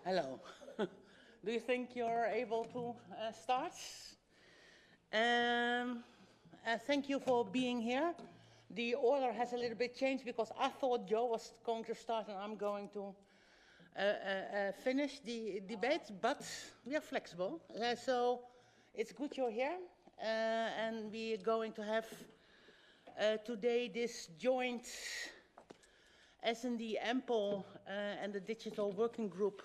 Hello. Do you think you're able to start? Thank you for being here. The order has a little bit changed because I thought Joe was going to start and I'm going to finish the debate, but we are flexible. So it's good you're here, and we are going to have today this joint S&D Ample and the Digital Working Group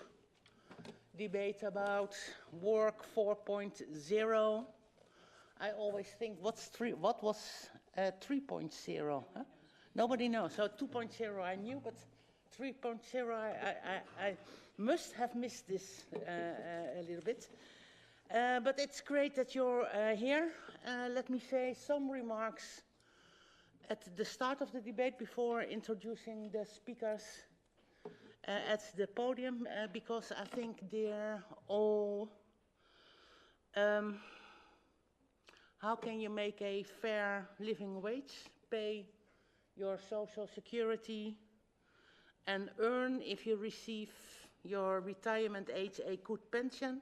debate about work 4.0. I always think, what was 3.0? Huh? Nobody knows. So 2.0 I knew, but 3.0 I must have missed this a little bit. But it's great that you're here. Let me say some remarks at the start of the debate before introducing the speakers at the podium, because I think they're all, how can you make a fair living wage, pay your social security, and earn, if you receive your retirement age, a good pension?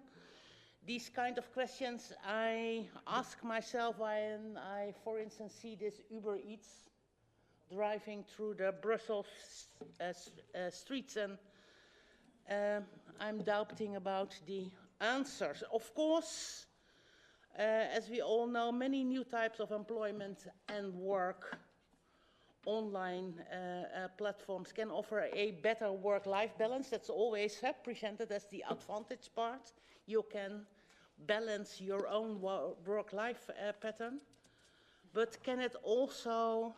These kind of questions I ask myself when I, for instance, see this Uber Eats driving through the Brussels streets, and I'm doubting about the answers. Of course, as we all know, many new types of employment and work, online platforms can offer a better work-life balance. That's always presented as the advantage part. You can balance your own work-life pattern, but can it also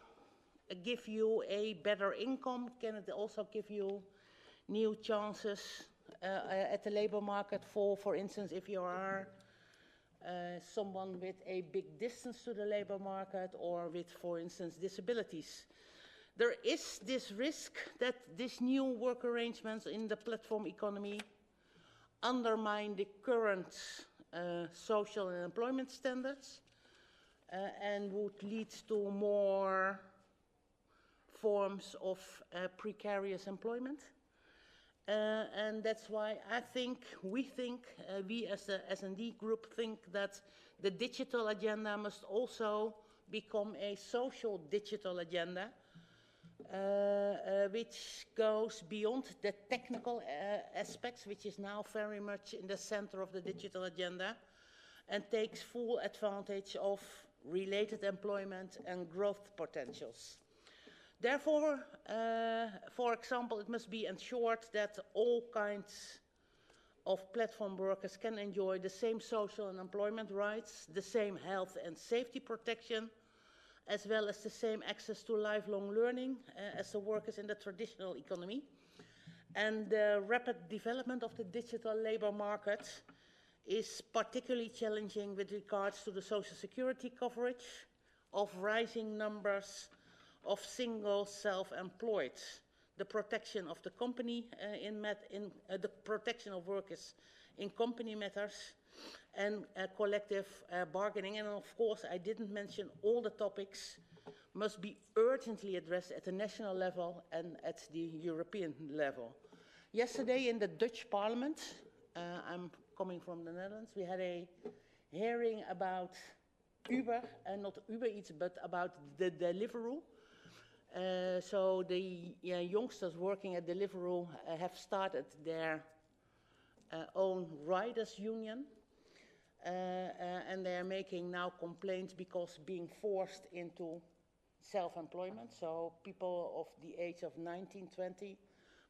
give you a better income? Can it also give you new chances at the labor market for instance, if you are someone with a big distance to the labor market or with, for instance, disabilities? There is this risk that these new work arrangements in the platform economy undermine the current social and employment standards and would lead to more forms of precarious employment. And that's why we as the S&D group think that the digital agenda must also become a social digital agenda, which goes beyond the technical aspects, which is now very much in the center of the digital agenda, and takes full advantage of related employment and growth potentials. Therefore, for example, it must be ensured that all kinds of platform workers can enjoy the same social and employment rights, the same health and safety protection, as well as the same access to lifelong learning as the workers in the traditional economy. And the rapid development of the digital labor market is particularly challenging with regards to the social security coverage of rising numbers of single self-employed, the protection of the company the protection of workers in company matters, and collective bargaining. And of course, I didn't mention all the topics must be urgently addressed at the national level and at the European level. Yesterday in the Dutch Parliament, I'm coming from the Netherlands, we had a hearing about Uber, and not Uber Eats, but about the Deliveroo. So the youngsters working at Deliveroo have started their own riders union, and they are making now complaints because being forced into self-employment. So people of the age of 19, 20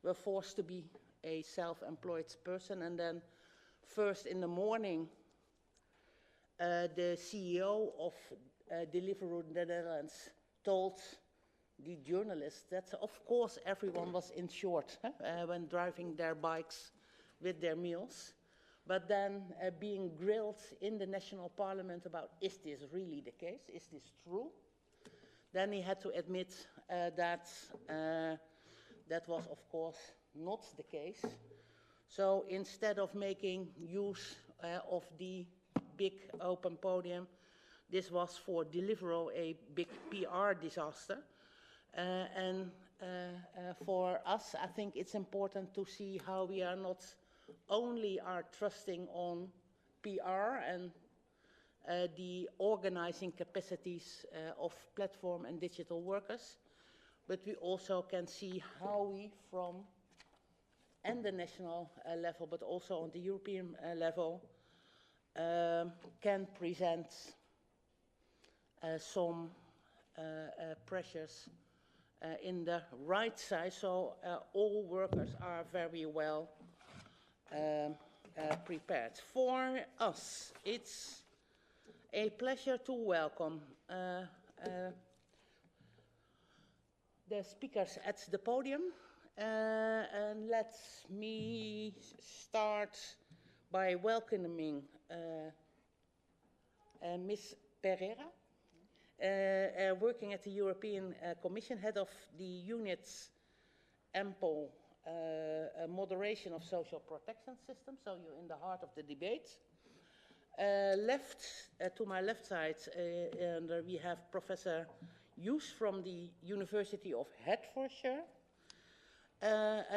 were forced to be a self-employed person, and then first in the morning the CEO of Deliveroo in the Netherlands told the journalists that of course everyone was insured when driving their bikes with their meals, but then being grilled in the national parliament about, is this really the case? Is this true? Then he had to admit that that was of course not the case. So instead of making use of the big open podium, this was for Deliveroo a big PR disaster. And for us, I think it's important to see how we are not only are trusting on PR and the organizing capacities of platform and digital workers, but we also can see how we and the national level, but also on the European level, can present some pressures in the right side, so all workers are very well prepared. For us, it's a pleasure to welcome the speakers at the podium. And let me start by welcoming Ms. Pereira, working at the European Commission, head of the unit's ample moderation of social protection system, so you're in the heart of the debate. To my left side, and we have Professor Hughes from the University of Hertfordshire.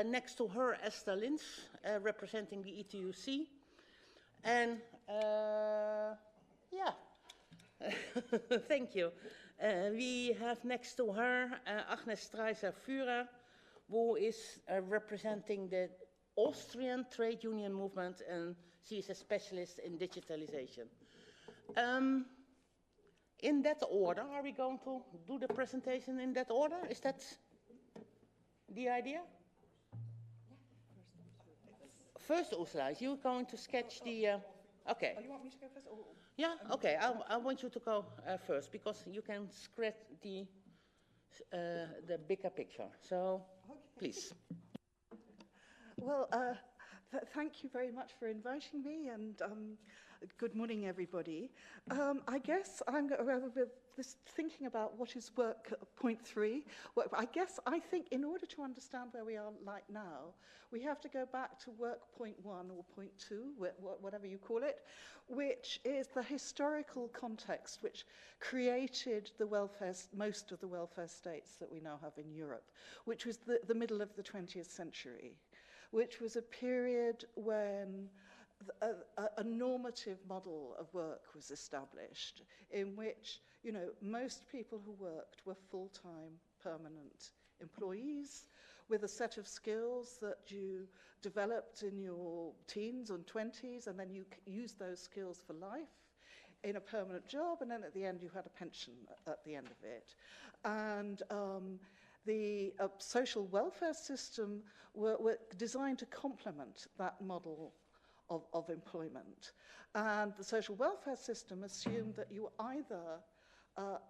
Next to her, Esther Lins, representing the ETUC. And, yeah, thank you. We have next to her Agnes Streiser-Führer, who is representing the Austrian trade union movement, and she is a specialist in digitalization. In that order, are we going to do the presentation in that order? Is that the idea? First, Ursula, you're going to sketch the... okay. Oh, you want me to go first? Or, yeah, okay. I want you to go first, because you can scratch the bigger picture. So, okay. Please. Well, thank you very much for inviting me, and good morning, everybody. I guess I'm this thinking about what is work point 3. I think in order to understand where we are like now, we have to go back to work point 1 or point 2, whatever you call it, which is the historical context which created the most of the welfare states that we now have in Europe, which was the middle of the 20th century, which was a period when a normative model of work was established, in which, you know, most people who worked were full-time, permanent employees with a set of skills that you developed in your teens and 20s, and then you used those skills for life in a permanent job, and then at the end you had a pension at the end of it. And the social welfare system were designed to complement that model of employment. And the social welfare system assumed that you were either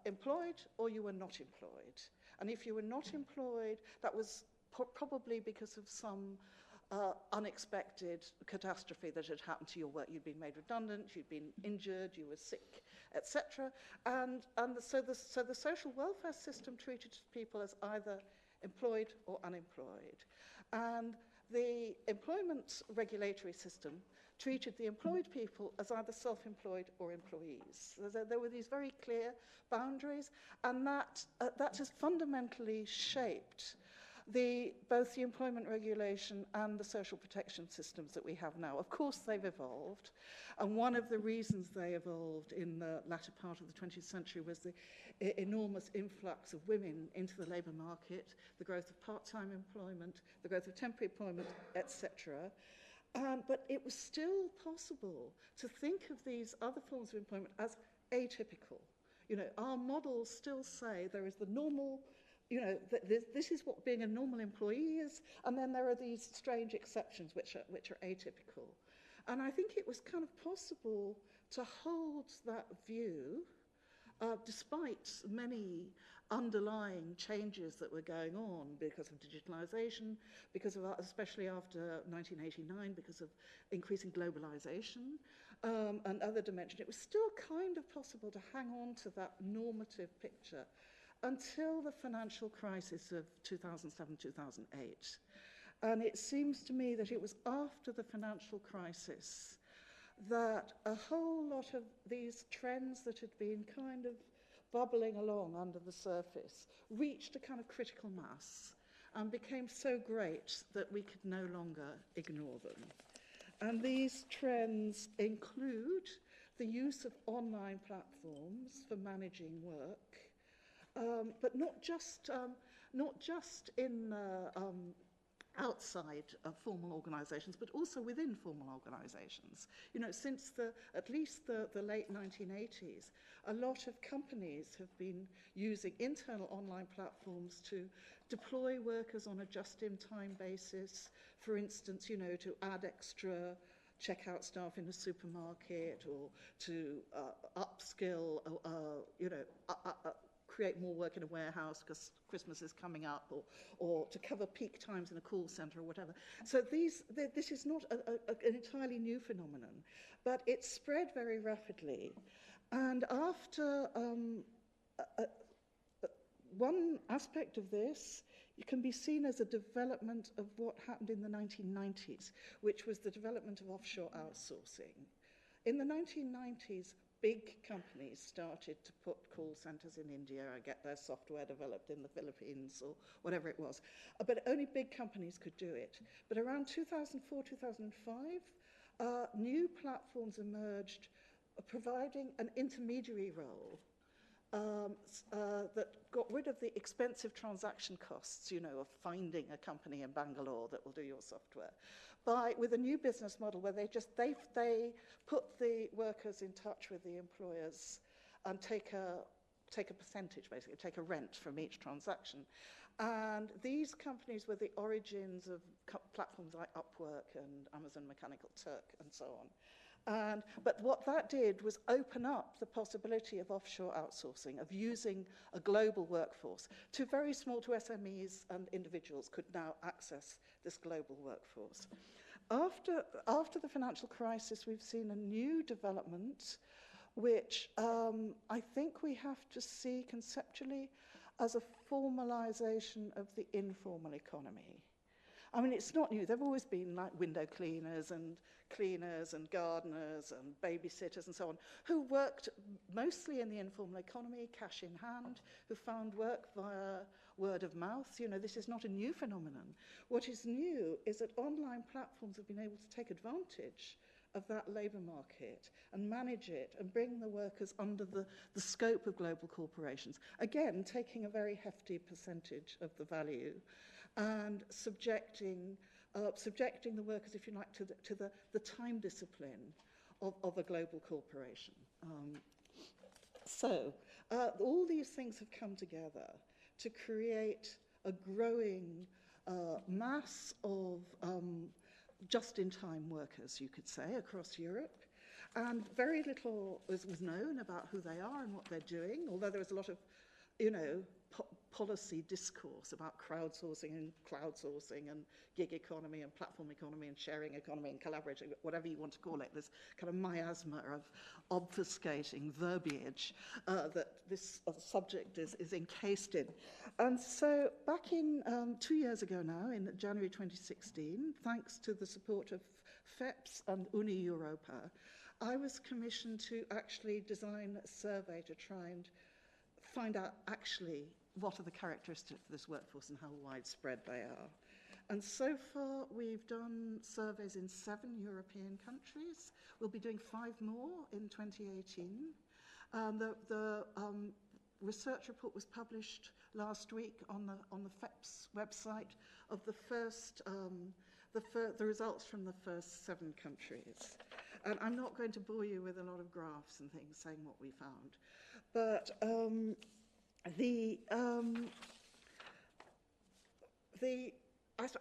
employed or you were not employed. And if you were not employed, that was probably because of some unexpected catastrophe that had happened to your work. You'd been made redundant, you'd been injured, you were sick, etc. So the social welfare system treated people as either employed or unemployed. And the employment regulatory system treated the employed people as either self-employed or employees. There were these very clear boundaries, and that has fundamentally shaped both the employment regulation and the social protection systems that we have now. Of course, they've evolved, and one of the reasons they evolved in the latter part of the 20th century was the enormous influx of women into the labour market, the growth of part-time employment, the growth of temporary employment, etc. But it was still possible to think of these other forms of employment as atypical. You know, our models still say there is the normal, you know, this is what being a normal employee is, and then there are these strange exceptions which are atypical. And I think it was kind of possible to hold that view despite many underlying changes that were going on because of digitalization, because of, especially after 1989, because of increasing globalization and other dimensions. It was still kind of possible to hang on to that normative picture until the financial crisis of 2007-2008. And it seems to me that it was after the financial crisis that a whole lot of these trends that had been kind of bubbling along under the surface reached a kind of critical mass and became so great that we could no longer ignore them. And these trends include the use of online platforms for managing work, but not just in outside of formal organisations, but also within formal organisations. You know, since at least the late 1980s, a lot of companies have been using internal online platforms to deploy workers on a just-in-time basis. For instance, you know, to add extra checkout staff in a supermarket, or to upskill, create more work in a warehouse because Christmas is coming up, or to cover peak times in a call centre or whatever. So this is not an entirely new phenomenon, but it spread very rapidly. And after one aspect of this, it can be seen as a development of what happened in the 1990s, which was the development of offshore outsourcing. In the 1990s, big companies started to put call centres in India and get their software developed in the Philippines or whatever it was. But only big companies could do it. But around 2004, 2005, new platforms emerged providing an intermediary role that got rid of the expensive transaction costs, you know, of finding a company in Bangalore that will do your software, with a new business model where they put the workers in touch with the employers and take a percentage, basically, take a rent from each transaction. And these companies were the origins of platforms like Upwork and Amazon Mechanical Turk and so on. But what that did was open up the possibility of offshore outsourcing, of using a global workforce. Very small to SMEs and individuals could now access this global workforce. After the financial crisis, we've seen a new development, which I think we have to see conceptually as a formalization of the informal economy. I mean, it's not new. There have always been like window cleaners and gardeners and babysitters and so on, who worked mostly in the informal economy, cash in hand, who found work via word of mouth. You know, this is not a new phenomenon. What is new is that online platforms have been able to take advantage of that labour market and manage it and bring the workers under the scope of global corporations. Again, taking a very hefty percentage of the value and subjecting the workers, if you like, to the time discipline of a global corporation. So all these things have come together to create a growing mass of just-in-time workers, you could say, across Europe. And very little was known about who they are and what they're doing, although there was a lot of, you know, policy discourse about crowdsourcing and cloud sourcing and gig economy and platform economy and sharing economy and collaborating, whatever you want to call it, this kind of miasma of obfuscating verbiage that this subject is encased in. And so back in 2 years ago now, in January 2016, thanks to the support of FEPS and Uni Europa, I was commissioned to actually design a survey to try and find out actually what are the characteristics of this workforce and how widespread they are. And so far, we've done surveys in 7 European countries. We'll be doing 5 more in 2018. The research report was published last week on the FEPS website of the results from the first 7 countries. And I'm not going to bore you with a lot of graphs and things saying what we found. But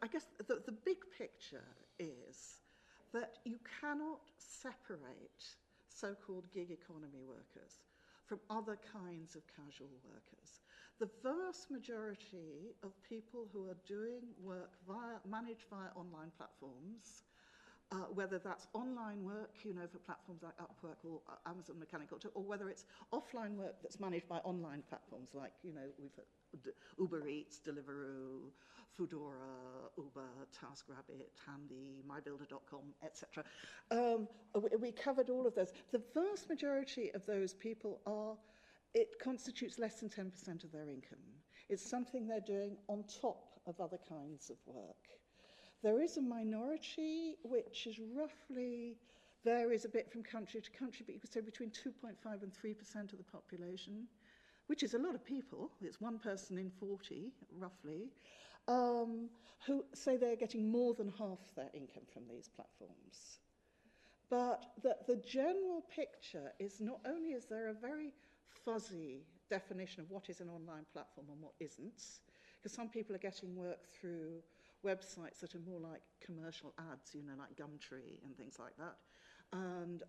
I guess the big picture is that you cannot separate so-called gig economy workers from other kinds of casual workers. The vast majority of people who are doing work managed via online platforms, whether that's online work, you know, for platforms like Upwork or Amazon Mechanical Turk, or whether it's offline work that's managed by online platforms like, you know, we've Uber Eats, Deliveroo, Foodora, Uber, TaskRabbit, Handy, MyBuilder.com, etc. We covered all of those. The vast majority of those people it constitutes less than 10% of their income. It's something they're doing on top of other kinds of work. There is a minority which is roughly, varies a bit from country to country, but you could say between 2.5 and 3% of the population, which is a lot of people. It's 1 person in 40, roughly, who say they're getting more than half their income from these platforms. But the general picture is not only is there a very fuzzy definition of what is an online platform and what isn't, because some people are getting work through websites that are more like commercial ads, you know, like Gumtree and things like that, and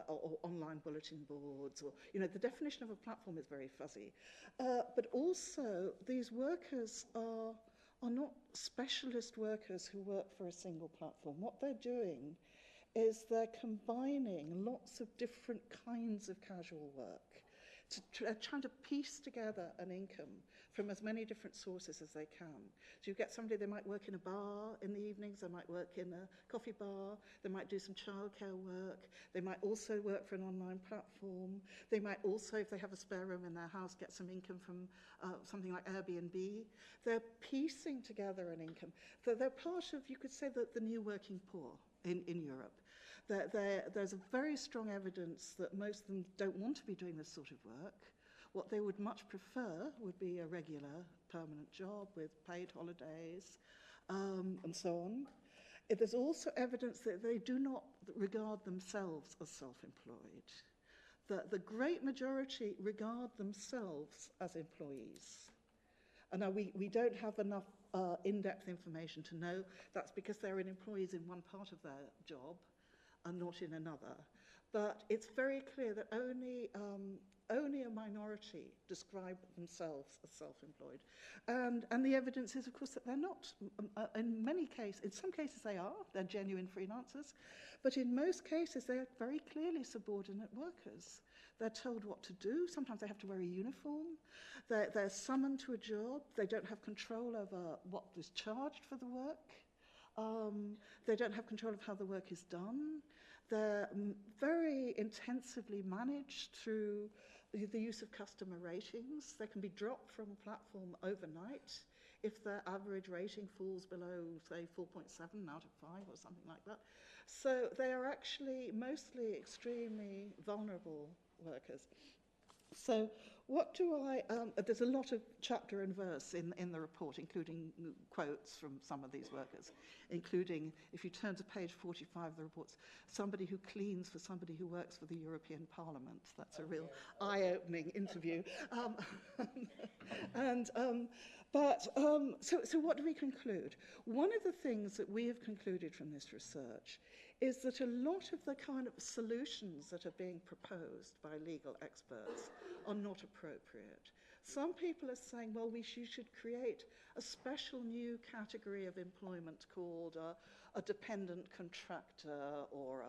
or online bulletin boards, or, you know, the definition of a platform is very fuzzy. But also, these workers are not specialist workers who work for a single platform. What they're doing is they're combining lots of different kinds of casual work, trying to piece together an income from as many different sources as they can. So you get somebody, they might work in a bar in the evenings, they might work in a coffee bar, they might do some childcare work, they might also work for an online platform, they might also, if they have a spare room in their house, get some income from something like Airbnb. They're piecing together an income. They're part of, you could say, the new working poor in Europe. There's a very strong evidence that most of them don't want to be doing this sort of work. What they would much prefer would be a regular, permanent job with paid holidays, and so on. There's also evidence that they do not regard themselves as self-employed. The great majority regard themselves as employees. And now we don't have enough in-depth information to know that's because they're employees in one part of their job and not in another. But it's very clear that only a minority describe themselves as self-employed. And the evidence is, of course, that they're not. In many cases, in some cases they're genuine freelancers, but in most cases they're very clearly subordinate workers. They're told what to do. Sometimes they have to wear a uniform. They're summoned to a job. They don't have control over what is charged for the work. They don't have control of how the work is done. They're very intensively managed through the use of customer ratings. They can be dropped from a platform overnight if their average rating falls below, say, 4.7 out of 5 or something like that. So they are actually mostly extremely vulnerable workers. So what do there's a lot of chapter and verse in the report, including quotes from some of these workers, including, if you turn to page 45 of the reports, somebody who cleans for somebody who works for the European Parliament. That's a real eye-opening interview. So what do we conclude? One of the things that we have concluded from this research is that a lot of the kind of solutions that are being proposed by legal experts are not appropriate. Some people are saying, well, you should create a special new category of employment called a dependent contractor, or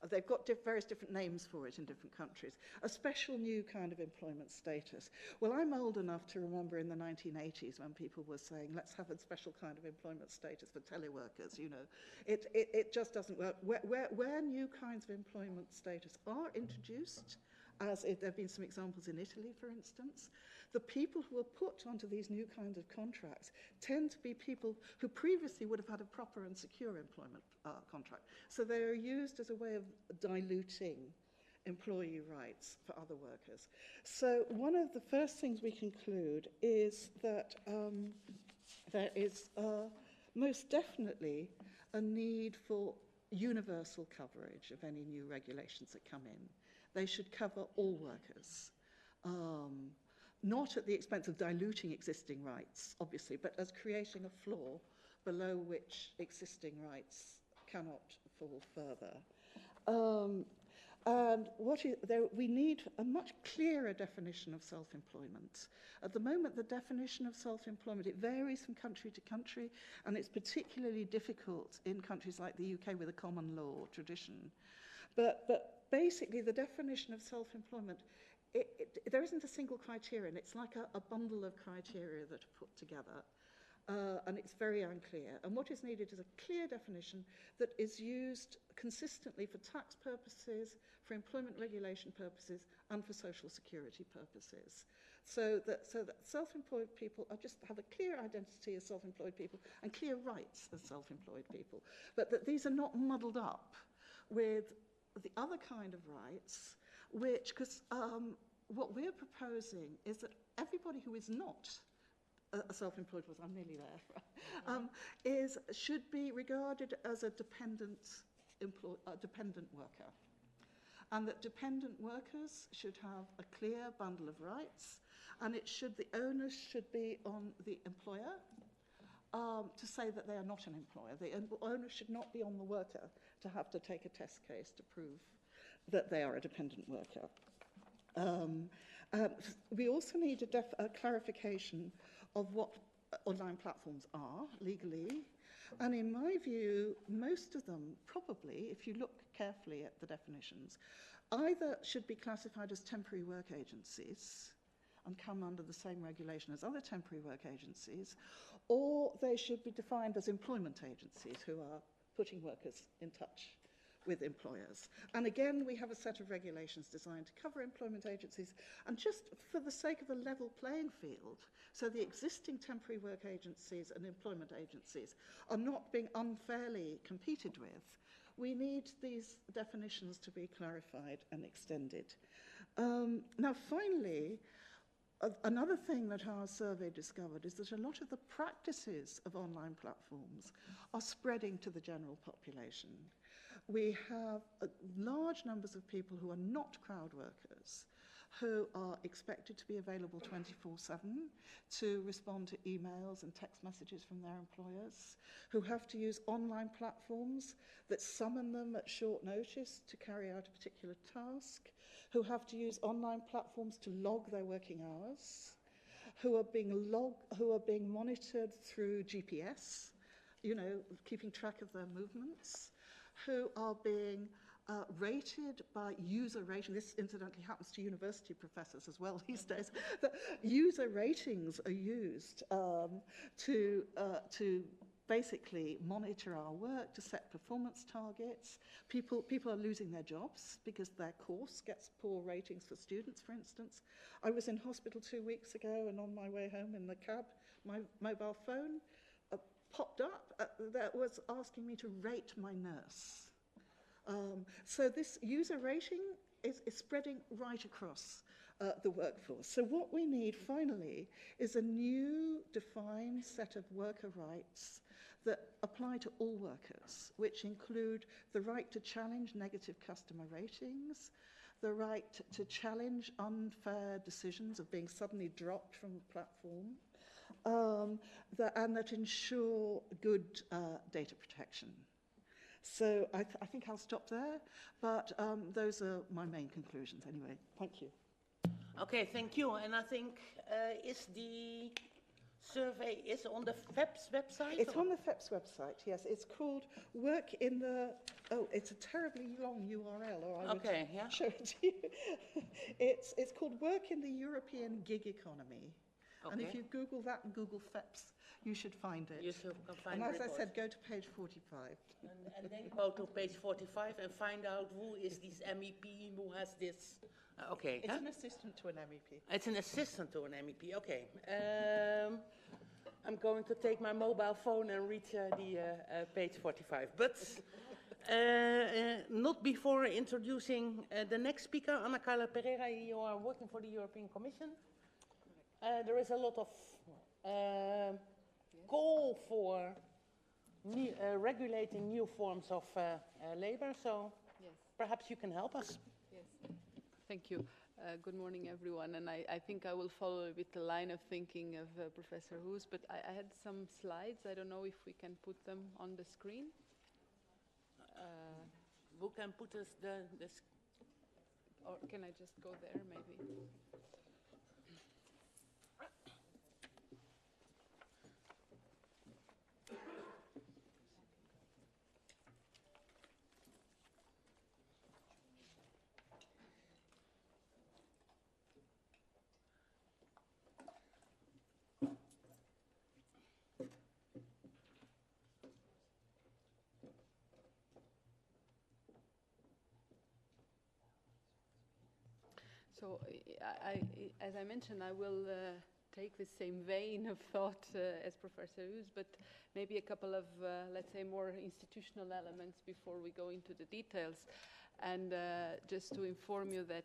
they've got various different names for it in different countries, a special new kind of employment status. Well, I'm old enough to remember in the 1980s when people were saying, let's have a special kind of employment status for teleworkers, you know. It just doesn't work. Where new kinds of employment status are introduced, as there have been some examples in Italy, for instance, the people who are put onto these new kinds of contracts tend to be people who previously would have had a proper and secure employment contract. So they are used as a way of diluting employee rights for other workers. So one of the first things we conclude is that there is most definitely a need for universal coverage of any new regulations that come in. They should cover all workers, not at the expense of diluting existing rights, obviously, but as creating a floor below which existing rights cannot fall further. And we need a much clearer definition of self-employment. At the moment, the definition of self-employment, it varies from country to country, and it's particularly difficult in countries like the UK with a common law tradition. But basically, the definition of self-employment, there isn't a single criterion. It's like a bundle of criteria that are put together, and it's very unclear. And what is needed is a clear definition that is used consistently for tax purposes, for employment regulation purposes, and for social security purposes. so that self-employed people just have a clear identity as self-employed people and clear rights as self-employed people, but that these are not muddled up with the other kind of rights, because what we're proposing is that everybody who is not a self-employed person, I'm nearly there, should be regarded as a dependent worker. And that dependent workers should have a clear bundle of rights, and the onus should be on the employer to say that they are not an employer. The onus should not be on the worker to have to take a test case to prove that they are a dependent worker. We also need a clarification of what online platforms are legally. And in my view, most of them probably, if you look carefully at the definitions, either should be classified as temporary work agencies and come under the same regulation as other temporary work agencies, or they should be defined as employment agencies who are putting workers in touch with employers. And again, we have a set of regulations designed to cover employment agencies, and just for the sake of a level playing field, so the existing temporary work agencies and employment agencies are not being unfairly competed with, we need these definitions to be clarified and extended. Now, finally, another thing that our survey discovered is that a lot of the practices of online platforms are spreading to the general population. We have large numbers of people who are not crowd workers, who are expected to be available 24/7 to respond to emails and text messages from their employers, who have to use online platforms that summon them at short notice to carry out a particular task, who have to use online platforms to log their working hours, who are being monitored through GPS, keeping track of their movements, who are being rated by user rating. This incidentally happens to university professors as well these days. The user ratings are used to basically monitor our work, to set performance targets. People are losing their jobs because their course gets poor ratings for students, for instance. I was in hospital 2 weeks ago, and on my way home in the cab, my mobile phone popped up that was asking me to rate my nurse. So this user rating is spreading right across the workforce. So what we need finally is a new defined set of worker rights that apply to all workers, which include the right to challenge negative customer ratings, the right to challenge unfair decisions of being suddenly dropped from a platform, and that ensure good data protection. So I think I'll stop there, but those are my main conclusions anyway. Thank you. Okay, thank you. And I think, is the survey on the FEPS website? It's on the FEPS website, yes. It's called Work in the... Oh, it's a terribly long URL, or I would show it to you. It's called Work in the European Gig Economy. Okay. And if you Google that and Google FEPS, you should find it. You should find and as I said, go to page 45. And then go to page 45 and find out who is this MEP, who has this. Okay. It's an assistant to an MEP. It's an assistant to an MEP, okay. I'm going to take my mobile phone and reach the page 45. But not before introducing the next speaker, Ana Carla Pereira. You are working for the European Commission. There is a lot of call for regulating new forms of labor, so yes. Perhaps you can help us. Yes, thank you. Good morning, everyone. And I think I will follow with the line of thinking of Professor Hoos, but I had some slides. I don't know if we can put them on the screen. Who can put us or can I just go there, maybe? So, as I mentioned, I will take the same vein of thought as Professor Hughes, but maybe a couple of, let's say, more institutional elements before we go into the details. And just to inform you that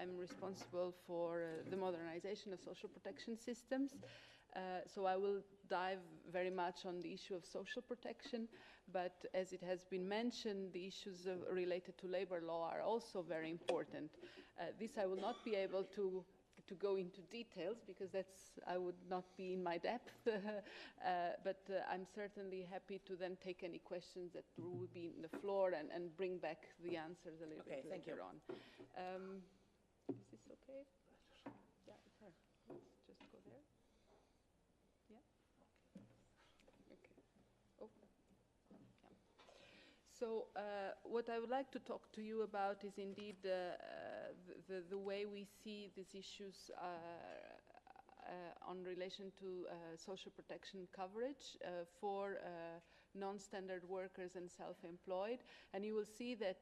I'm responsible for the modernization of social protection systems. So I will dive very much on the issue of social protection, but as it has been mentioned, the issues related to labor law are also very important. This I will not be able to go into details because I would not be in my depth, but I'm certainly happy to then take any questions that will be in the floor and bring back the answers a little bit later on. Is this okay? Yeah, it's her. Let's just go there. Yeah? Okay. Oh, yeah. So what I would like to talk to you about is indeed the way we see these issues on relation to social protection coverage for non-standard workers and self-employed. And you will see that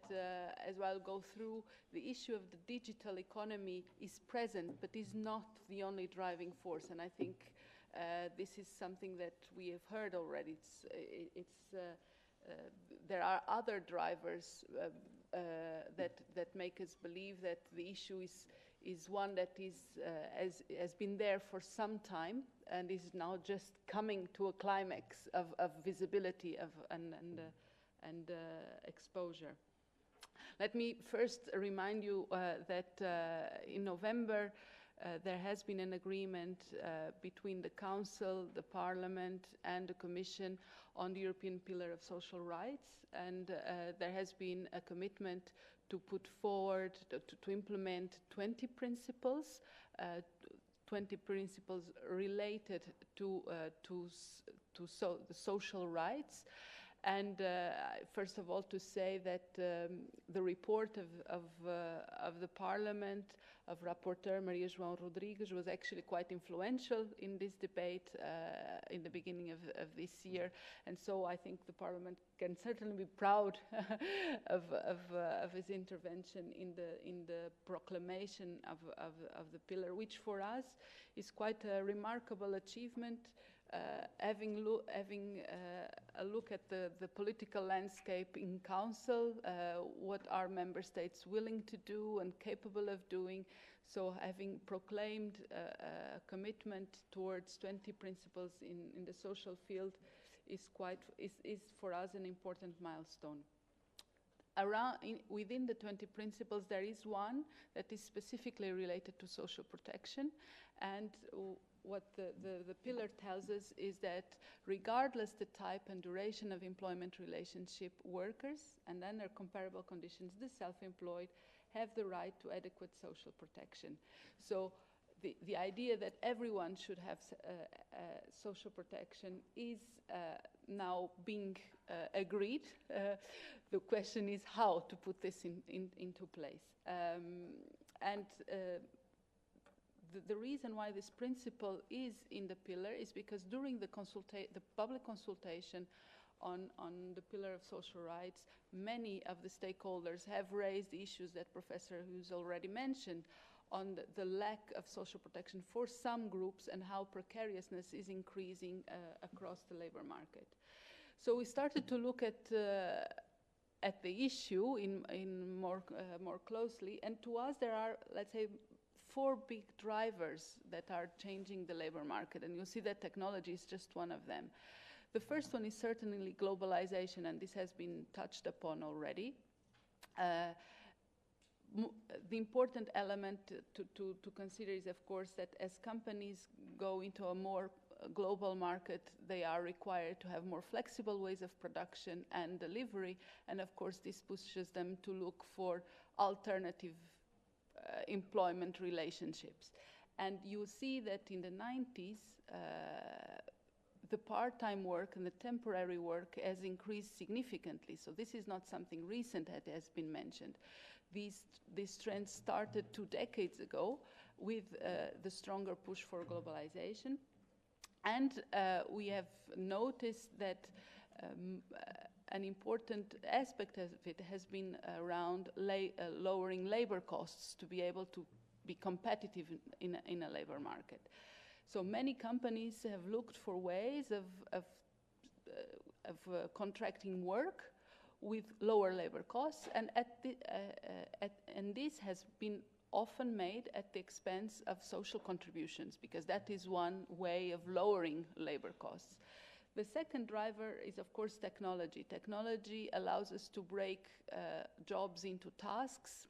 as I'll go through, the issue of the digital economy is present, but is not the only driving force. And I think this is something that we have heard already. There are other drivers that make us believe that the issue is one that has been there for some time and is now just coming to a climax of visibility and exposure. Let me first remind you that in November there has been an agreement between the Council, the Parliament and the Commission on the European Pillar of Social Rights, and there has been a commitment to put forward, to implement 20 principles, 20 principles related to the social rights. And first of all, to say that the report of the Parliament, of Rapporteur Maria João Rodrigues, was actually quite influential in this debate in the beginning of this year. And so I think the Parliament can certainly be proud of his intervention in the proclamation of the pillar, which for us is quite a remarkable achievement. Having a look at the political landscape in Council, what are member states willing to do and capable of doing. So having proclaimed a commitment towards 20 principles in the social field is for us an important milestone. Within the 20 principles, there is one that is specifically related to social protection, and what the pillar tells us is that regardless the type and duration of employment relationship, workers and under comparable conditions, the self-employed, have the right to adequate social protection. So the idea that everyone should have social protection is now being agreed. The question is how to put this into place. The reason why this principle is in the pillar is because during the public consultation on the pillar of social rights, many of the stakeholders have raised the issues that Professor Hughes already mentioned on the lack of social protection for some groups and how precariousness is increasing across the labor market. So we started to look at the issue in more closely, and to us there are, let's say, 4 big drivers that are changing the labor market, and you'll see that technology is just one of them. The first one is certainly globalization, and this has been touched upon already. The important element to consider is, of course, that as companies go into a more global market, they are required to have more flexible ways of production and delivery, and of course this pushes them to look for alternative employment relationships. And you see that in the 90s, the part-time work and the temporary work has increased significantly. So this is not something recent that has been mentioned. These trends started 2 decades ago with the stronger push for globalization. And we have noticed that an important aspect of it has been around lowering labor costs to be able to be competitive in a labor market. So many companies have looked for ways of contracting work with lower labor costs, and and this has been often made at the expense of social contributions, because that is one way of lowering labor costs. The second driver is, of course, technology. Technology allows us to break jobs into tasks.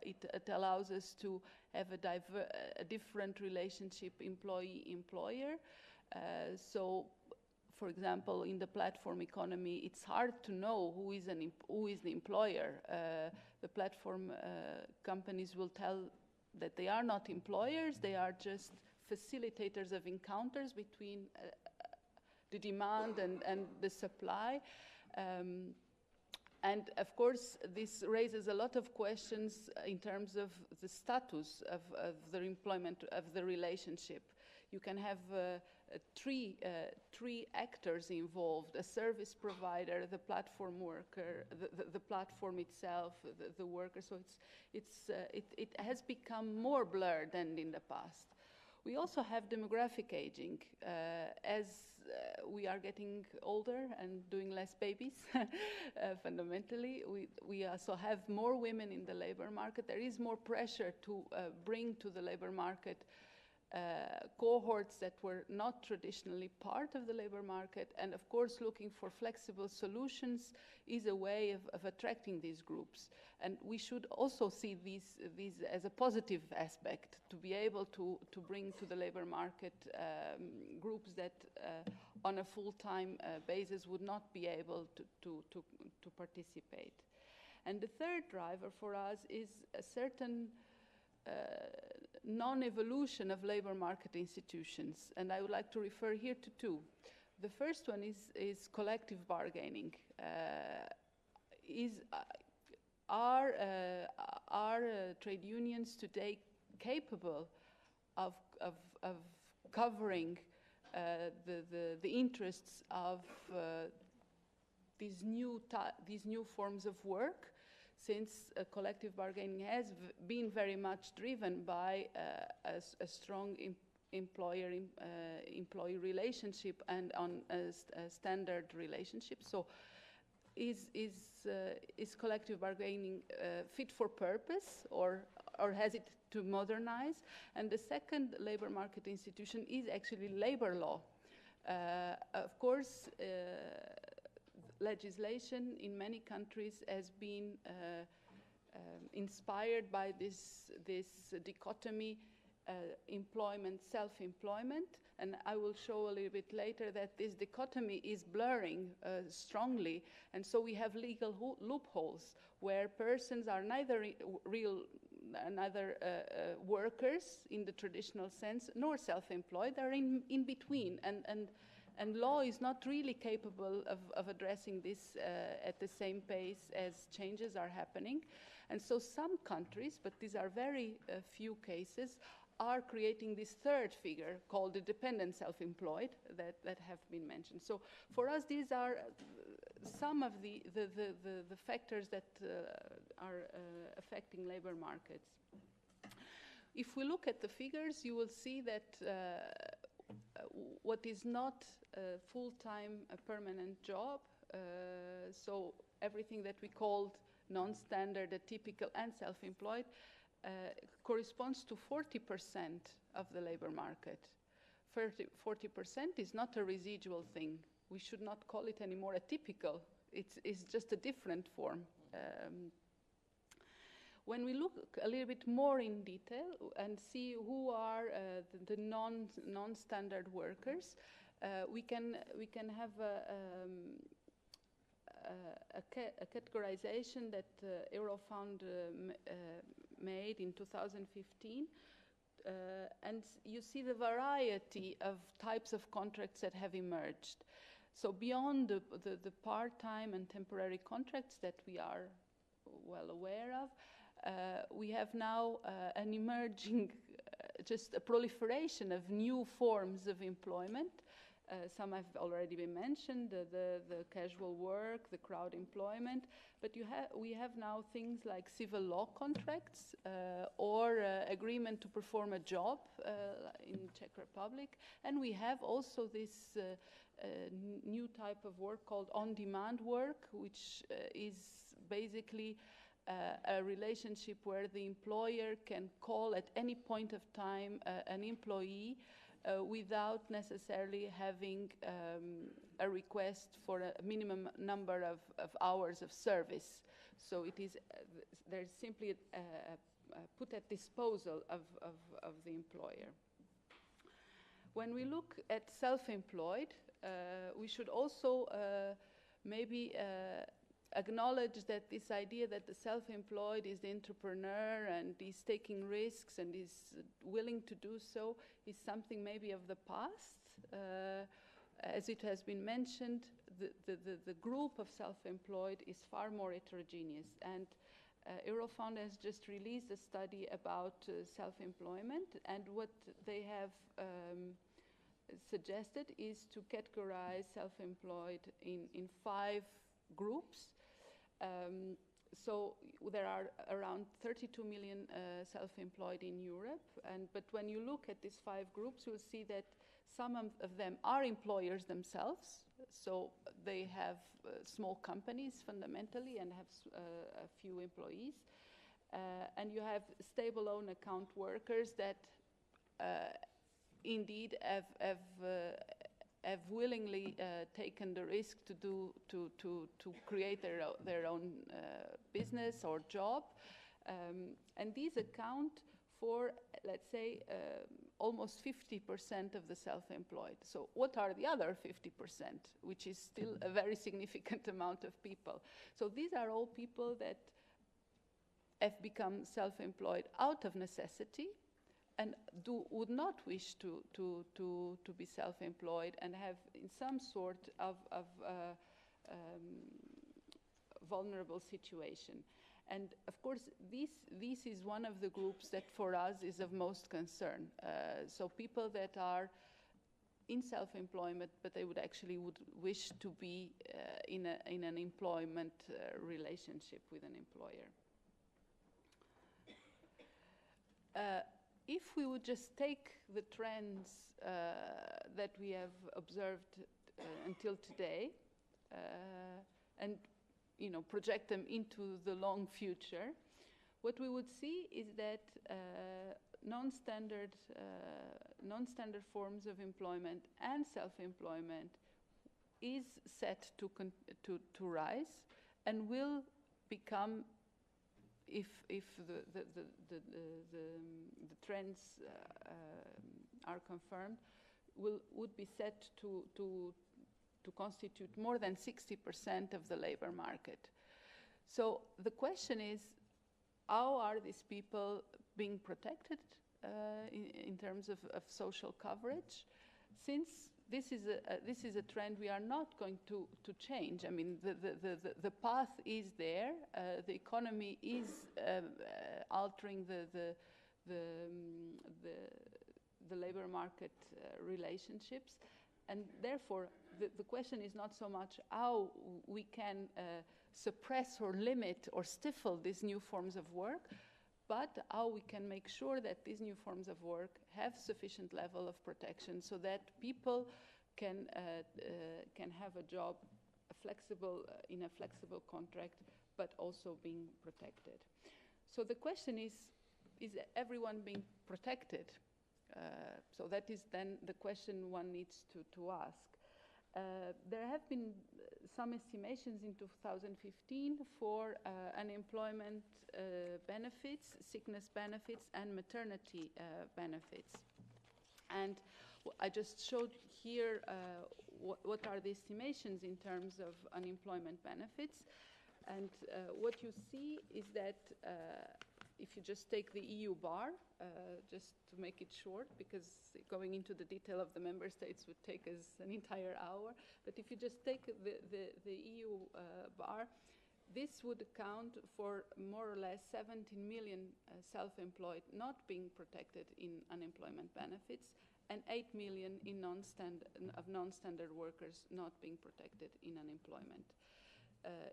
It allows us to have a different relationship employee-employer. So, for example, in the platform economy, it's hard to know who is the employer. The platform companies will tell that they are not employers, they are just facilitators of encounters between the demand and the supply. And of course, this raises a lot of questions in terms of the status of the employment, of the relationship. You can have three actors involved: a service provider, the platform worker, the platform itself, the worker. So it has become more blurred than in the past. We also have demographic aging. As we are getting older and doing less babies, fundamentally, we also have more women in the labor market. There is more pressure to bring to the labor market cohorts that were not traditionally part of the labor market, and of course looking for flexible solutions is a way of attracting these groups. And we should also see these as a positive aspect, to be able to bring to the labor market groups that on a full-time basis would not be able to participate. And the third driver for us is a certain non-evolution of labor market institutions, and I would like to refer here to two. The first one is collective bargaining. Are trade unions today capable of covering the interests of these new forms of work? Since collective bargaining has been very much driven by a strong employer-employee relationship and on a standard relationship. So is collective bargaining fit for purpose, or has it to modernize? And the second labor market institution is actually labor law. Of course, legislation in many countries has been inspired by this dichotomy, employment, self-employment, and I will show a little bit later that this dichotomy is blurring strongly, and so we have legal loopholes where persons are neither workers in the traditional sense nor self-employed. They're in between, and law is not really capable of addressing this at the same pace as changes are happening. And so some countries, but these are very few cases, are creating this third figure called the dependent self-employed that have been mentioned. So for us, these are some of the factors that are affecting labor markets. If we look at the figures, you will see that what is not a full-time, a permanent job, so everything that we called non-standard, atypical, and self-employed, corresponds to 40% of the labor market. 40% is not a residual thing. We should not call it anymore atypical. It's just a different form. When we look a little bit more in detail and see who are the non-standard workers, we can have a categorization that Eurofound made in 2015, and you see the variety of types of contracts that have emerged. So beyond the part-time and temporary contracts that we are well aware of, we have now an emerging, just a proliferation of new forms of employment, Some have already been mentioned, the casual work, the crowd employment, but we have now things like civil law contracts or agreement to perform a job in Czech Republic, and we have also this new type of work called on-demand work, which is basically a relationship where the employer can call at any point of time an employee without necessarily having a request for a minimum number of hours of service. So it is, there's simply put at disposal of the employer. When we look at self-employed, we should also maybe acknowledge that this idea that the self-employed is the entrepreneur and is taking risks and is willing to do so is something maybe of the past. As it has been mentioned, the group of self-employed is far more heterogeneous, and Eurofound has just released a study about self-employment, and what they have suggested is to categorize self-employed in 5 groups. So there are around 32 million self-employed in Europe, but when you look at these 5 groups, you'll see that some of them are employers themselves, so they have small companies fundamentally and have a few employees. And you have stable own account workers that indeed have willingly taken the risk to create their own business or job, and these account for, let's say, almost 50% of the self-employed. So what are the other 50%, which is still a very significant amount of people? So these are all people that have become self-employed out of necessity and would not wish to be self-employed and have in some sort of vulnerable situation. And of course, this is one of the groups that for us is of most concern. So people that are in self-employment, but they would wish to be in an employment relationship with an employer. If we would just take the trends that we have observed until today and project them into the long future, what we would see is that non-standard forms of employment and self-employment is set to rise and will become, if the trends are confirmed, would be set to constitute more than 60% of the labor market. So the question is, how are these people being protected in terms of social coverage? Since this is a trend we are not going to change. I mean, the path is there. The economy is altering the labor market relationships, and therefore the question is not so much how we can suppress or limit or stifle these new forms of work, but how we can make sure that these new forms of work have sufficient level of protection so that people can have a job in a flexible contract, but also being protected. So the question is everyone being protected? So that is then the question one needs to ask. There have been some estimations in 2015 for unemployment benefits, sickness benefits, and maternity benefits. And I just showed here what are the estimations in terms of unemployment benefits. And what you see is that if you just take the EU bar, just to make it short, because going into the detail of the member states would take us an entire hour, but if you just take the EU bar, this would account for more or less 17 million self-employed not being protected in unemployment benefits, and 8 million in non-standard workers not being protected in unemployment.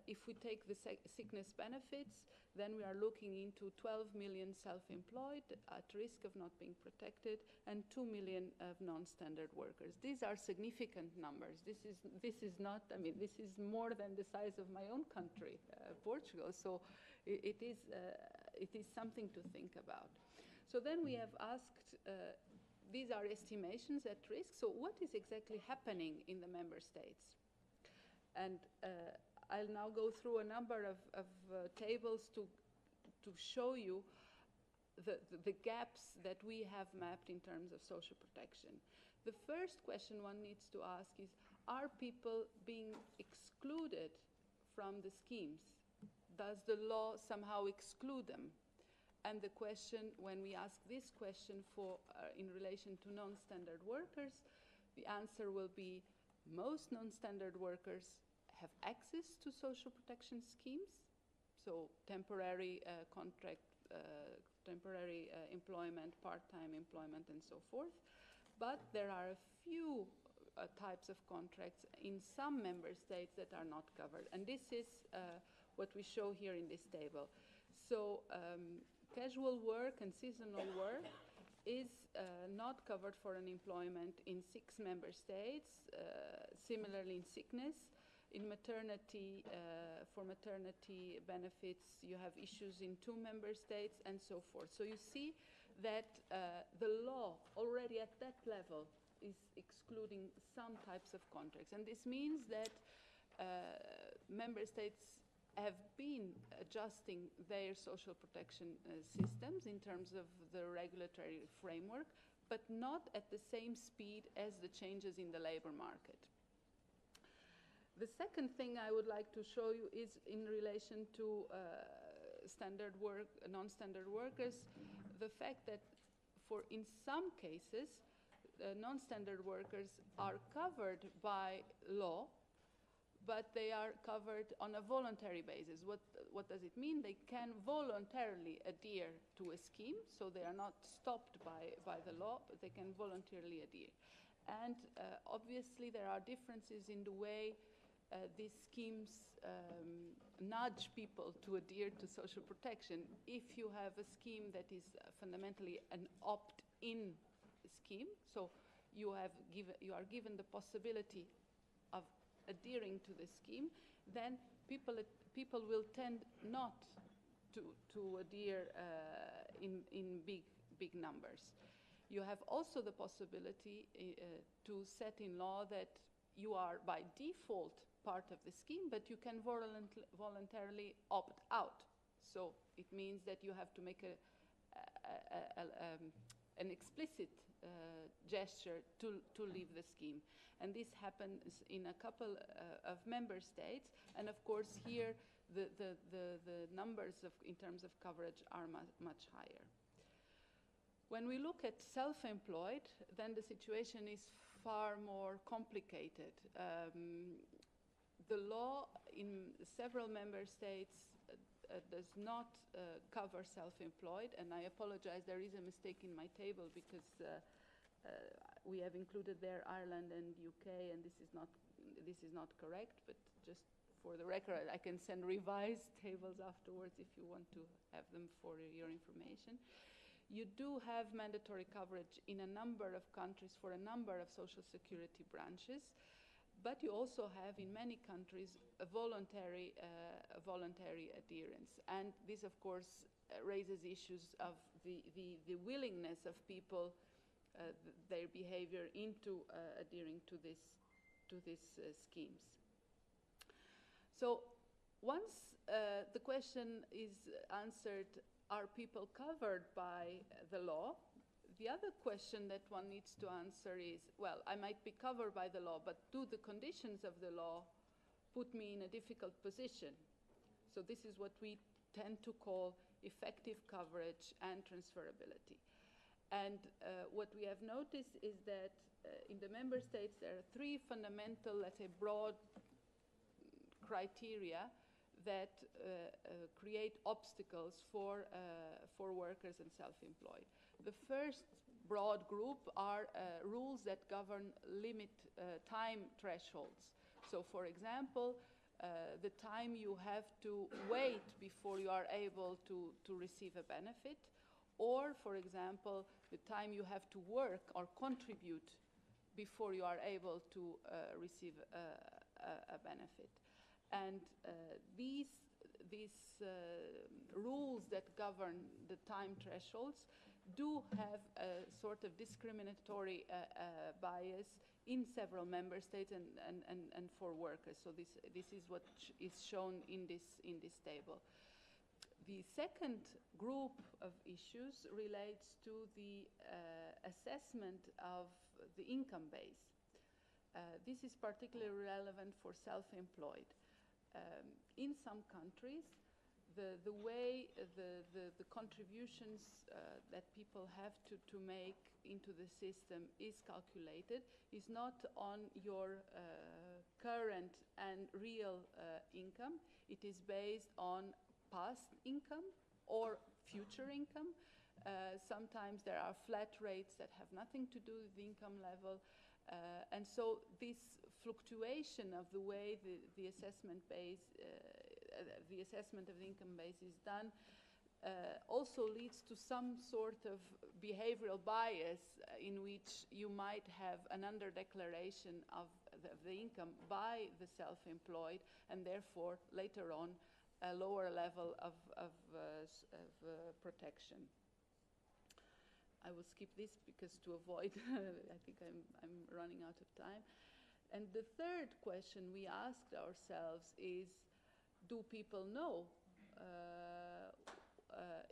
If we take the sickness benefits, then we are looking into 12 million self-employed at risk of not being protected and 2 million of non-standard workers. These are significant numbers. This is not, I mean, this is more than the size of my own country, Portugal. So it is something to think about. So then we have asked, these are estimations at risk. So what is exactly happening in the member states? And I'll now go through a number of tables to show you the gaps that we have mapped in terms of social protection. The first question one needs to ask is, are people being excluded from the schemes? Does the law somehow exclude them? And the question, when we ask this question for in relation to non-standard workers, the answer will be most non-standard workers have access to social protection schemes, so temporary contract, temporary employment, part-time employment, and so forth. But there are a few types of contracts in some member states that are not covered. And this is what we show here in this table. So casual work and seasonal work is not covered for unemployment in 6 member states, similarly in sickness. In maternity, for maternity benefits, you have issues in 2 member states and so forth. So you see that the law already at that level is excluding some types of contracts. And this means that member states have been adjusting their social protection systems in terms of the regulatory framework, but not at the same speed as the changes in the labor market. The second thing I would like to show you is in relation to standard work, non-standard workers, the fact that in some cases, non-standard workers are covered by law, but they are covered on a voluntary basis. What does it mean? They can voluntarily adhere to a scheme, so they are not stopped by the law, but they can voluntarily adhere. And obviously there are differences in the way these schemes nudge people to adhere to social protection. If you have a scheme that is fundamentally an opt-in scheme, so you are given the possibility of adhering to the scheme, then people will tend not to adhere in big numbers. You have also the possibility to set in law that you are by default part of the scheme, but you can voluntarily opt out. So it means that you have to make an explicit gesture to leave the scheme. And this happens in a couple of member states. And of course here the numbers in terms of coverage are much higher. When we look at self-employed, then the situation is far more complicated. The law in several member states does not cover self-employed, and I apologize, there is a mistake in my table because we have included there Ireland and UK, and this is not correct, but just for the record, I can send revised tables afterwards if you want to have them for your information. You do have mandatory coverage in a number of countries for a number of social security branches, but you also have in many countries a voluntary adherence. And this, of course, raises issues of the willingness of people, their behavior into adhering to these schemes. So once the question is answered, are people covered by the law? The other question that one needs to answer is, well, I might be covered by the law, but do the conditions of the law put me in a difficult position? So this is what we tend to call effective coverage and transferability. And what we have noticed is that in the member states, there are 3 fundamental, let's say, broad criteria that create obstacles for workers and self-employed. The first broad group are rules that govern limit time thresholds. So, for example, the time you have to wait before you are able to receive a benefit, or, for example, the time you have to work or contribute before you are able to receive a benefit. And these rules that govern the time thresholds do have a sort of discriminatory bias in several member states and for workers. So this is what is shown in this table. The second group of issues relates to the assessment of the income base. This is particularly relevant for self-employed. In some countries, the way the contributions that people have to make into the system is calculated is not on your current and real income. It is based on past income or future income. Sometimes there are flat rates that have nothing to do with the income level. And so this fluctuation of the way the assessment base, the assessment of the income base is done, also leads to some sort of behavioral bias in which you might have an under-declaration of the income by the self-employed, and therefore later on a lower level of protection. I will skip this because to avoid, I think I'm running out of time. And the third question we asked ourselves is, do people know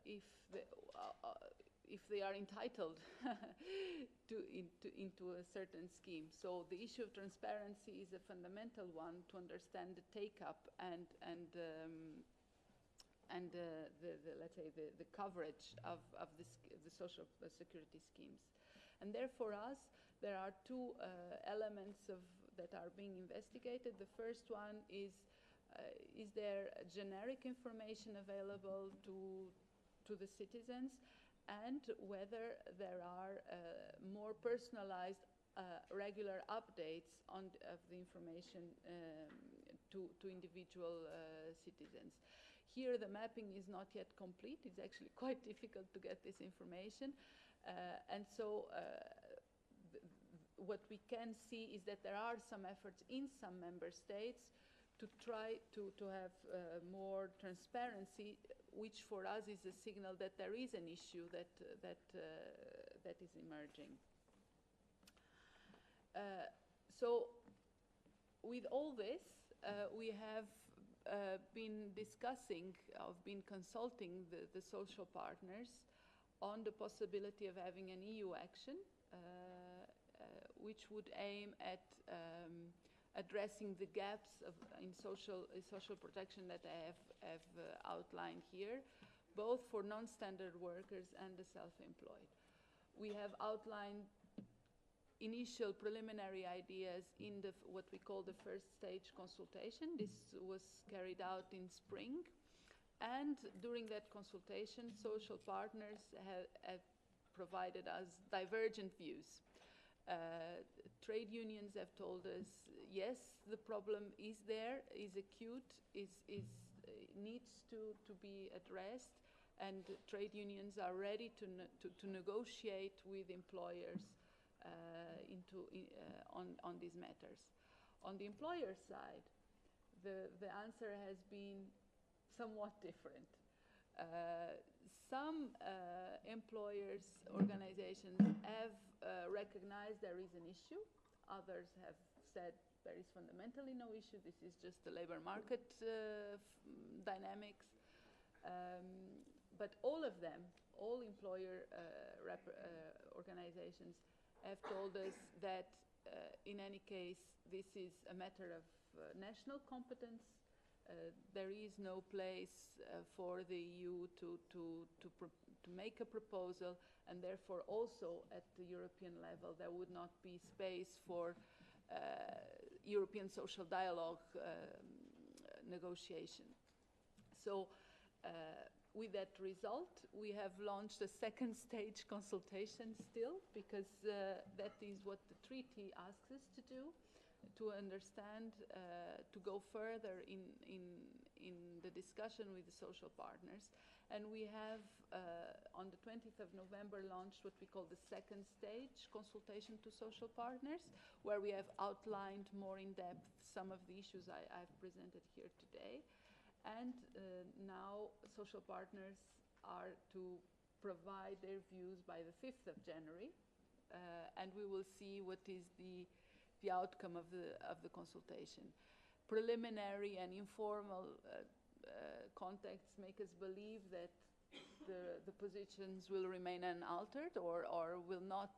if they are entitled into a certain scheme? So the issue of transparency is a fundamental one to understand the take-up and let's say the coverage of the social security schemes. And there for us, there are two elements that are being investigated. The first one is there generic information available to the citizens, and whether there are more personalized regular updates of the information to individual citizens. Here the mapping is not yet complete. It's actually quite difficult to get this information. And so what we can see is that there are some efforts in some member states to try to have more transparency, which for us is a signal that there is an issue that is emerging. So with all this, we have been discussing, been consulting the social partners on the possibility of having an EU action, which would aim at addressing the gaps in social protection that I have outlined here, both for non-standard workers and the self-employed. We have outlined initial preliminary ideas in what we call the first stage consultation. This was carried out in spring. And during that consultation, social partners have provided us divergent views. Trade unions have told us, yes, the problem is there, is acute, needs to be addressed, and trade unions are ready to negotiate with employers on these matters. On the employer side, the answer has been somewhat different. Some employers' organizations have recognized there is an issue. Others have said there is fundamentally no issue. This is just the labor market dynamics. But all of them, all employer organizations, have told us that in any case, this is a matter of national competence. There is no place for the EU to make a proposal, and therefore also at the European level there would not be space for European social dialogue negotiation. So with that result, we have launched a second stage consultation still, because that is what the treaty asks us to do, to understand, to go further in the discussion with the social partners. And we have, on the 20th of November, launched what we call the second stage consultation to social partners, where we have outlined more in depth some of the issues I've presented here today. And now social partners are to provide their views by the 5th of January, and we will see what is the outcome of the consultation. Preliminary and informal contacts make us believe that the positions will remain unaltered, or will not,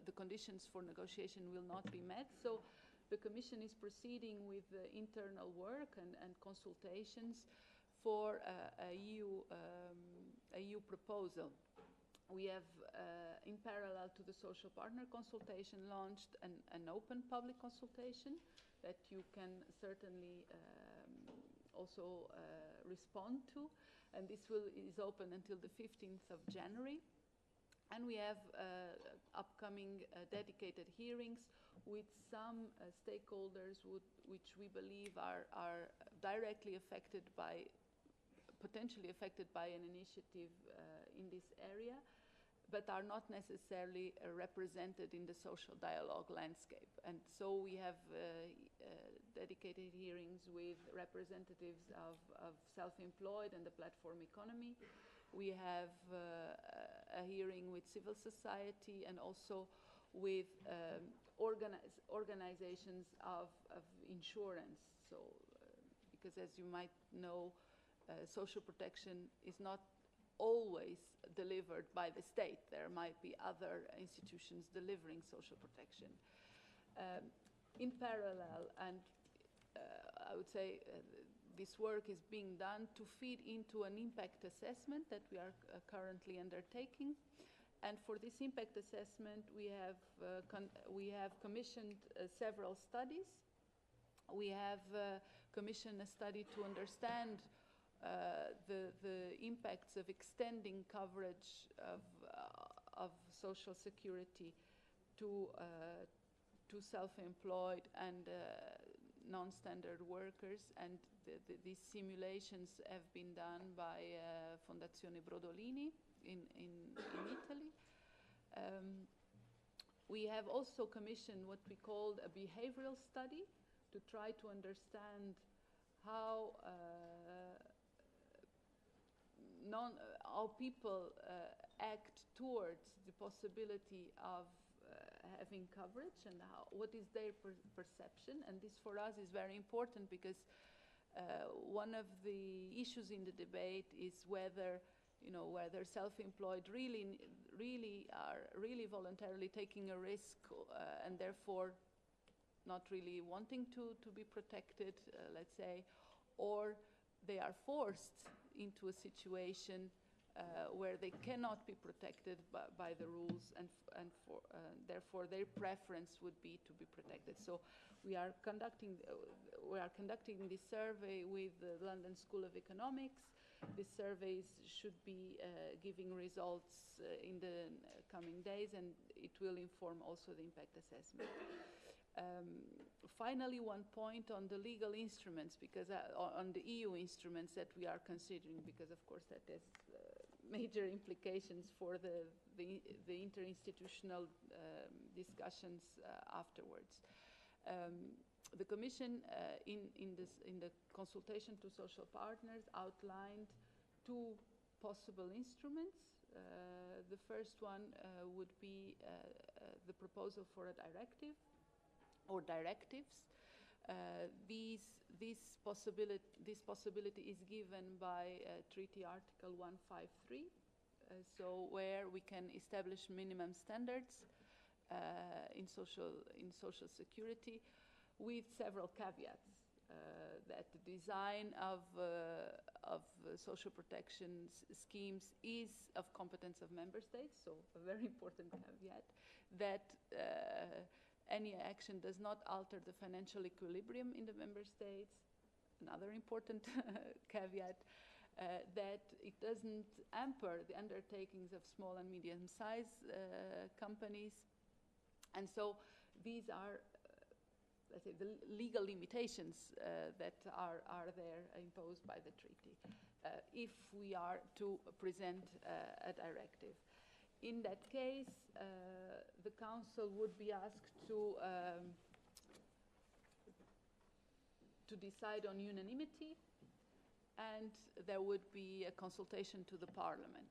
the conditions for negotiation will not be met. So the Commission is proceeding with internal work and consultations for a EU proposal. We have, in parallel to the social partner consultation, launched an open public consultation that you can certainly also respond to, and this is open until the 15th of January. And we have upcoming dedicated hearings with some stakeholders which we believe are directly affected by, potentially affected by an initiative in this area, but are not necessarily represented in the social dialogue landscape. And so we have dedicated hearings with representatives of self-employed and the platform economy. We have a hearing with civil society, and also with organizations of insurance. So, because as you might know, social protection is not always delivered by the state. There might be other institutions delivering social protection. In parallel, and I would say this work is being done to feed into an impact assessment that we are currently undertaking. And for this impact assessment, we have commissioned several studies. We have commissioned a study to understand the impacts of extending coverage of social security to self-employed and non-standard workers, and these simulations have been done by Fondazione Brodolini in Italy. We have also commissioned what we called a behavioral study to try to understand how people act towards the possibility of having coverage, and what is their perception. And this for us is very important, because one of the issues in the debate is whether self-employed really are voluntarily taking a risk, and therefore not really wanting to be protected, let's say, or they are forced into a situation where they cannot be protected by the rules, and therefore their preference would be to be protected. So we are conducting this survey with the London School of Economics. These surveys should be giving results in the coming days, and it will inform also the impact assessment. Finally, one point on the legal instruments, because on the EU instruments that we are considering, because of course that has major implications for the interinstitutional discussions afterwards. The Commission, in the consultation to social partners, outlined two possible instruments. The first one would be the proposal for a directive or directives. This possibility is given by Treaty Article 153, so where we can establish minimum standards in social security, with several caveats. That the design of social protection schemes is of competence of member states, so a very important caveat. That any action does not alter the financial equilibrium in the member states, another important caveat. that it doesn't hamper the undertakings of small and medium-sized companies. And so these are, let's say, the legal limitations that are there imposed by the treaty if we are to present a directive. In that case, the Council would be asked to decide on unanimity, and there would be a consultation to the Parliament.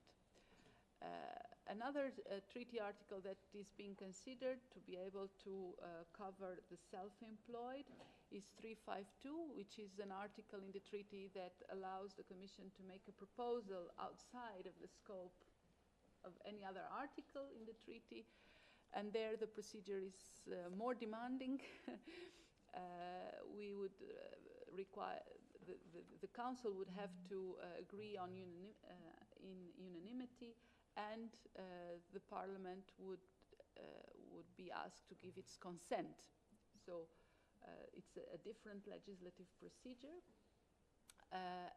Another treaty article that is being considered to be able to cover the self-employed is 352, which is an article in the treaty that allows the Commission to make a proposal outside of the scope of any other article in the treaty. And there the procedure is more demanding. We would require, the Council would have to agree on in unanimity, and the Parliament would be asked to give its consent. So it's a different legislative procedure,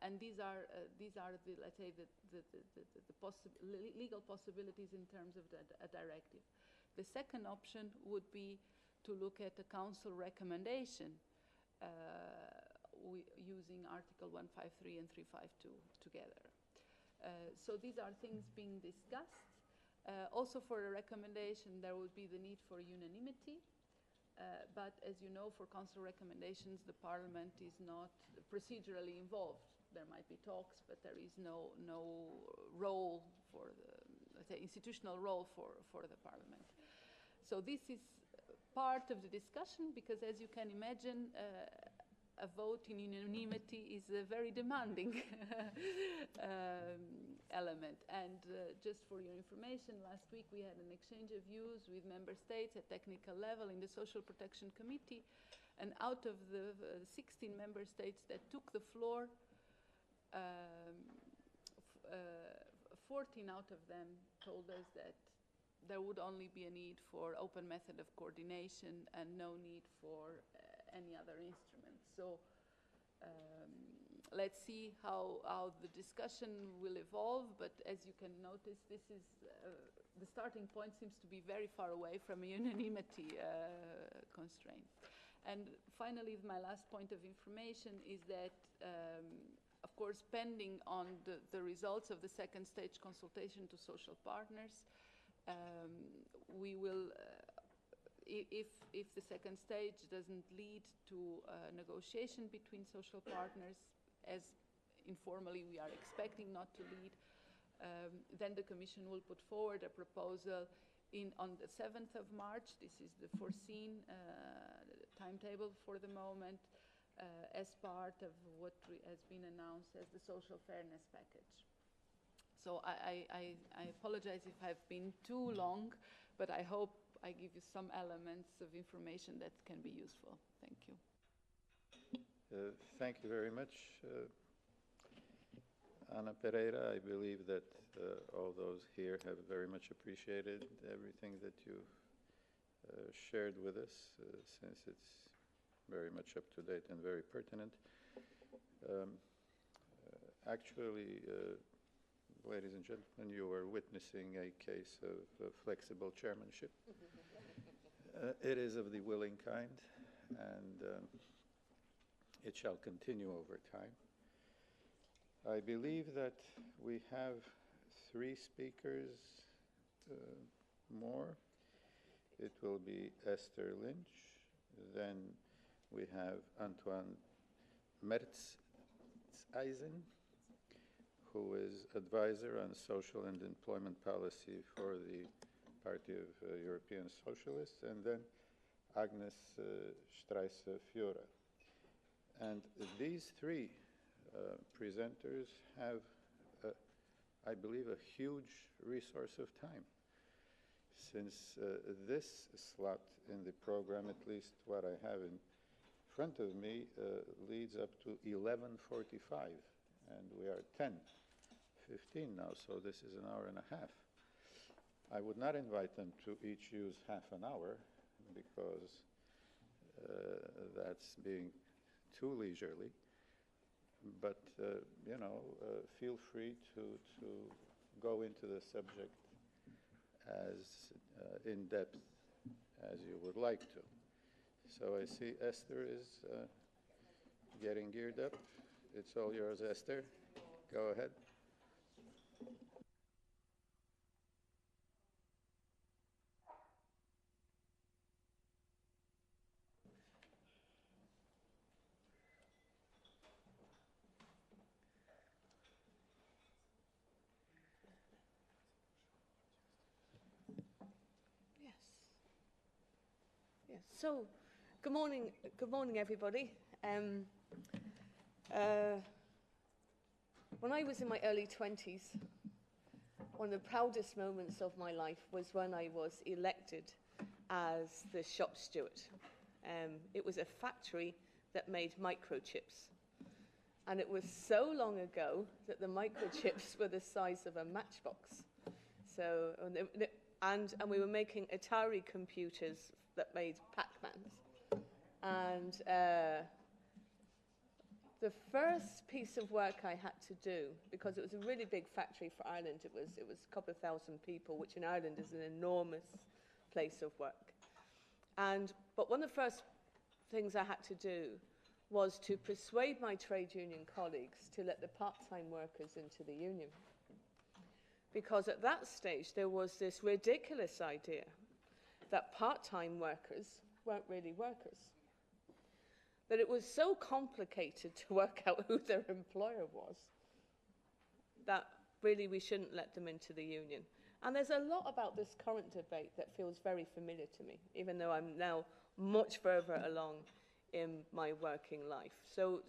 and these are the, let's say, the legal possibilities in terms of a directive. The second option would be to look at a Council recommendation using Article 153 and 352 together. So these are things being discussed. Also for a recommendation, there would be the need for unanimity. But as you know, for Council recommendations, the Parliament is not procedurally involved. There might be talks, but there is no role for the, let's say, institutional role for the Parliament. So this is part of the discussion, because as you can imagine, a vote in unanimity is a very demanding element. And just for your information, last week we had an exchange of views with member states at technical level in the Social Protection Committee, and out of the 16 member states that took the floor, 14 out of them told us that there would only be a need for open method of coordination and no need for any other instrument. So let's see how the discussion will evolve, but as you can notice, this is the starting point seems to be very far away from a unanimity constraint. And finally, my last point of information is that of course, pending on the results of the second stage consultation to social partners, we will, if the second stage doesn't lead to negotiation between social partners, as informally we are expecting not to lead, then the Commission will put forward a proposal on the 7th of March. This is the foreseen timetable for the moment, as part of what has been announced as the social fairness package. So I apologize if I've been too long, but I hope I give you some elements of information that can be useful. Thank you. Thank you very much, Ana Pereira. I believe that all those here have very much appreciated everything that you've shared with us, since it's very much up to date and very pertinent. Actually, ladies and gentlemen, you are witnessing a case of flexible chairmanship. It is of the willing kind, and it shall continue over time. I believe that we have 3 speakers more. It will be Esther Lynch, then we have Antoine Mertz-Eisen, who is advisor on social and employment policy for the Party of European Socialists, and then Agnes Streisse-Fiora. And these 3 presenters have, I believe, a huge resource of time, since this slot in the program, at least what I have in front of me, leads up to 11:45, and we are 10:15 now, so this is an hour and a half. I would not invite them to each use half an hour, because that's being too leisurely. but feel free to go into the subject as in depth as you would like to. So I see Esther is getting geared up. It's all yours, Esther. Go ahead. Yes. So, good morning, everybody. When I was in my early 20s, one of the proudest moments of my life was when I was elected as the shop steward. It was a factory that made microchips. And it was so long ago that the microchips were the size of a matchbox. So, and we were making Atari computers that made Pac-Mans. And the first piece of work I had to do, because it was a really big factory for Ireland, it was a couple of thousand people, which in Ireland is an enormous place of work. But one of the first things I had to do was to persuade my trade union colleagues to let the part-time workers into the union. Because at that stage, there was this ridiculous idea that part-time workers weren't really workers. That it was so complicated to work out who their employer was that really we shouldn't let them into the union. And there's a lot about this current debate that feels very familiar to me, even though I'm now much further along in my working life. So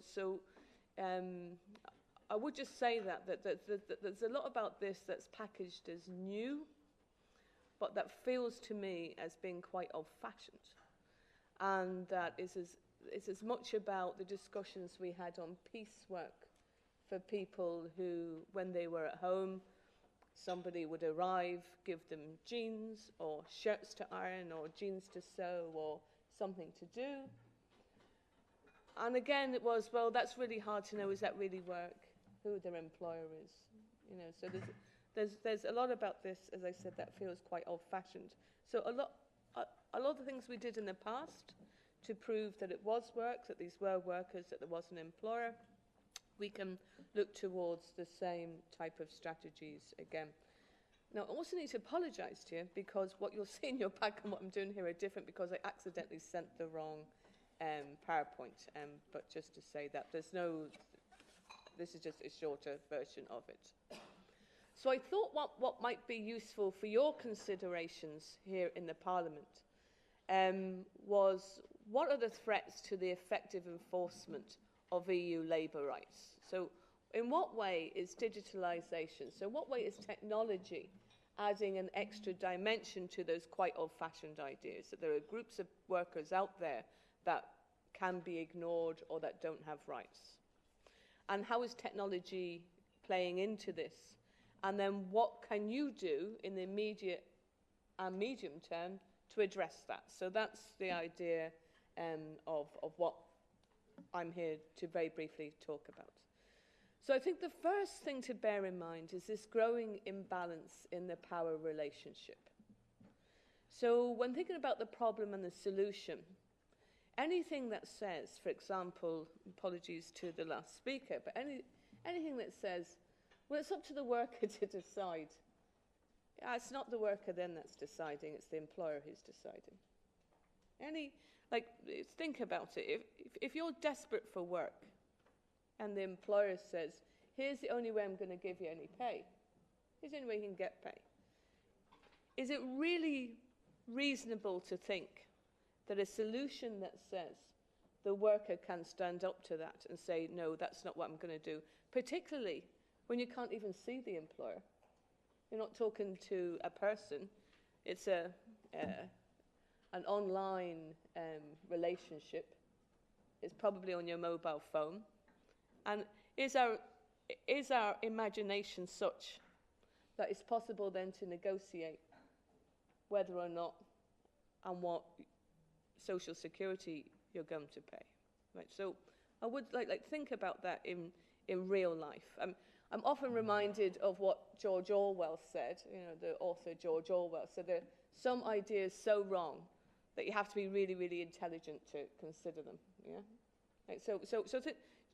I would just say that there's a lot about this that's packaged as new, but that feels to me as being quite old-fashioned. And that is as much about the discussions we had on piecework for people who, when they were at home, somebody would arrive, give them jeans or shirts to iron or jeans to sew or something to do. And again, it was, well, that's really hard to know. Is that really work? Who their employer is? So there's a lot about this, as I said, that feels quite old-fashioned. So a lot of the things we did in the past to prove that it was work, that these were workers, that there was an employer, we can look towards the same type of strategies again. Now, I also need to apologize to you because what you'll see in your pack and what I'm doing here are different because I accidentally sent the wrong PowerPoint. But just to say that this is just a shorter version of it. So I thought what might be useful for your considerations here in the Parliament was what are the threats to the effective enforcement of EU labour rights? So in what way is digitalisation, so what way is technology adding an extra dimension to those quite old-fashioned ideas, that there are groups of workers out there that can be ignored or that don't have rights? And how is technology playing into this? And then what can you do in the immediate and medium term to address that? So that's the idea of what I'm here to very briefly talk about. So I think the first thing to bear in mind is this growing imbalance in the power relationship. So when thinking about the problem and the solution, anything that says, for example, apologies to the last speaker, but anything that says, well, it's up to the worker to decide. It's not the worker then that's deciding, it's the employer who's deciding. Think about it. If you're desperate for work and the employer says, here's the only way I'm going to give you any pay, here's the only way you can get pay, is it really reasonable to think that a solution that says the worker can stand up to that and say, no, that's not what I'm going to do, particularly when you can't even see the employer? You're not talking to a person. It's an online relationship. It's probably on your mobile phone. And is our imagination such that it's possible then to negotiate whether or not and what social security you're going to pay? Right. So I would like think about that in real life. I'm often reminded of what George Orwell said, the author George Orwell said there are some ideas so wrong that you have to be really, really intelligent to consider them. Yeah. Like,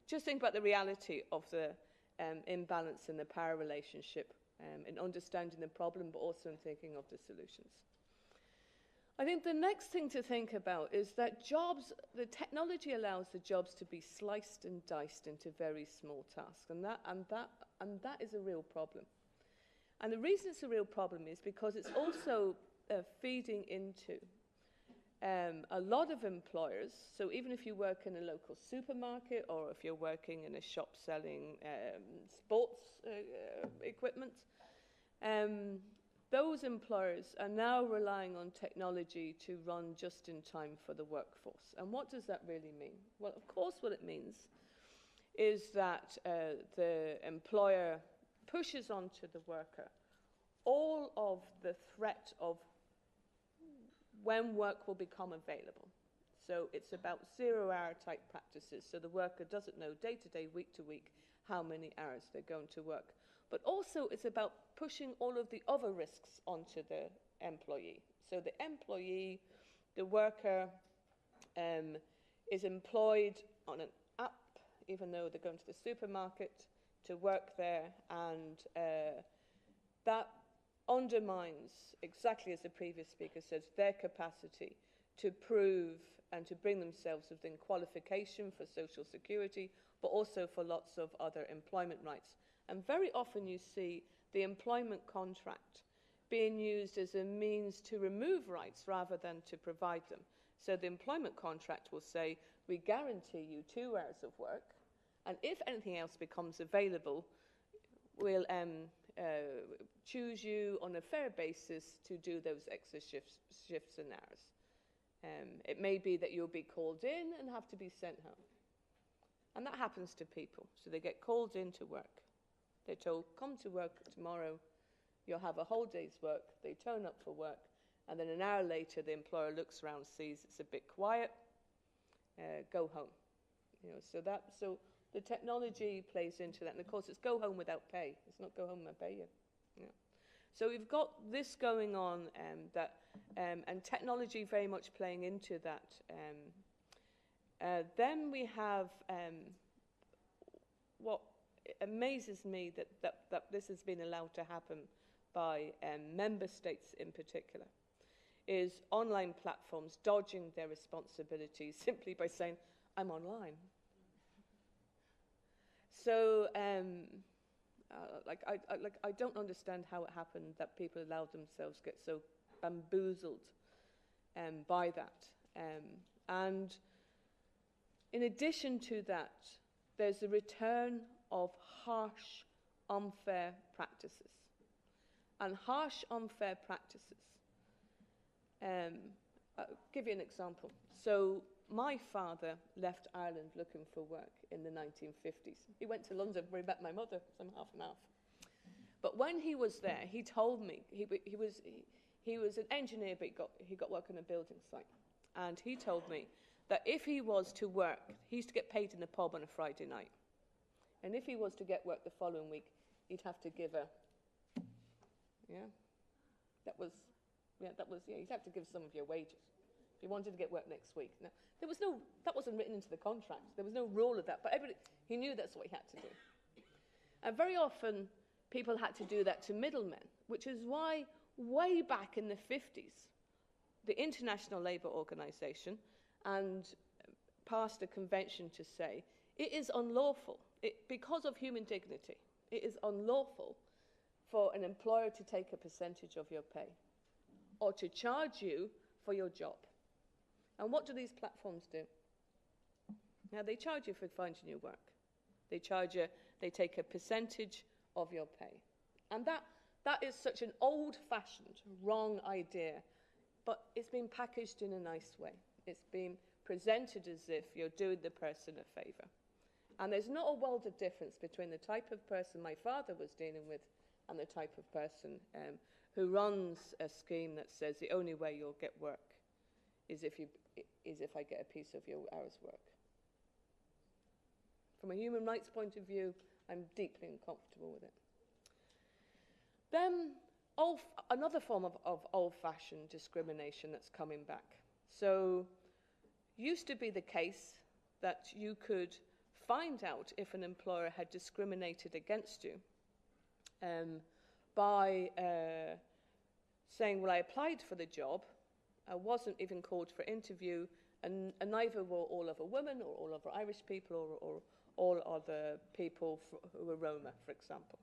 just think about the reality of the imbalance in the power relationship, in understanding the problem, but also in thinking of the solutions. I think the next thing to think about is that the technology allows the jobs to be sliced and diced into very small tasks, and that is a real problem. And the reason it's a real problem is because it's also feeding into a lot of employers. So even if you work in a local supermarket, or if you're working in a shop selling sports equipment, those employers are now relying on technology to run just in time for the workforce. And what does that really mean? Well, of course, what it means is that the employer pushes onto the worker all of the threat of when work will become available. So it's about 0-hour type practices. So the worker doesn't know day to day, week to week, how many hours they're going to work. But also it's about pushing all of the other risks onto the employee. So the employee, the worker, is employed on an app, even though they're going to the supermarket to work there, and that undermines, exactly as the previous speaker says, their capacity to prove and to bring themselves within qualification for social security, but also for lots of other employment rights. And very often you see the employment contract being used as a means to remove rights rather than to provide them. So the employment contract will say, we guarantee you 2 hours of work, and if anything else becomes available, we'll choose you on a fair basis to do those extra shifts and hours. It may be that you'll be called in and have to be sent home. And that happens to people. So they get called in to work. They're told, come to work tomorrow, you'll have a whole day's work. They turn up for work, and then an hour later the employer looks around, sees it's a bit quiet, go home. So the technology plays into that, and of course it's go home without pay. It's not go home and pay you. Yeah. So we've got this going on, and technology very much playing into that. Then we have what amazes me that this has been allowed to happen by member states in particular, is online platforms dodging their responsibilities simply by saying, I'm online. So, I don't understand how it happened that people allowed themselves get so bamboozled by that. And in addition to that, there's the return of harsh, unfair practices. And harsh, unfair practices. I'll give you an example. So, my father left Ireland looking for work in the 1950s. He went to London where he met my mother, some half and half. But when he was there, he told me, he was an engineer, but he got work on a building site. And he told me that if he was to work, he used to get paid in the pub on a Friday night. And if he was to get work the following week, he'd have to give you'd have to give some of your wages. If you wanted to get work next week. Now, that wasn't written into the contract. There was no rule of that, but he knew that's what he had to do. And very often, people had to do that to middlemen, which is why, way back in the 50s, the International Labour Organization passed a convention to say it is unlawful, because of human dignity, it is unlawful for an employer to take a percentage of your pay or to charge you for your job. And what do these platforms do? Now, they charge you for finding your work. They take a percentage of your pay. And that is such an old-fashioned, wrong idea, but it's been packaged in a nice way. It's been presented as if you're doing the person a favor. And there's not a world of difference between the type of person my father was dealing with and the type of person who runs a scheme that says the only way you'll get work is if I get a piece of your hour's work. From a human rights point of view, I'm deeply uncomfortable with it. Then, another form of old-fashioned discrimination that's coming back. So, used to be the case that you could find out if an employer had discriminated against you by saying, well, I applied for the job, I wasn't even called for interview, and neither were all other women or all other Irish people or all other people who were Roma, for example.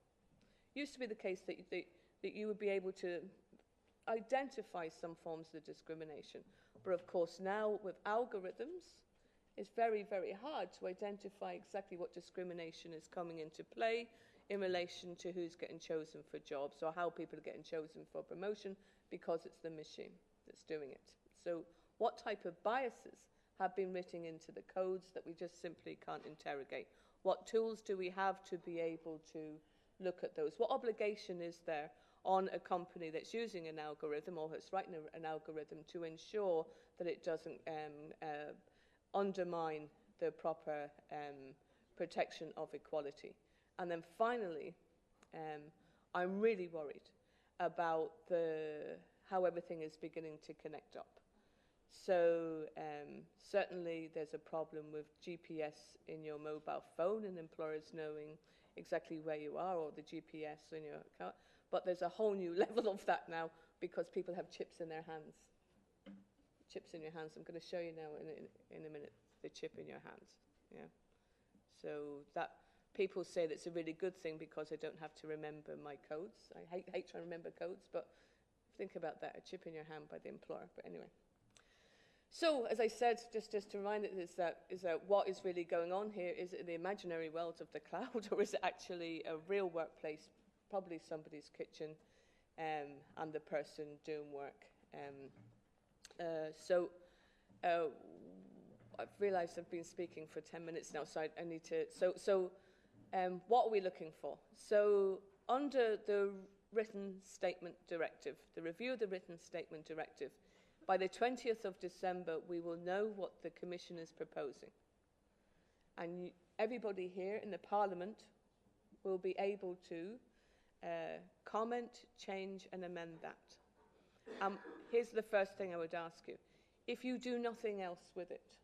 Used to be the case that you would be able to identify some forms of discrimination. But of course now with algorithms, it's very, very hard to identify exactly what discrimination is coming into play in relation to who's getting chosen for jobs or how people are getting chosen for promotion, because it's the machine that's doing it. So what type of biases have been written into the codes that we just simply can't interrogate? What tools do we have to be able to look at those? What obligation is there on a company that's using an algorithm or that's writing an algorithm to ensure that it doesn't undermine the proper protection of equality? And then finally, I'm really worried about how everything is beginning to connect up. So certainly there's a problem with GPS in your mobile phone and employers knowing exactly where you are, or the GPS in your car. But there's a whole new level of that now because people have chips in their hands. Chips in your hands. I'm going to show you now in a minute the chip in your hands. Yeah. So that people say that's a really good thing because I don't have to remember my codes. I hate trying to remember codes, but think about that, a chip in your hand by the employer. But anyway. So, as I said, just to remind it, is that what is really going on here? Is it the imaginary world of the cloud, or is it actually a real workplace, probably somebody's kitchen, and the person doing work? I've realised I've been speaking for 10 minutes now, so I need to... what are we looking for? So, under the Written Statement Directive, the review of the Written Statement Directive, by the 20th of December, we will know what the Commission is proposing. And everybody here in the Parliament will be able to comment, change and amend that. Here's the first thing I would ask you. If you do nothing else with it,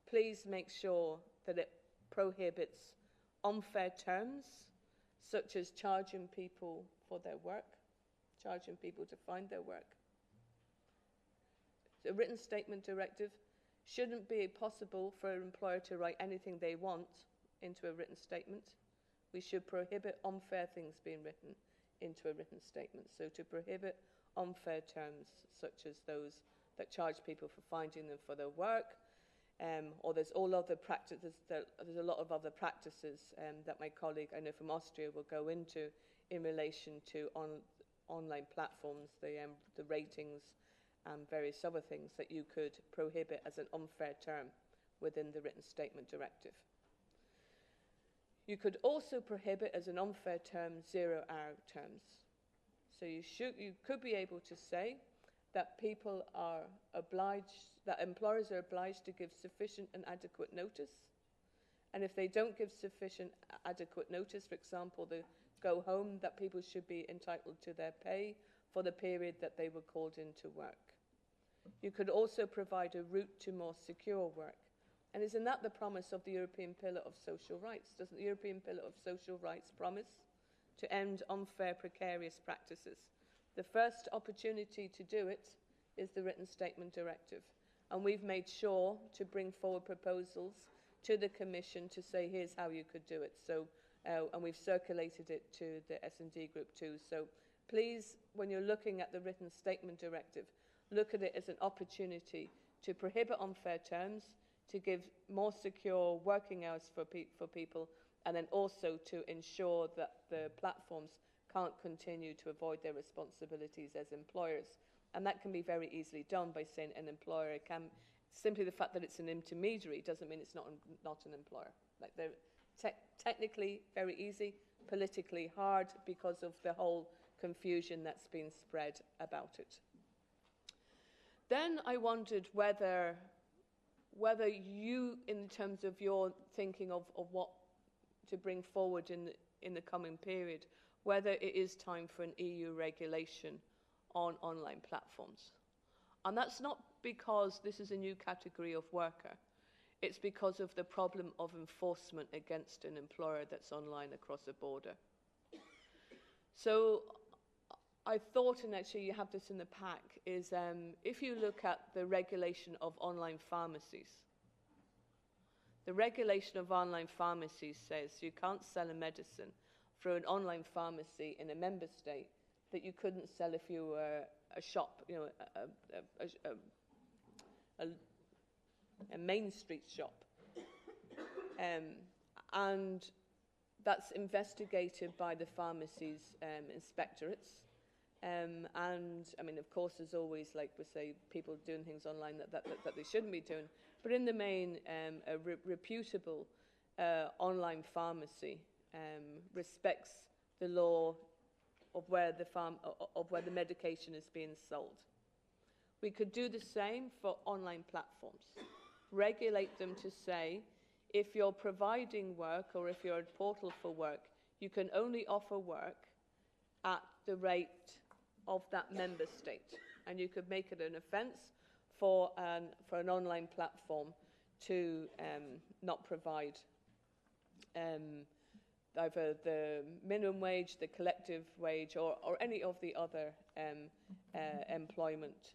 please make sure that it prohibits unfair terms, such as charging people for their work, charging people to find their work. A written statement directive shouldn't be possible for an employer to write anything they want into a written statement. We should prohibit unfair things being written into a written statement. So to prohibit unfair terms such as those that charge people for finding them for their work, or there's all other practices. There's a lot of other practices that my colleague, I know from Austria, will go into in relation to online platforms, the ratings, and various other things that you could prohibit as an unfair term within the Written Statement Directive. You could also prohibit as an unfair term 0-hour terms. So you could be able to say that people are obliged, that employers are obliged to give sufficient and adequate notice. And if they don't give sufficient adequate notice, for example, the go home, that people should be entitled to their pay for the period that they were called into work. You could also provide a route to more secure work. And isn't that the promise of the European Pillar of Social Rights? Doesn't the European Pillar of Social Rights promise to end unfair, precarious practices? The first opportunity to do it is the Written Statement Directive. And we've made sure to bring forward proposals to the Commission to say, here's how you could do it. So, and we've circulated it to the S&D group too. So please, when you're looking at the Written Statement Directive, look at it as an opportunity to prohibit unfair terms, to give more secure working hours for people, and then also to ensure that the platforms can't continue to avoid their responsibilities as employers. And that can be very easily done by saying an employer can, simply the fact that it's an intermediary doesn't mean it's not an employer. Like they're technically very easy, politically hard because of the whole confusion that's been spread about it. Then I wondered whether you, in terms of your thinking of what to bring forward in the coming period, whether it is time for an EU regulation on online platforms. And that's not because this is a new category of worker. It's because of the problem of enforcement against an employer that's online across a border. So I thought, and actually you have this in the pack, is if you look at the regulation of online pharmacies, the regulation of online pharmacies says you can't sell a medicine through an online pharmacy in a member state that you couldn't sell if you were a shop, you know, a main street shop. And that's investigated by the pharmacy's inspectorates. And, I mean, of course, there's always, like we say, people doing things online that they shouldn't be doing. But in the main, a reputable online pharmacy respects the law of where the medication is being sold. We could do the same for online platforms. Regulate them to say, if you're providing work or if you're a portal for work, you can only offer work at the rate of that member state. And you could make it an offence for an online platform to not provide either the minimum wage, the collective wage, or any of the other employment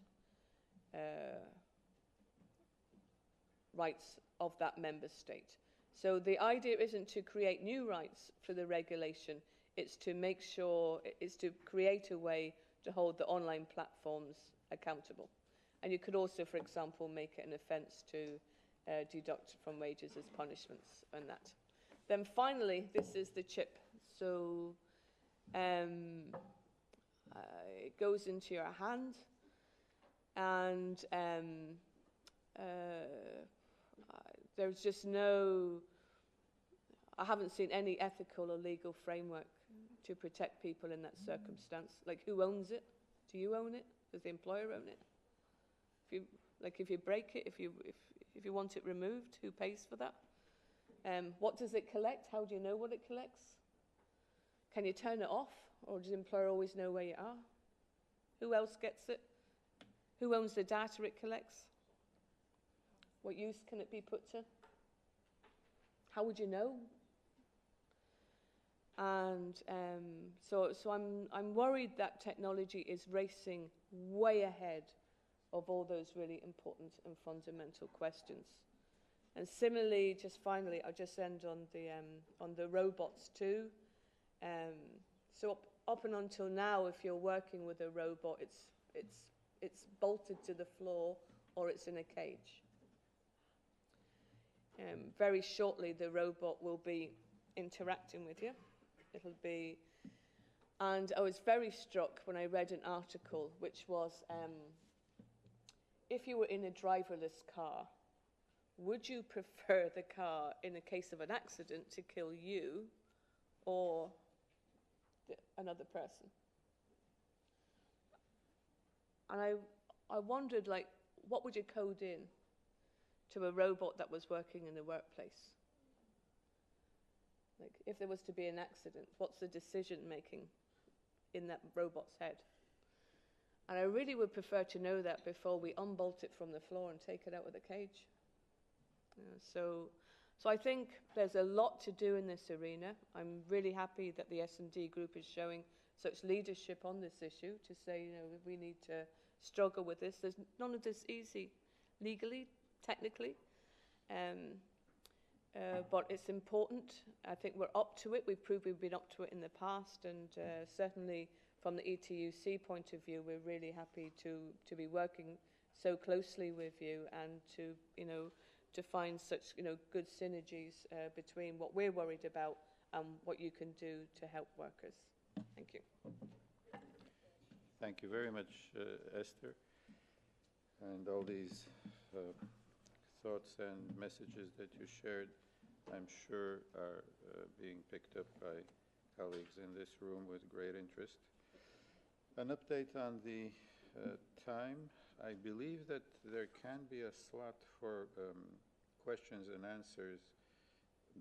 rights of that member state. So the idea isn't to create new rights for the regulation, it's to make sure, it's to create a way to hold the online platforms accountable. And you could also, for example, make it an offence to deduct from wages as punishments and that. Then finally, this is the chip. So it goes into your hand, and there's just I haven't seen any ethical or legal framework to protect people in that circumstance. Like, who owns it? Do you own it? Does the employer own it? If you break it, if you want it removed, who pays for that? What does it collect? How do you know what it collects? Can you turn it off, or does the employer always know where you are? Who else gets it? Who owns the data it collects? What use can it be put to? How would you know? And so I'm worried that technology is racing way ahead of all those really important and fundamental questions. And similarly, just finally, I'll just end on the robots too. So up and until now, if you're working with a robot, it's bolted to the floor or it's in a cage. Very shortly, the robot will be interacting with you. It'll be, and I was very struck when I read an article which was, if you were in a driverless car, would you prefer the car in the case of an accident to kill you or another person? And I wondered, like, what would you code in to a robot that was working in the workplace? Like, if there was to be an accident, what's the decision making in that robot's head? And I really would prefer to know that before we unbolt it from the floor and take it out of the cage. So I think there's a lot to do in this arena. I'm really happy that the S&D group is showing such leadership on this issue to say, you know, we need to struggle with this. There's none of this easy legally, technically. But it's important. I think we're up to it. We've proved we've been up to it in the past, and certainly from the ETUC point of view, we're really happy to be working so closely with you and to, you know, to find such, you know, good synergies between what we're worried about and what you can do to help workers. Thank you. Thank you very much, Esther, and all these thoughts and messages that you shared, I'm sure are being picked up by colleagues in this room with great interest. An update on the time. I believe that there can be a slot for questions and answers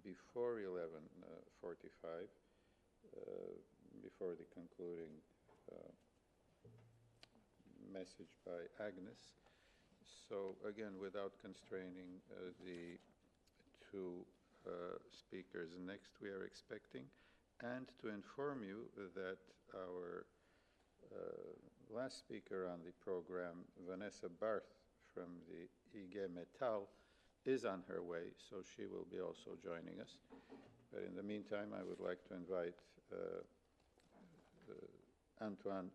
before 11:45, before the concluding message by Agnes. So again, without constraining the two speakers next we are expecting, and to inform you that our last speaker on the program, Vanessa Barth from the IG Metall, is on her way, so she will be also joining us. But in the meantime, I would like to invite Antoine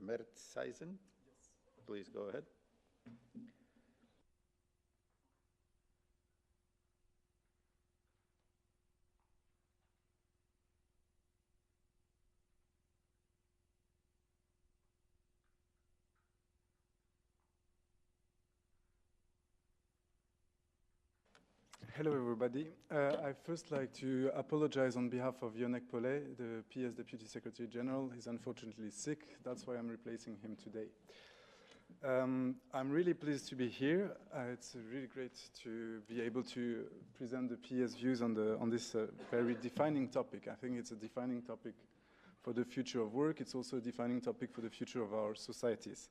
Mertseisen. Yes. Please go ahead. Hello, everybody. I'd first like to apologize on behalf of Yonek Pollet, the PS Deputy Secretary General. He's unfortunately sick. That's why I'm replacing him today. I'm really pleased to be here. It's really great to be able to present the PS views on this very defining topic. I think it's a defining topic for the future of work. It's also a defining topic for the future of our societies.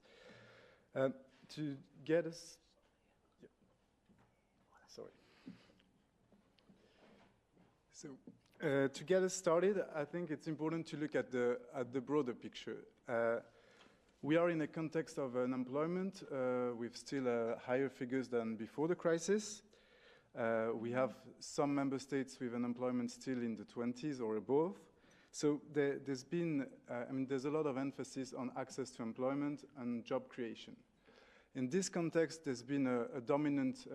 To get us... Yeah. Sorry. So, to get us started, I think it's important to look at the broader picture. We are in a context of unemployment with still higher figures than before the crisis. We have some member states with unemployment still in the 20s or above. So there's been, there's a lot of emphasis on access to employment and job creation. In this context, there's been a dominant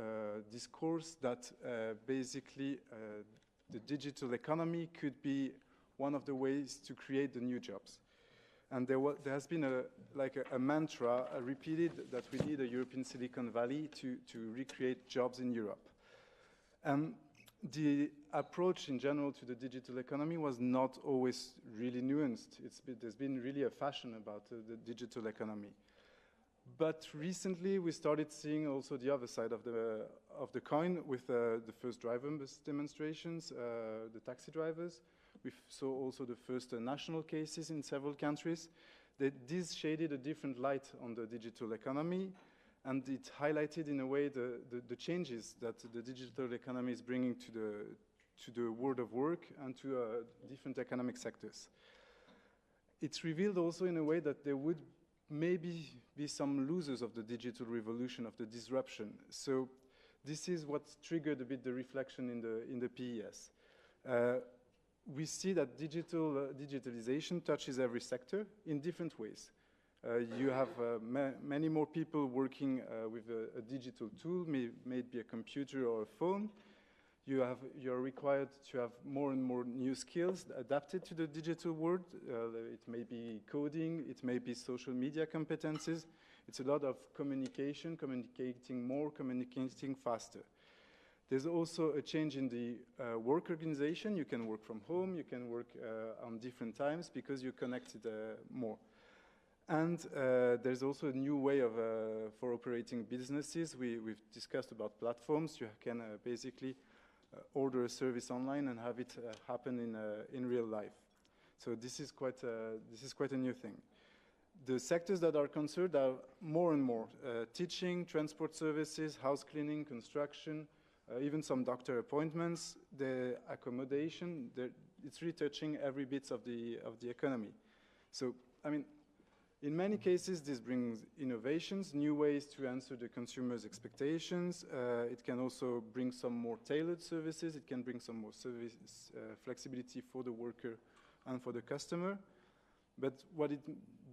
discourse that basically the digital economy could be one of the ways to create the new jobs. And there has been a mantra repeated that we need a European Silicon Valley to recreate jobs in Europe. The approach in general to the digital economy was not always really nuanced. There's been really a fashion about the digital economy. But recently, we started seeing also the other side of the coin with the first driverless demonstrations, the taxi drivers. We saw also the first national cases in several countries. This shaded a different light on the digital economy, and it highlighted in a way the changes that the digital economy is bringing to the world of work and to different economic sectors. It's revealed also in a way that there would maybe be some losers of the digital revolution, of the disruption. So this is what triggered a bit the reflection in the PES. We see that digitalization touches every sector in different ways. You have many more people working with a digital tool, maybe a computer or a phone. You're required to have more and more new skills adapted to the digital world. It may be coding, it may be social media competencies. It's a lot of communication, communicating more, communicating faster. There's also a change in the work organization. You can work from home, you can work on different times because you're connected more. And there's also a new way for operating businesses. We've discussed about platforms. You can basically order a service online and have it happen in real life. So this is quite a new thing. The sectors that are concerned are more and more teaching, transport services, house cleaning, construction, even some doctor appointments, the accommodation. It's really touching every bit of the economy. So in many cases, this brings innovations, new ways to answer the consumer's expectations. It can also bring some more tailored services. It can bring some more service flexibility for the worker and for the customer. But what it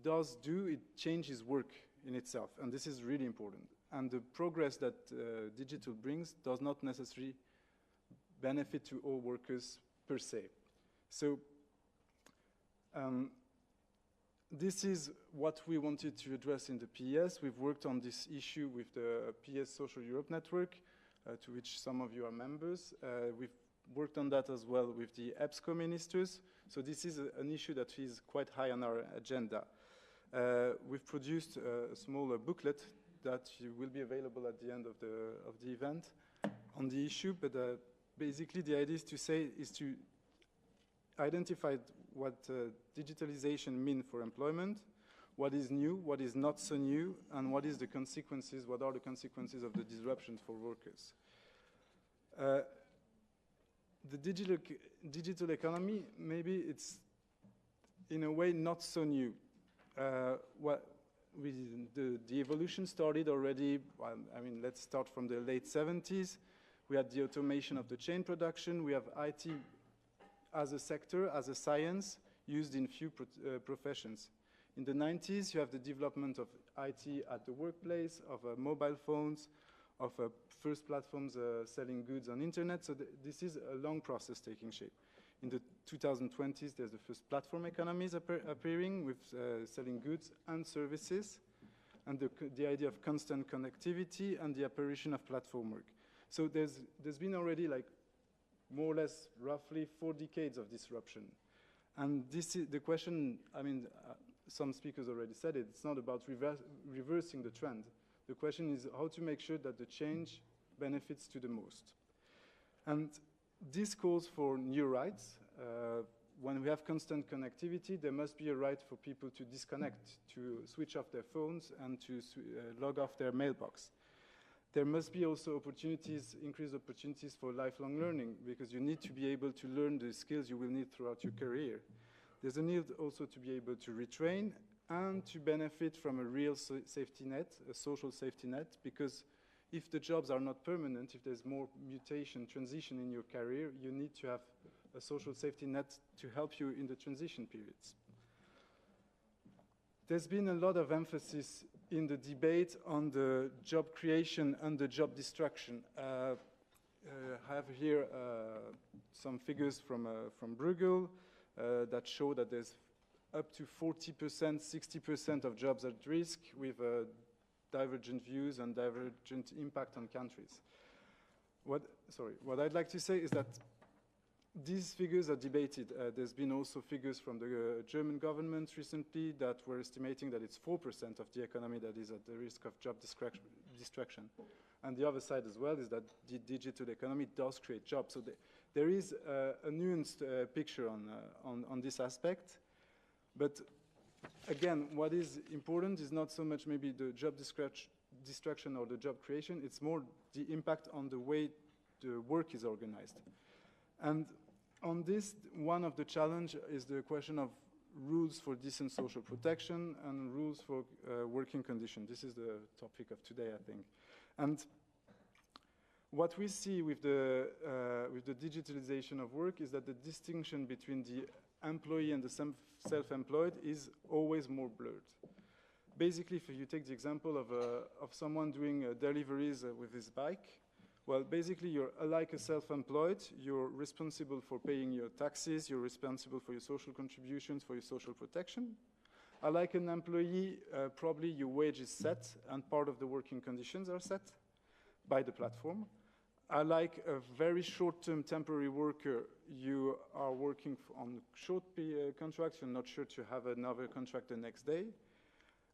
does do, it changes work in itself. And this is really important. And the progress that digital brings does not necessarily benefit to all workers per se. So this is what we wanted to address in the PES. We've worked on this issue with the PES Social Europe Network, to which some of you are members. We've worked on that as well with the EBSCO ministers. So this is an issue that is quite high on our agenda. We've produced a small booklet that will be available at the end of the event on the issue, but basically the idea is to identify what digitalization means for employment, what is new, what is not so new, and what are the consequences of the disruptions for workers. The digital economy, maybe it's in a way not so new. The evolution started already, well, I mean, let's start from the late 70s. We had the automation of the chain production. We have IT as a sector, as a science, used in few professions. In the 90s, you have the development of IT at the workplace, of mobile phones, of first platforms selling goods on internet. So this is a long process taking shape. In the 2020s, there's the first platform economies appearing with selling goods and services, and the idea of constant connectivity and the apparition of platform work. So there's been already like more or less roughly 4 decades of disruption. And this is the question, I mean, some speakers already said it, it's not about reversing the trend. The question is how to make sure that the change benefits to the most. And this calls for new rights. When we have constant connectivity, there must be a right for people to disconnect, to switch off their phones and to log off their mailbox. There must be also opportunities, increased opportunities for lifelong learning, because you need to be able to learn the skills you will need throughout your career. There's a need also to be able to retrain and to benefit from a real safety net, a social safety net, because if the jobs are not permanent, if there's more mutation, transition in your career, you need to have a social safety net to help you in the transition periods. There's been a lot of emphasis in the debate on the job creation and the job destruction. I have here some figures from Bruegel that show that there's up to 40%, 60% of jobs at risk with divergent views and divergent impact on countries. What I'd like to say is that these figures are debated. There's been also figures from the German government recently that were estimating that it's 4% of the economy that is at the risk of job destruction. And the other side as well is that the digital economy does create jobs. So there is a nuanced picture on this aspect. But again, what is important is not so much maybe the job destruction or the job creation, it's more the impact on the way the work is organized. And on this, one of the challenges is the question of rules for decent social protection and rules for working conditions. This is the topic of today, I think. And what we see with the digitalization of work is that the distinction between the employee and the self-employed is always more blurred. Basically, if you take the example of someone doing deliveries with his bike, well, basically, you're like a self-employed. You're responsible for paying your taxes. You're responsible for your social contributions, for your social protection. Like an employee, probably your wage is set, and part of the working conditions are set by the platform. Like a very short-term temporary worker, you are working on short contracts. You're not sure to have another contract the next day.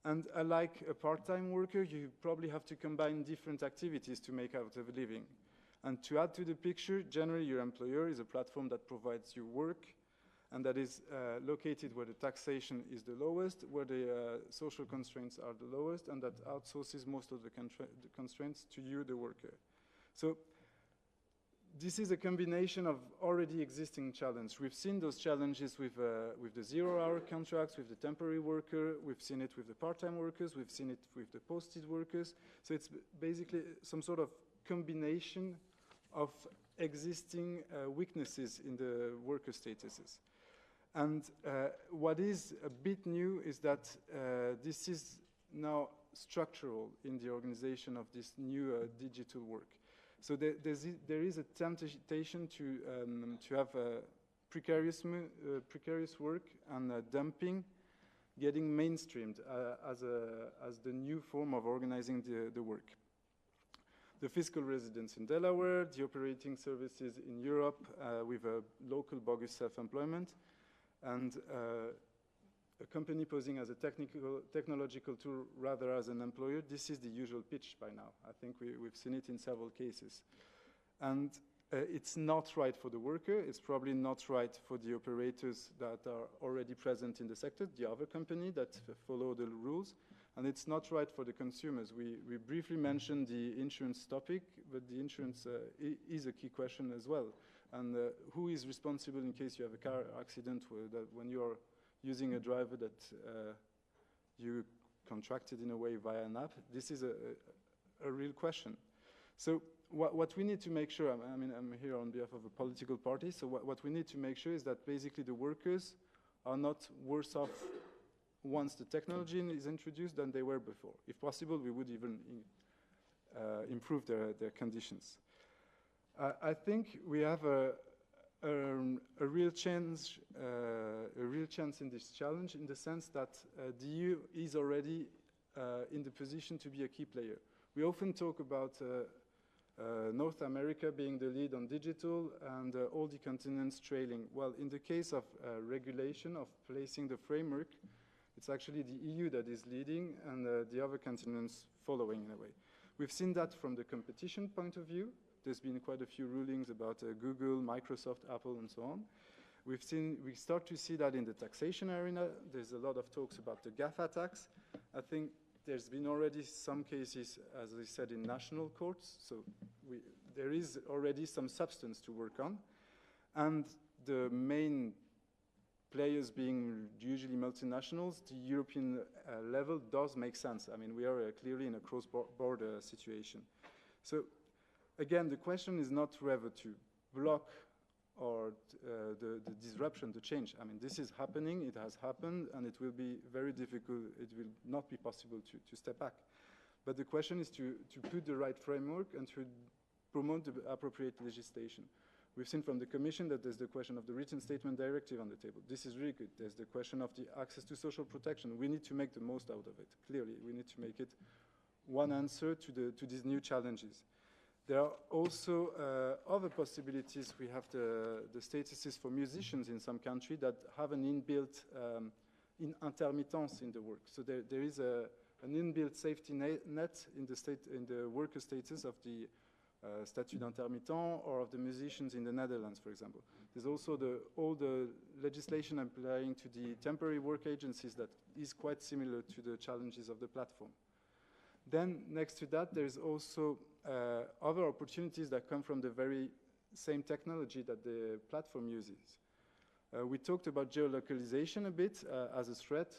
And like a part-time worker, you probably have to combine different activities to make out a living. And to add to the picture, generally your employer is a platform that provides you work and that is located where the taxation is the lowest, where the social constraints are the lowest, and that outsources most of the constraints to you, the worker. So this is a combination of already existing challenges. We've seen those challenges with the zero-hour contracts, with the temporary worker. We've seen it with the part-time workers. We've seen it with the posted workers. So it's basically some sort of combination of existing weaknesses in the worker statuses. And what is a bit new is that this is now structural in the organization of this new digital work. So there is a temptation to have precarious work and dumping getting mainstreamed as the new form of organizing the work. The fiscal residence in Delaware, the operating services in Europe with a local bogus self-employment, and a company posing as a technological tool rather as an employer. This is the usual pitch by now. I think we've seen it in several cases. And it's not right for the worker, it's probably not right for the operators that are already present in the sector, the other company that follow the rules, and it's not right for the consumers. We briefly mentioned the insurance topic, but the insurance is a key question as well. And who is responsible in case you have a car accident when you are using a driver that you contracted in a way via an app? This is a real question. So what we need to make sure, I mean, I'm here on behalf of a political party, so what we need to make sure is that basically the workers are not worse off once the technology is introduced than they were before. If possible, we would even improve their conditions. I think we have a real chance in this challenge, in the sense that the EU is already in the position to be a key player. We often talk about North America being the lead on digital and all the continents trailing. Well, in the case of regulation, of placing the framework, it's actually the EU that is leading and the other continents following in a way. We've seen that from the competition point of view. There's been quite a few rulings about Google, Microsoft, Apple, and so on. We start to see that in the taxation arena. There's a lot of talks about the GAFA tax. I think there's been already some cases, as I said, in national courts. So there is already some substance to work on. And the main players being usually multinationals, the European level does make sense. I mean, we are clearly in a cross-border situation. So again, the question is not whether to block or the disruption, the change. I mean, this is happening, it has happened, and it will be very difficult, it will not be possible to step back. But the question is to put the right framework and to promote the appropriate legislation. We've seen from the Commission that there's the question of the written statement directive on the table. This is really good. There's the question of the access to social protection. We need to make the most out of it, clearly. We need to make it one answer to these new challenges. There are also other possibilities. We have the statuses for musicians in some countries that have an inbuilt intermittence in the work. So there is an inbuilt safety net in the worker status of the statut d'intermittent or of the musicians in the Netherlands, for example. There's also all the legislation applying to the temporary work agencies that is quite similar to the challenges of the platform. Then next to that, there's also other opportunities that come from the very same technology that the platform uses. We talked about geolocalization a bit as a threat,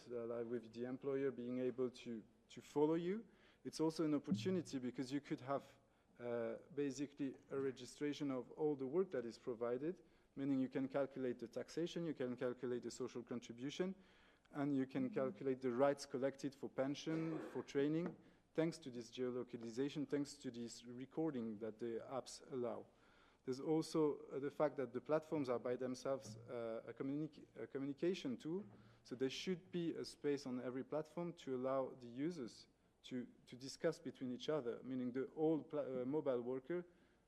with the employer being able to follow you. It's also an opportunity because you could have basically a registration of all the work that is provided, meaning you can calculate the taxation, you can calculate the social contribution, and you can calculate the rights collected for pension, for training, thanks to this geolocalization, thanks to this recording that the apps allow. There's also the fact that the platforms are by themselves a communication tool, so there should be a space on every platform to allow the users to discuss between each other, meaning the old mobile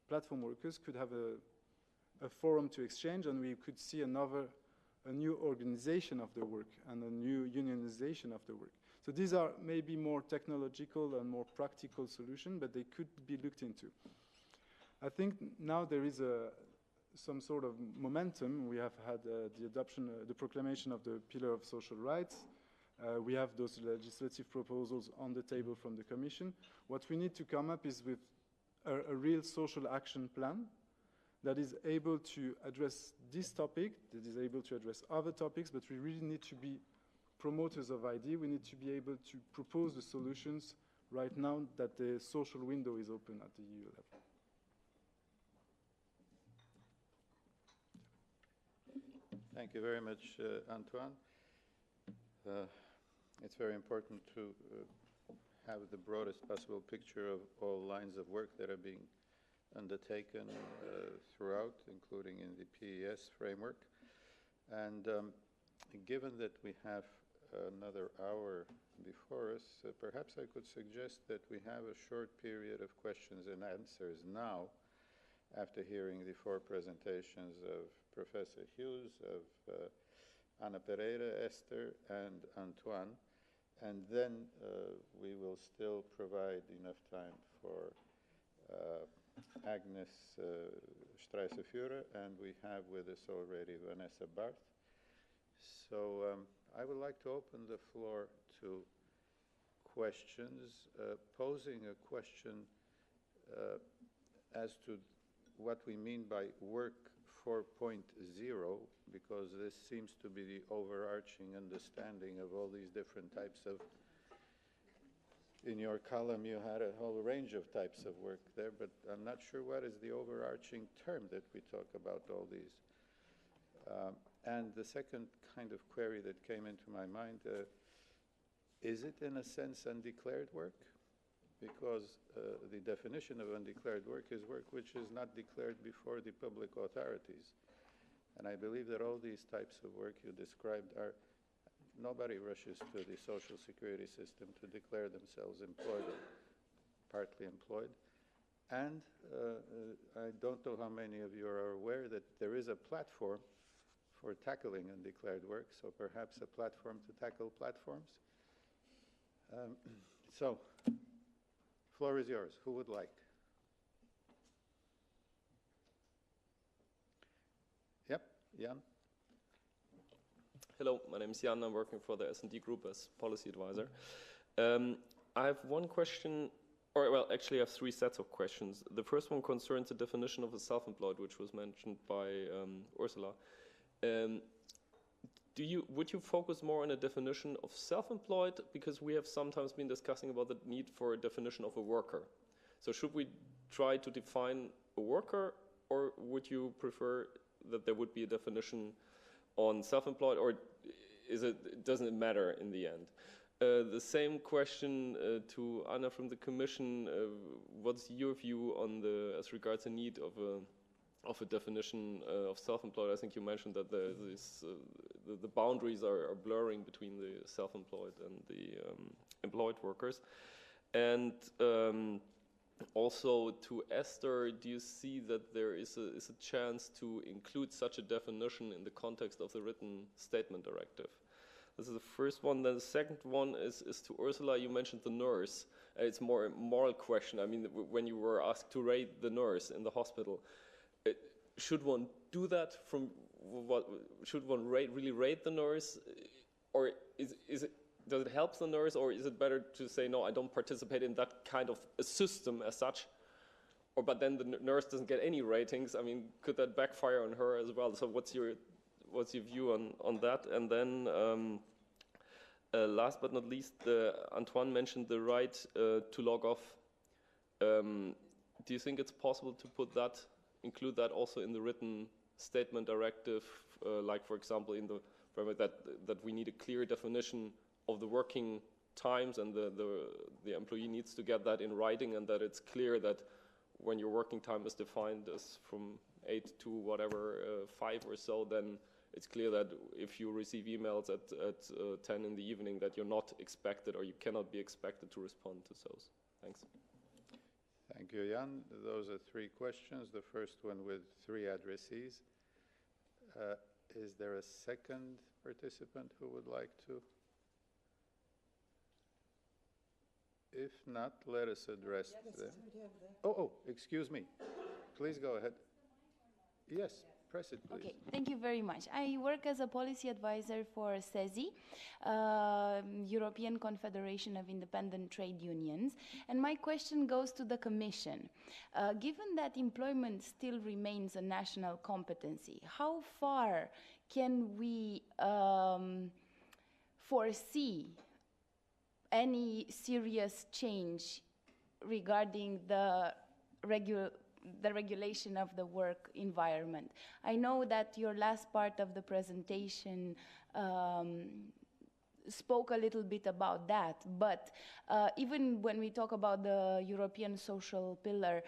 platform workers could have a forum to exchange, and we could see a new organization of the work and a new unionization of the work. So these are maybe more technological and more practical solutions, but they could be looked into. I think now there is some sort of momentum. We have had the adoption, the proclamation of the Pillar of Social Rights. We have those legislative proposals on the table from the Commission. What we need to come up is with a real social action plan that is able to address this topic, that is able to address other topics, but we really need to be promoters of ID. We need to be able to propose the solutions right now that the social window is open at the EU level. Thank you very much, Antoine. It's very important to have the broadest possible picture of all lines of work that are being undertaken throughout, including in the PES framework. And given that we have another hour before us, perhaps I could suggest that we have a short period of questions and answers now, after hearing the four presentations of Professor Hughes, of Ana Pereira, Esther, and Antoine. And then we will still provide enough time for Agnes Streisser-Führer, and we have with us already Vanessa Barth. So I would like to open the floor to questions, posing a question as to what we mean by work 4.0, because this seems to be the overarching understanding of all these different types of. In your column, you had a whole range of types of work there, but I'm not sure what is the overarching term that we talk about all these. And the second kind of query that came into my mind, is it in a sense undeclared work? Because the definition of undeclared work is work which is not declared before the public authorities. And I believe that all these types of work you described are, nobody rushes to the social security system to declare themselves employed or partly employed. And I don't know how many of you are aware that there is a platform for tackling undeclared work, so perhaps a platform to tackle platforms. So, floor is yours. Who would like? Yep, Jan. Hello, my name is Jan. I'm working for the S&D Group as policy advisor. I have one question, or well, actually I have three sets of questions. The first one concerns the definition of a self-employed, which was mentioned by Ursula. Would you focus more on a definition of self-employed? Because we have sometimes been discussing about the need for a definition of a worker. So should we try to define a worker, or would you prefer that there would be a definition on self-employed, or doesn't it matter in the end? The same question to Anna from the Commission. What's your view on as regards the need of a definition of self-employed? I think you mentioned that the boundaries are blurring between the self-employed and the employed workers. And also to Esther, do you see that there is a chance to include such a definition in the context of the written statement directive? This is the first one. Then the second one is to Ursula. You mentioned the nurse. It's more a moral question. I mean, when you were asked to rate the nurse in the hospital, should one do that? Should one really rate the nurse, or does it help the nurse, or is it better to say no? I don't participate in that kind of a system as such, but then the nurse doesn't get any ratings. I mean, could that backfire on her as well? So what's your view on that? And then last but not least, Antoine mentioned the right to log off. Do you think it's possible to include that also in the written statement directive, like for example in the framework that we need a clear definition of the working times, and the employee needs to get that in writing, and that it's clear that when your working time is defined as from 8 to whatever 5 or so, then it's clear that if you receive emails at 10 in the evening, that you're not expected, or you cannot be expected to respond to those. Thanks. Thank you, Jan. Those are three questions. The first one with three addressees. Is there a second participant who would like to? If not, let us address them. Oh, excuse me. Please go ahead. Yes, press it, please. Okay, thank you very much. I work as a policy advisor for CESI, European Confederation of Independent Trade Unions, and my question goes to the Commission. Given that employment still remains a national competency, how far can we foresee any serious change regarding the regulation of the work environment? I know that your last part of the presentation spoke a little bit about that, but even when we talk about the European social pillar,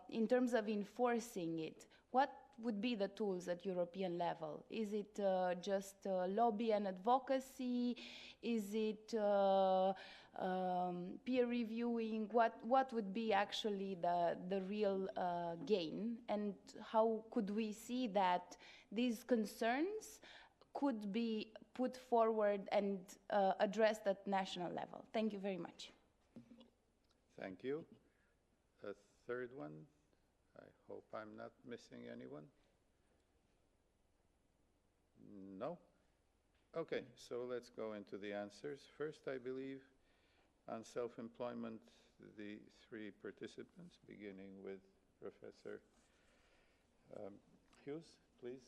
in terms of enforcing it, what would be the tools at European level? Is it just lobby and advocacy? Is it peer reviewing? What would be actually the real gain? And how could we see that these concerns could be put forward and addressed at national level? Thank you very much. Thank you. A third one. I hope I'm not missing anyone. No? Okay, so let's go into the answers. First, I believe, on self-employment, the three participants, beginning with Professor Hughes, please.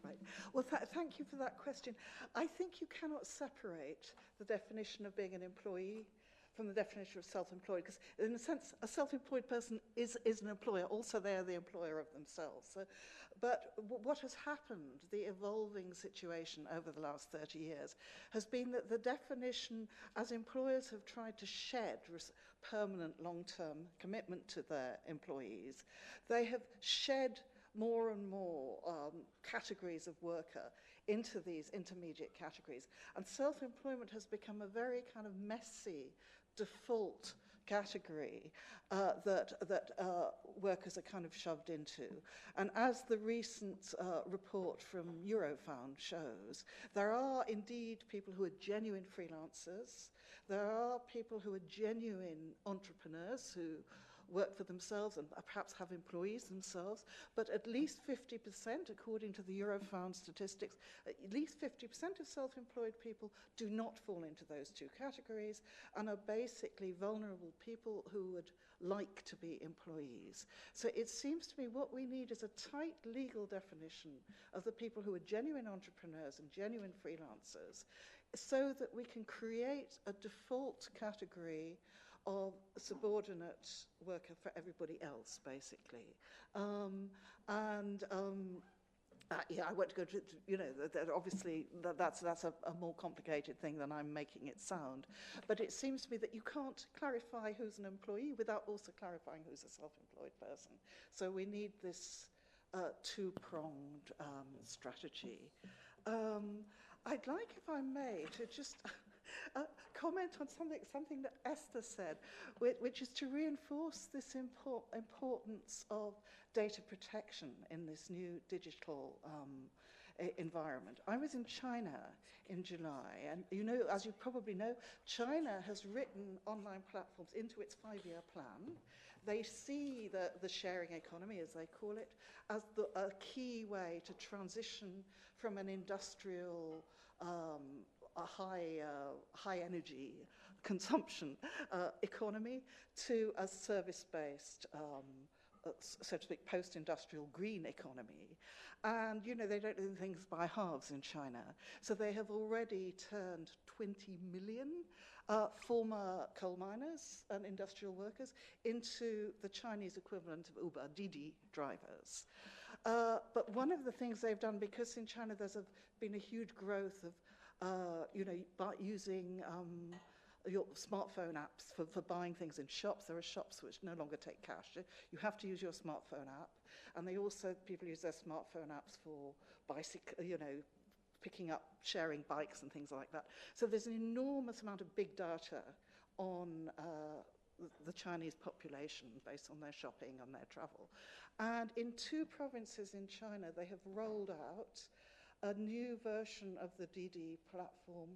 Right. Well, thank you for that question. I think you cannot separate the definition of being an employee from the definition of self-employed, because in a sense, a self-employed person is an employer. Also, they are the employer of themselves. So, but what has happened, the evolving situation over the last 30 years, has been that the definition, as employers have tried to shed permanent long-term commitment to their employees, they have shed more and more categories of worker into these intermediate categories. And self-employment has become a very kind of messy default category that workers are kind of shoved into. And as the recent report from Eurofound shows, there are indeed people who are genuine freelancers. There are people who are genuine entrepreneurs who work for themselves and perhaps have employees themselves, but at least 50%, according to the Eurofound statistics, at least 50% of self-employed people do not fall into those two categories and are basically vulnerable people who would like to be employees. So it seems to me what we need is a tight legal definition of the people who are genuine entrepreneurs and genuine freelancers, so that we can create a default category of a subordinate worker for everybody else, basically. Yeah, I won't go to, you know, obviously that's a more complicated thing than I'm making it sound. But it seems to me that you can't clarify who's an employee without also clarifying who's a self-employed person. So we need this two-pronged strategy. I'd like, if I may, to just comment on something that Esther said, which is to reinforce this importance of data protection in this new digital environment. I was in China in July, and you know, as you probably know, China has written online platforms into its 5-year plan. They see the sharing economy, as they call it, as a key way to transition from an industrial a high energy consumption economy to a service-based, so to speak, post-industrial green economy. And, you know, they don't do things by halves in China. So they have already turned 20 million former coal miners and industrial workers into the Chinese equivalent of Uber, Didi drivers. But one of the things they've done, because in China there's been a huge growth of you know, by using your smartphone apps for buying things in shops. There are shops which no longer take cash. You have to use your smartphone app. And they also, people use their smartphone apps for you know, picking up, sharing bikes and things like that. So there's an enormous amount of big data on the Chinese population based on their shopping and their travel. And in 2 provinces in China, they have rolled out a new version of the Didi platform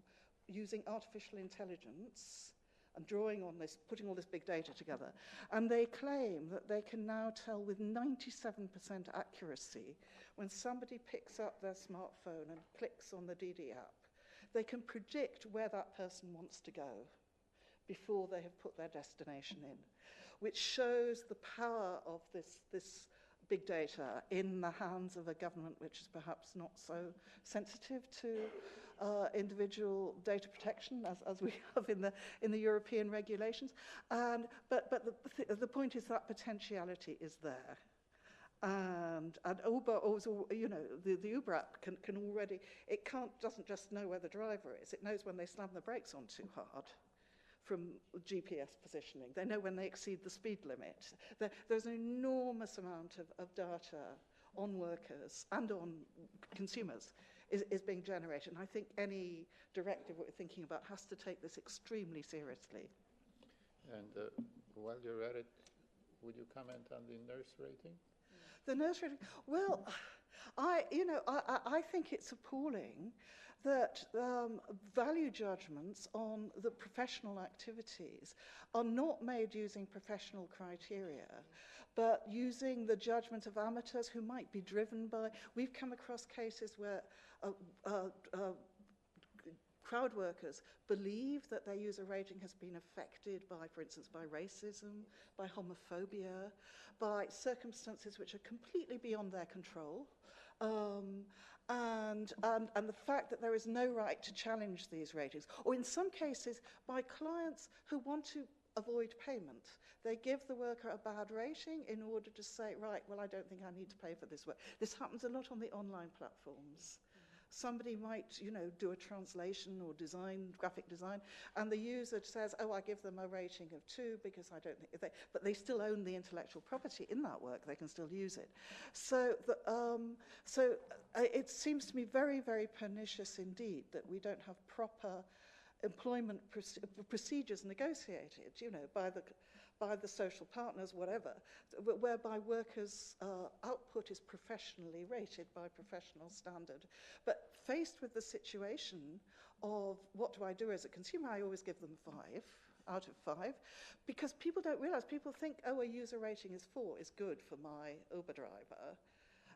using artificial intelligence and drawing on this, putting all this big data together. And they claim that they can now tell with 97% accuracy when somebody picks up their smartphone and clicks on the Didi app, they can predict where that person wants to go before they have put their destination in, which shows the power of this big data in the hands of a government which is perhaps not so sensitive to individual data protection as we have in the European regulations. But the point is that potentiality is there. And Uber also, you know, the Uber app can already, doesn't just know where the driver is, it knows when they slam the brakes on too hard from GPS positioning. They know when they exceed the speed limit. There's an enormous amount of data on workers and on consumers is being generated. And I think any directive we're thinking about has to take this extremely seriously. And while you're at it, would you comment on the nurse rating? The nurse rating, well, I think it's appalling that value judgments on the professional activities are not made using professional criteria, but using the judgment of amateurs who might be driven by... We've come across cases where crowd workers believe that their user rating has been affected by, for instance, by racism, by homophobia, by circumstances which are completely beyond their control. And the fact that there is no right to challenge these ratings, or in some cases by clients who want to avoid payment. They give the worker a bad rating in order to say, right, well, I don't think I need to pay for this work. This happens a lot on the online platforms. Somebody might, do a translation or graphic design, and the user says, oh, I give them a rating of 2 because I don't think but they still own the intellectual property in that work. They can still use it. So it seems to me very, very pernicious indeed that we don't have proper employment procedures negotiated, by the social partners, whatever, whereby workers' output is professionally rated by professional standard. But faced with the situation of what do I do as a consumer, I always give them 5 out of 5, because people don't realize, people think, oh, a user rating is 4 is good for my Uber driver.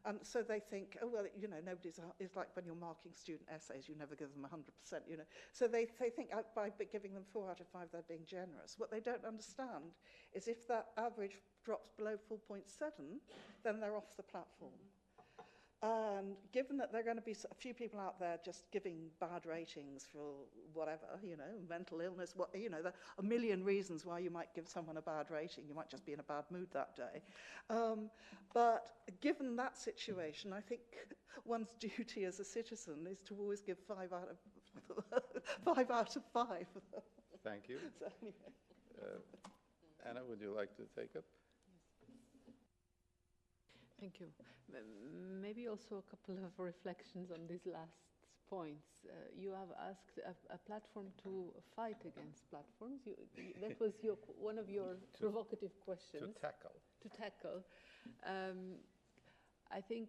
And so they think, oh, well, nobody's, it's like when you're marking student essays, you never give them 100%, So they think by giving them 4 out of 5, they're being generous. What they don't understand is if that average drops below 4.7, then they're off the platform. And given that there are going to be a few people out there just giving bad ratings for whatever, mental illness, there are a million reasons why you might give someone a bad rating. You might just be in a bad mood that day. But given that situation, I think one's duty as a citizen is to always give 5 out of 5. Thank you. So anyway. Anna, would you like to take up? Thank you. Maybe also a couple of reflections on these last points. You have asked a platform to fight against platforms. That was one of your provocative questions. To tackle. To tackle. I think,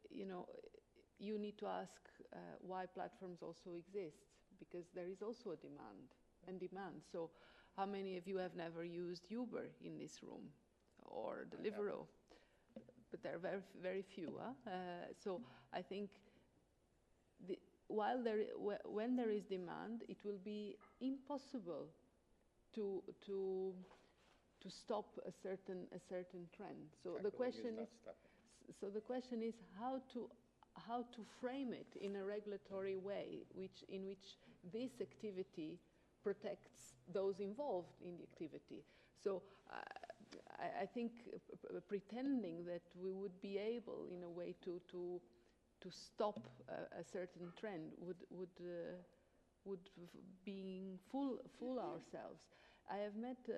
you need to ask why platforms also exist, because there is also a demand. So how many of you have never used Uber in this room, or Deliveroo? But there are very, very few. So I think when there is demand, it will be impossible to stop a certain trend. So the question is how to frame it in a regulatory way, in which this activity protects those involved in the activity. So. I think pretending that we would be able, in a way, to stop a certain trend would be fool ourselves. I have met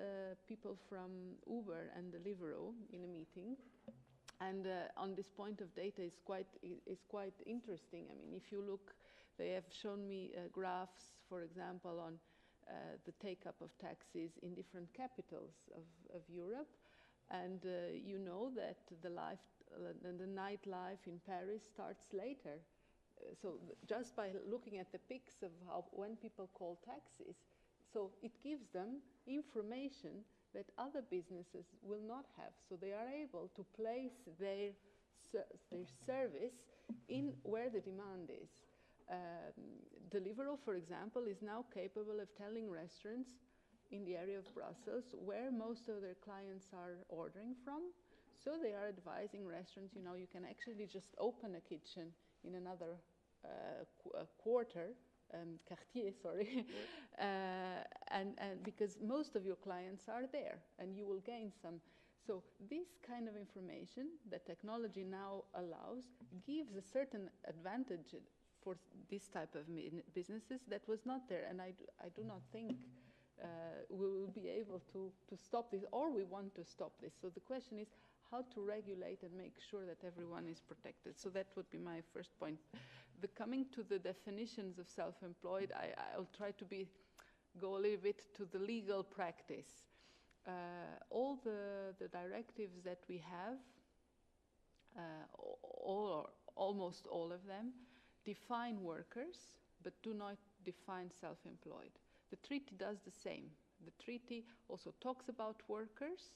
people from Uber and Deliveroo in a meeting, and on this point of data is quite interesting. I mean, if you look, they have shown me graphs, for example, on the take-up of taxis in different capitals of Europe. And you know that the nightlife in Paris starts later. So just by looking at the pics of when people call taxis, so it gives them information that other businesses will not have. So they are able to place their service in where the demand is. Deliveroo, for example, is now capable of telling restaurants in the area of Brussels where most of their clients are ordering from. So they are advising restaurants, you can actually just open a kitchen in another quarter, quartier, sorry, and because most of your clients are there, and you will gain some. So this kind of information that technology now allows gives a certain advantage for this type of businesses that was not there, and I do not think we will be able to stop this, or we want to stop this. So the question is how to regulate and make sure that everyone is protected. So that would be my first point. Coming to the definitions of self-employed, I'll try to go a little bit to the legal practice. All the directives that we have, almost all of them, define workers, but do not define self-employed. The treaty does the same. The treaty also talks about workers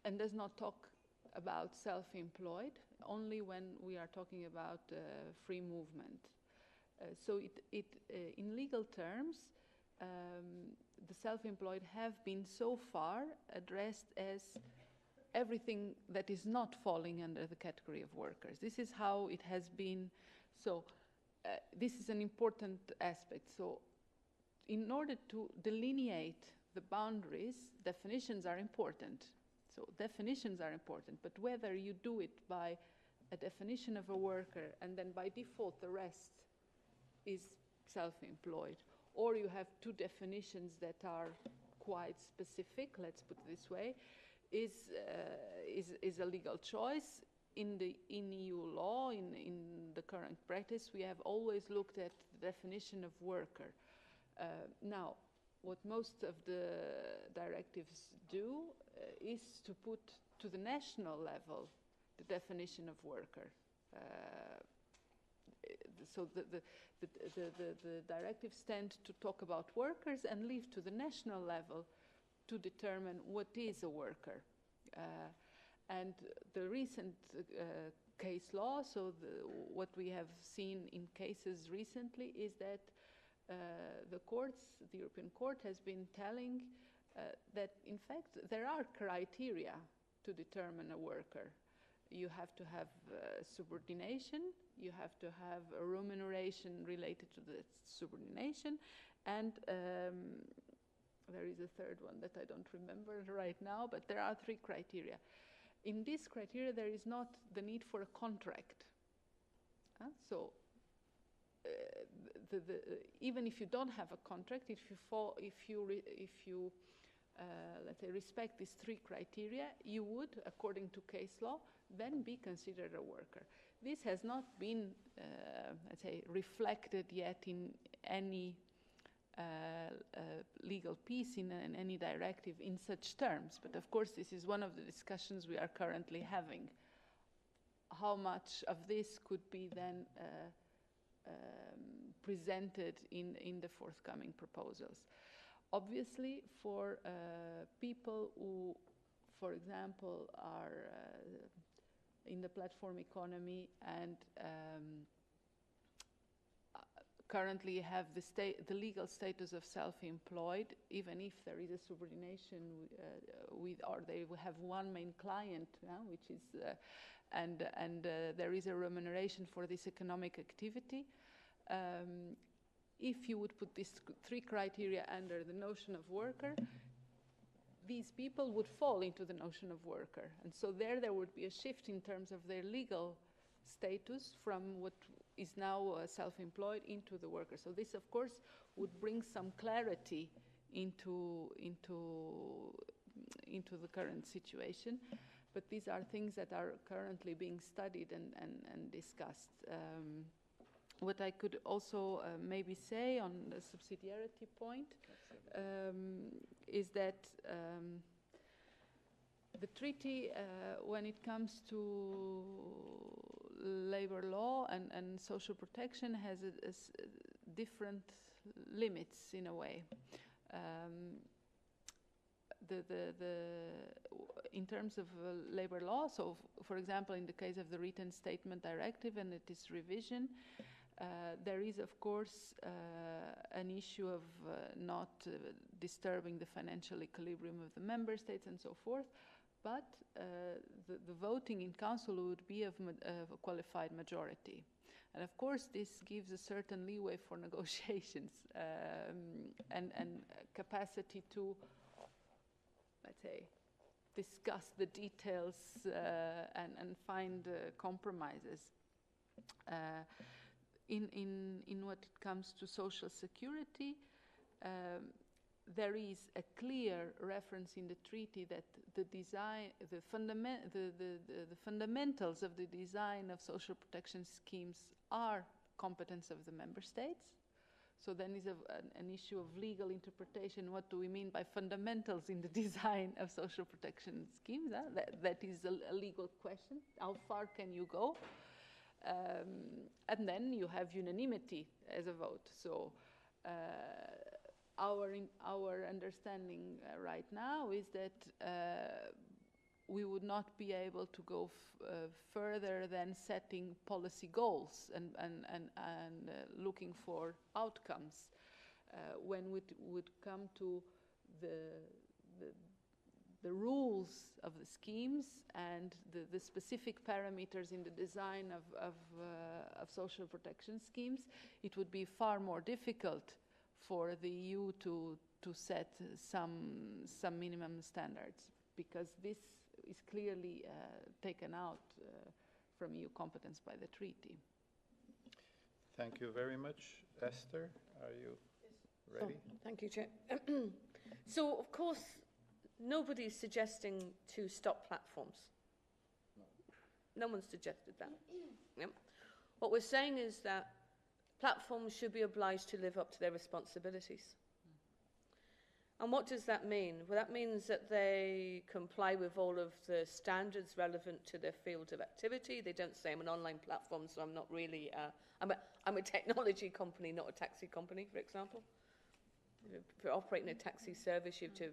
and does not talk about self-employed, only when we are talking about free movement. So in legal terms, the self-employed have been so far addressed as everything that is not falling under the category of workers. This is how it has been. So this is an important aspect. So in order to delineate the boundaries, definitions are important. So definitions are important, but whether you do it by a definition of a worker and then by default the rest is self-employed, or you have two definitions that are quite specific, let's put it this way, is a legal choice. In EU law, in the current practice, we have always looked at the definition of worker. Now, what most of the directives do is to put to the national level the definition of worker. So the directives tend to talk about workers and leave to the national level to determine what is a worker. And the recent case law, so what we have seen in cases recently is that the European Court has been telling that in fact there are criteria to determine a worker. You have to have subordination, you have to have a remuneration related to the subordination, and there is a third one that I don't remember right now, but there are 3 criteria. In this criteria, there is not the need for a contract. So even if you don't have a contract, if you let's say respect these 3 criteria, you would, according to case law, then be considered a worker. This has not been, let's say, reflected yet in any legal piece, in any directive in such terms. But of course, this is one of the discussions we are currently having. How much of this could be then presented in the forthcoming proposals? Obviously, for people who, for example, are in the platform economy and currently have the legal status of self-employed, even if there is a subordination or they have one main client, which is, and there is a remuneration for this economic activity. If you would put these 3 criteria under the notion of worker, these people would fall into the notion of worker. And so there would be a shift in terms of their legal status from what is now self-employed into the worker. So this, of course, would bring some clarity into the current situation. But these are things that are currently being studied and discussed. What I could also maybe say on the subsidiarity point is that the treaty, when it comes to labor law and social protection, has different limits in a way. In terms of labor law, so for example, in the case of the written statement directive and its revision, there is, of course, an issue of not disturbing the financial equilibrium of the member states and so forth, but the voting in council would be of a qualified majority. And of course, this gives a certain leeway for negotiations and capacity to, let's say, discuss the details and find compromises. In what it comes to social security, there is a clear reference in the treaty that the fundamentals of the design of social protection schemes are competence of the member states. So then is an issue of legal interpretation. What do we mean by fundamentals in the design of social protection schemes? That is a legal question. How far can you go? And then you have unanimity as a vote. So our understanding right now is that we would not be able to go further than setting policy goals and looking for outcomes when we would come to the rules of the schemes and the specific parameters in the design of social protection schemes. It would be far more difficult for the EU to set some minimum standards, because this is clearly taken out from EU competence by the treaty. Thank you very much. Esther, are you ready? Oh, thank you, Chair. So, of course, nobody's suggesting to stop platforms. No one's suggested that. Yep. What we're saying is that platforms should be obliged to live up to their responsibilities. And what does that mean? Well, that means that they comply with all of the standards relevant to their field of activity. They don't say, I'm an online platform, so I'm not really, I'm a technology company, not a taxi company, for example. If you're operating a taxi service, you have to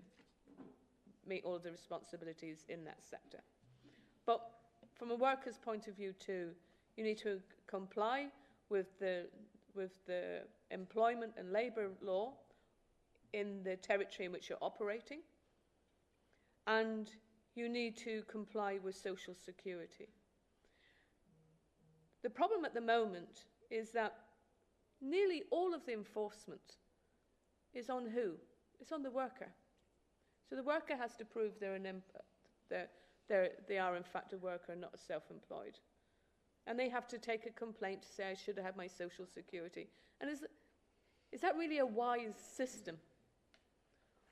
meet all of the responsibilities in that sector. But from a worker's point of view too, you need to comply with the employment and labour law in the territory in which you're operating, and you need to comply with social security. The problem at the moment is that nearly all of the enforcement is on who? It's on the worker. So the worker has to prove they are in fact a worker and not self-employed. And they have to take a complaint to say, I should have had my social security. And is that really a wise system?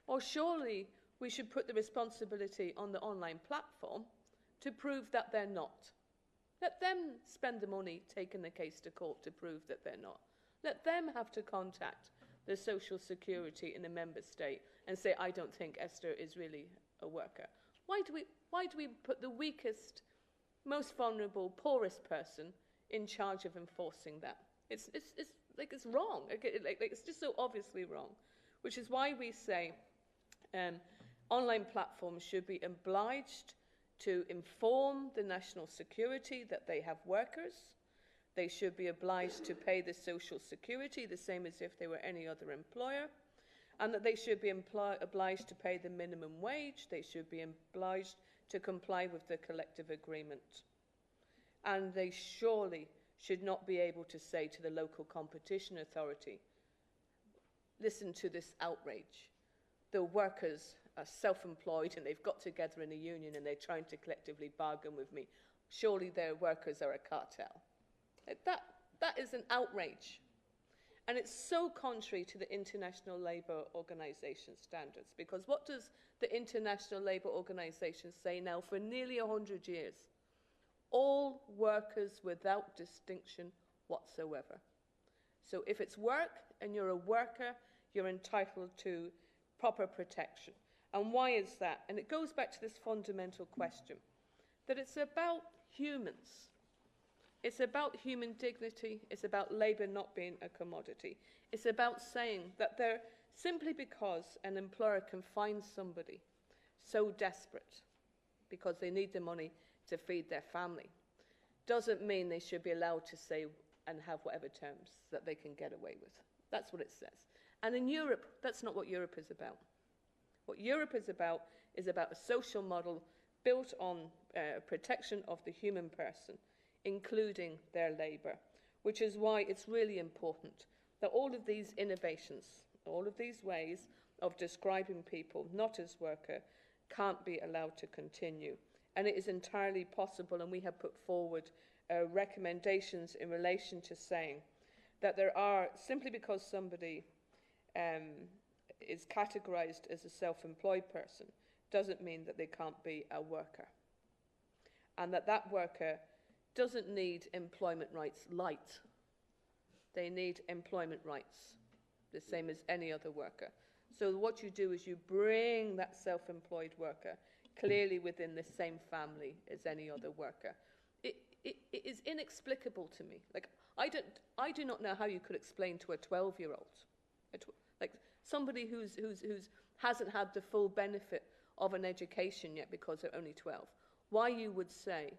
Or surely we should put the responsibility on the online platform to prove that they're not. Let them spend the money taking the case to court to prove that they're not. Let them have to contact the social security in a member state and say, I don't think Esther is really a worker. Why do we put the weakest, most vulnerable, poorest person in charge of enforcing that? It's wrong. It's just so obviously wrong. Which is why we say online platforms should be obliged to inform the national security that they have workers. They should be obliged to pay the social security the same as if they were any other employer, and that they should be obliged to pay the minimum wage. They should be obliged to comply with the collective agreement. And they surely should not be able to say to the local competition authority, listen to this outrage. The workers are self-employed and they've got together in a union and they're trying to collectively bargain with me. Surely their workers are a cartel. That is an outrage. And it's so contrary to the International Labour Organization standards, because what does the International Labour Organization say now for nearly 100 years? All workers without distinction whatsoever. So if it's work and you're a worker, you're entitled to proper protection. And why is that? And it goes back to this fundamental question, that it's about humans. It's about human dignity. It's about labour not being a commodity. It's about saying that simply because an employer can find somebody so desperate because they need the money to feed their family, doesn't mean they should be allowed to say and have whatever terms that they can get away with. That's what it says. And in Europe, that's not what Europe is about. What Europe is about a social model built on protection of the human person, including their labour, which is why it's really important that all of these innovations, all of these ways of describing people not as worker, can't be allowed to continue. And it is entirely possible, and we have put forward recommendations in relation to saying that there are, simply because somebody is categorised as a self-employed person, doesn't mean that they can't be a worker. And that worker doesn't need employment rights light. They need employment rights the same as any other worker. So what you do is you bring that self-employed worker clearly within the same family as any other worker. It is inexplicable to me. Like, I do not know how you could explain to a 12-year-old, like somebody who's hasn't had the full benefit of an education yet because they're only 12, why you would say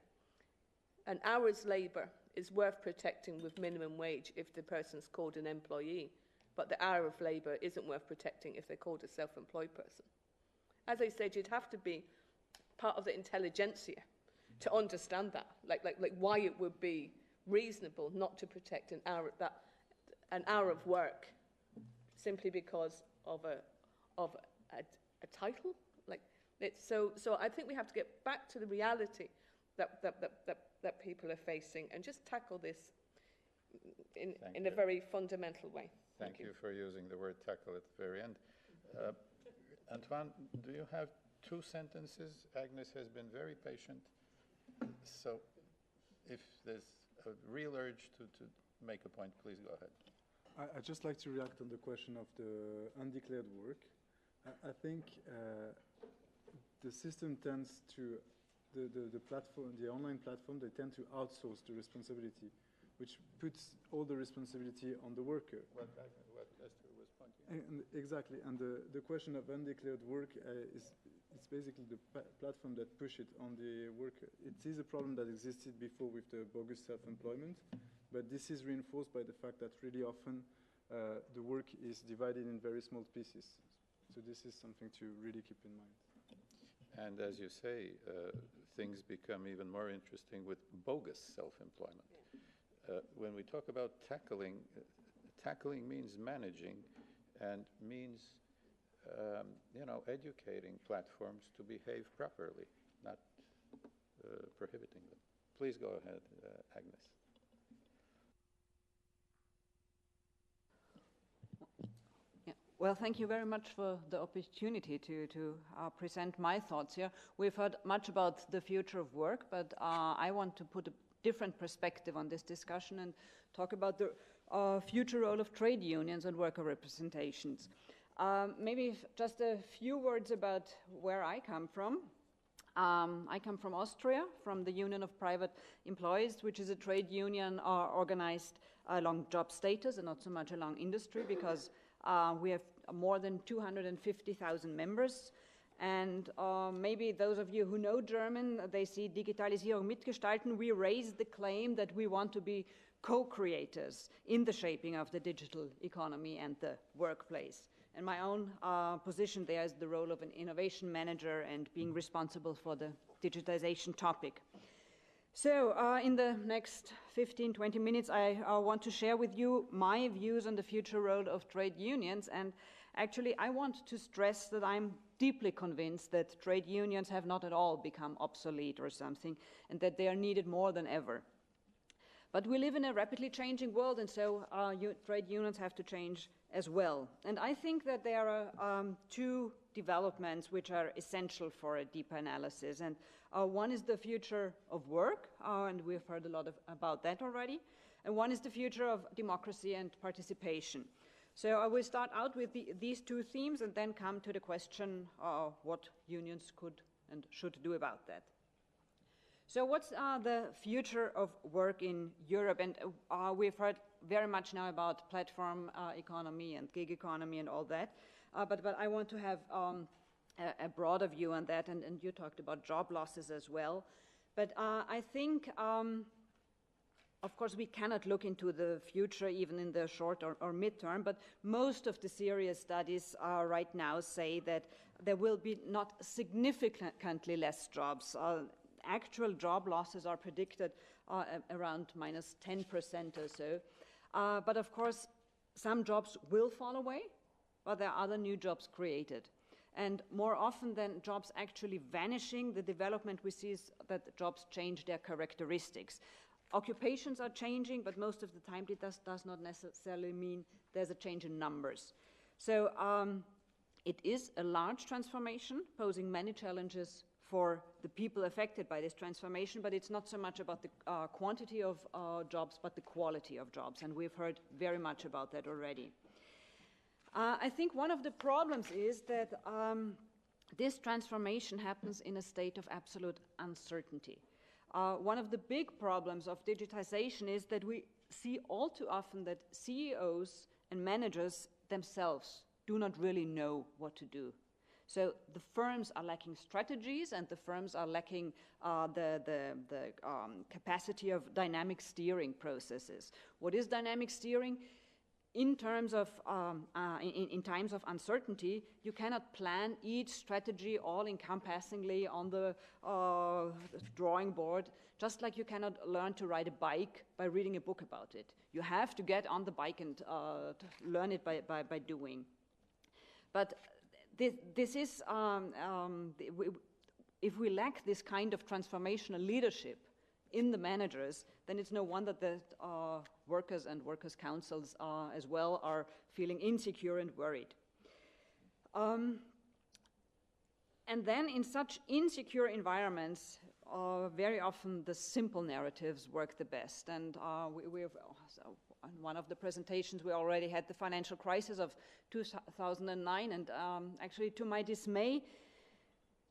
an hour's labour is worth protecting with minimum wage if the person's called an employee, but the hour of labour isn't worth protecting if they're called a self-employed person. As I said, you'd have to be part of the intelligentsia to understand that, like why it would be reasonable not to protect an hour of work simply because of a title. Like so I think we have to get back to the reality that people are facing and just tackle this in a very fundamental way. Thank you for using the word tackle at the very end. Antoine, do you have 2 sentences? Agnes has been very patient. So if there's a real urge to make a point, please go ahead. I'd just like to react on the question of the undeclared work. I think the system tends to, the platform, the online platform, they tend to outsource the responsibility, which puts all the responsibility on the worker. What Esther was pointing out. Exactly, and the question of undeclared work is basically the platform that push it on the worker. It is a problem that existed before with the bogus self-employment, but this is reinforced by the fact that really often the work is divided in very small pieces. So this is something to really keep in mind. And as you say, things become even more interesting with bogus self-employment. When we talk about tackling, tackling means managing and means educating platforms to behave properly, not prohibiting them. Please go ahead, Agnes. Yeah. Well, thank you very much for the opportunity to present my thoughts here. We've heard much about the future of work, but I want to put a different perspective on this discussion and talk about the future role of trade unions and worker representations. Maybe just a few words about where I come from. I come from Austria, from the Union of Private Employees, which is a trade union organized along job status and not so much along industry, because we have more than 250,000 members. And maybe those of you who know German, they see Digitalisierung mitgestalten. We raise the claim that we want to be co-creators in the shaping of the digital economy and the workplace. And my own position there is the role of an innovation manager and being responsible for the digitization topic. So in the next 15-20 minutes, I want to share with you my views on the future role of trade unions. And actually, I want to stress that I'm deeply convinced that trade unions have not at all become obsolete or something, and that they are needed more than ever. But we live in a rapidly changing world, and so trade unions have to change as well. And I think that there are 2 developments which are essential for a deeper analysis. And one is the future of work, and we've heard a lot about that already. And one is the future of democracy and participation. So I will start out with these 2 themes and then come to the question what unions could and should do about that. So what's the future of work in Europe? And we've heard very much now about platform economy and gig economy and all that. But I want to have a broader view on that. And you talked about job losses as well. But I think, of course, we cannot look into the future even in the short or midterm. But most of the serious studies right now say that there will be not significantly less jobs. Actual job losses are predicted around minus 10% or so. But of course, some jobs will fall away, but there are other new jobs created. And more often than jobs actually vanishing, the development we see is that jobs change their characteristics. Occupations are changing, but most of the time it does not necessarily mean there's a change in numbers. So it is a large transformation, posing many challenges for the people affected by this transformation, but it's not so much about the quantity of jobs, but the quality of jobs, and we've heard very much about that already. I think one of the problems is that this transformation happens in a state of absolute uncertainty. One of the big problems of digitization is that we see all too often that CEOs and managers themselves do not really know what to do. So the firms are lacking strategies, and the firms are lacking the capacity of dynamic steering processes. What is dynamic steering? In terms of in times of uncertainty, you cannot plan each strategy all-encompassingly on the drawing board, just like you cannot learn to ride a bike by reading a book about it. You have to get on the bike and learn it by doing. But this is, if we lack this kind of transformational leadership in the managers, then it's no wonder that workers and workers' councils as well are feeling insecure and worried. And then in such insecure environments, very often the simple narratives work the best. And on one of the presentations, we already had the financial crisis of 2009, and actually, to my dismay,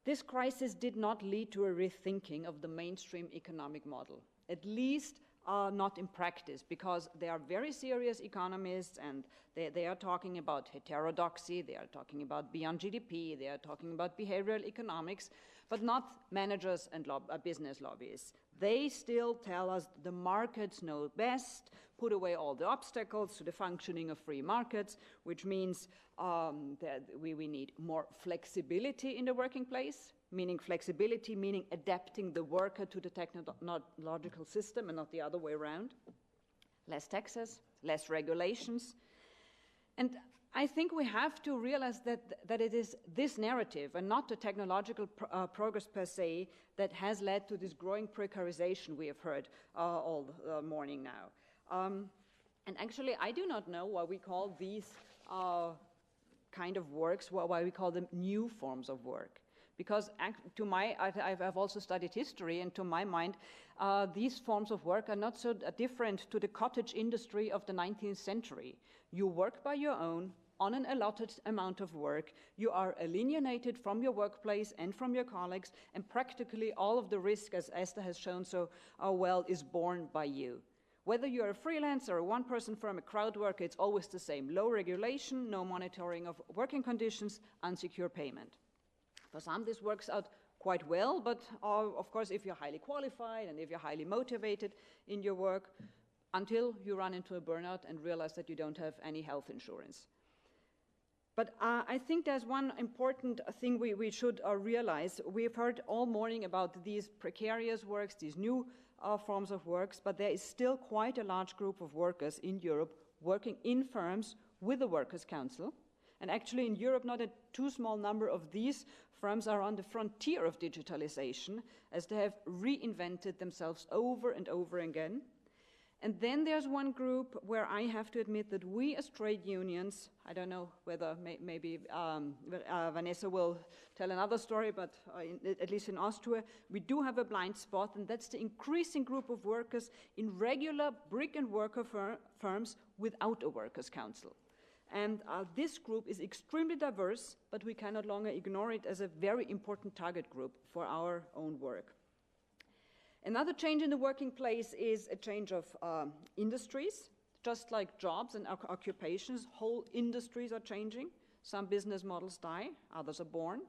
this crisis did not lead to a rethinking of the mainstream economic model, at least not in practice, because they are very serious economists, and they are talking about heterodoxy, they are talking about beyond GDP, they are talking about behavioral economics, but not managers and business lobbyists. They still tell us the markets know best, put away all the obstacles to the functioning of free markets, which means that we need more flexibility in the working place, meaning adapting the worker to the technological system and not the other way around. Less taxes, less regulations. And I think we have to realize that it is this narrative and not the technological progress per se that has led to this growing precarization we have heard all morning now. And actually, I do not know why we call these kind of works, why we call them new forms of work. Because I've also studied history, and to my mind, these forms of work are not so different to the cottage industry of the 19th century. You work by your own, on an allotted amount of work, you are alienated from your workplace and from your colleagues, and practically all of the risk, as Esther has shown so well, is borne by you. Whether you're a freelancer, a one-person firm, a crowd worker, it's always the same. Low regulation, no monitoring of working conditions, unsecure payment. For some, this works out quite well, but of course, if you're highly qualified and if you're highly motivated in your work, until you run into a burnout and realize that you don't have any health insurance. But I think there's one important thing we should realize. We've heard all morning about these precarious works, these new forms of works, but there is still quite a large group of workers in Europe working in firms with the Workers' Council. And actually in Europe, not a too small number of these firms are on the frontier of digitalization, as they have reinvented themselves over and over again. And then there's one group where I have to admit that we as trade unions, I don't know whether maybe Vanessa will tell another story, but at least in Austria, we do have a blind spot, and that's the increasing group of workers in regular brick-and-mortar firms without a workers' council. And this group is extremely diverse, but we can no longer ignore it as a very important target group for our own work. Another change in the working place is a change of industries. Just like jobs and occupations, whole industries are changing. Some business models die, others are born.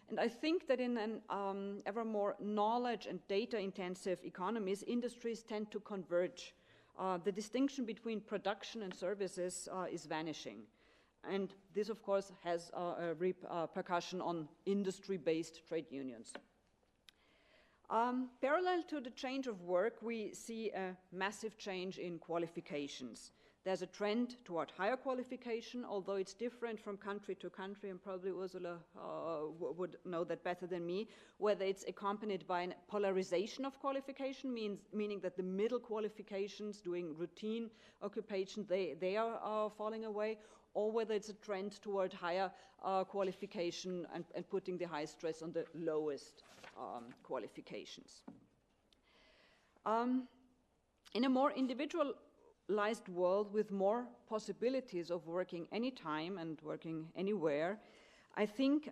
And I think that in an ever more knowledge and data-intensive economies, industries tend to converge. The distinction between production and services is vanishing. And this, of course, has a repercussion on industry-based trade unions. Parallel to the change of work, we see a massive change in qualifications. There's a trend toward higher qualification, although it's different from country to country, and probably Ursula would know that better than me, whether it's accompanied by a polarization of qualification, meaning that the middle qualifications doing routine occupation, they are falling away, or whether it's a trend toward higher qualification and putting the high stress on the lowest qualifications. In a more individual globalized world with more possibilities of working anytime and working anywhere, I think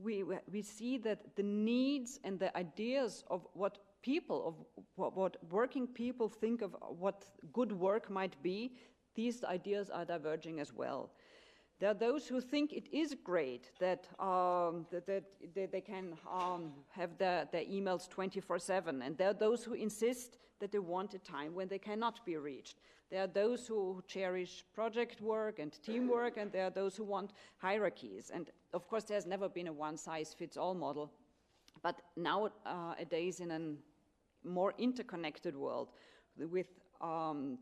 we see that the needs and the ideas of what people, of what working people think of what good work might be, these ideas are diverging as well. There are those who think it is great that, that they can have their emails 24/7, and there are those who insist that they want a time when they cannot be reached. There are those who cherish project work and teamwork, and there are those who want hierarchies. And of course, there's never been a one-size-fits-all model, but nowadays in a more interconnected world with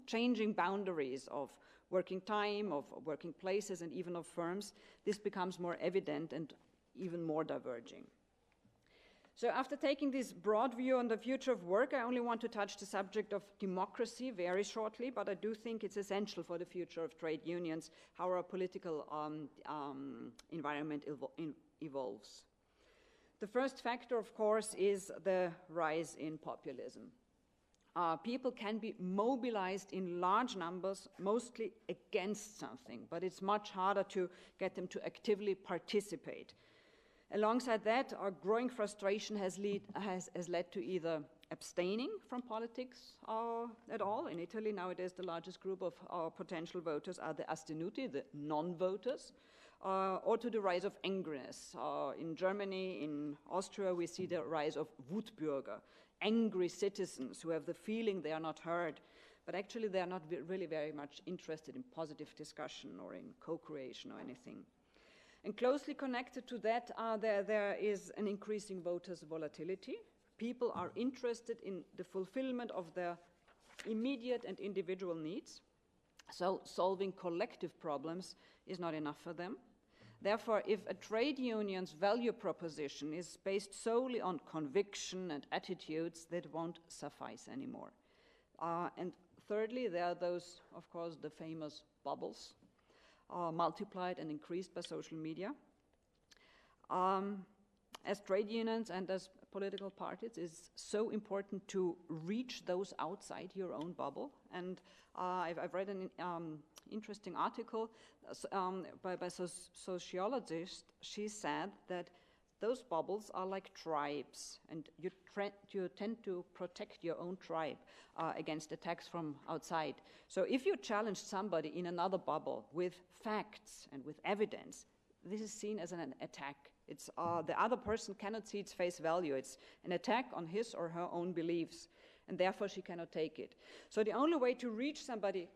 changing boundaries of working time, of working places, and even of firms, this becomes more evident and even more diverging. So after taking this broad view on the future of work, I only want to touch the subject of democracy very shortly, but I do think it's essential for the future of trade unions, how our political environment evolves. The first factor, of course, is the rise in populism. People can be mobilized in large numbers, mostly against something, but it's much harder to get them to actively participate. Alongside that, our growing frustration has led to either abstaining from politics at all. In Italy, nowadays, the largest group of potential voters are the astenuti, the non-voters, or to the rise of angriness. In Germany, in Austria, we see the rise of Wutbürger, angry citizens who have the feeling they are not heard, but actually they are not really very much interested in positive discussion or in co-creation or anything. And closely connected to that, there is an increasing voters' volatility. People are interested in the fulfillment of their immediate and individual needs, so solving collective problems is not enough for them. Therefore, if a trade union's value proposition is based solely on conviction and attitudes, that won't suffice anymore. And thirdly, there are those, of course, the famous bubbles, multiplied and increased by social media. As trade unions and as political parties, it's so important to reach those outside your own bubble. And I've read an interesting article by a sociologist. She said that those bubbles are like tribes, and you tend to protect your own tribe against attacks from outside. So if you challenge somebody in another bubble with facts and with evidence, this is seen as an attack. It's the other person cannot see its face value. It's an attack on his or her own beliefs, and therefore she cannot take it. So the only way to reach somebody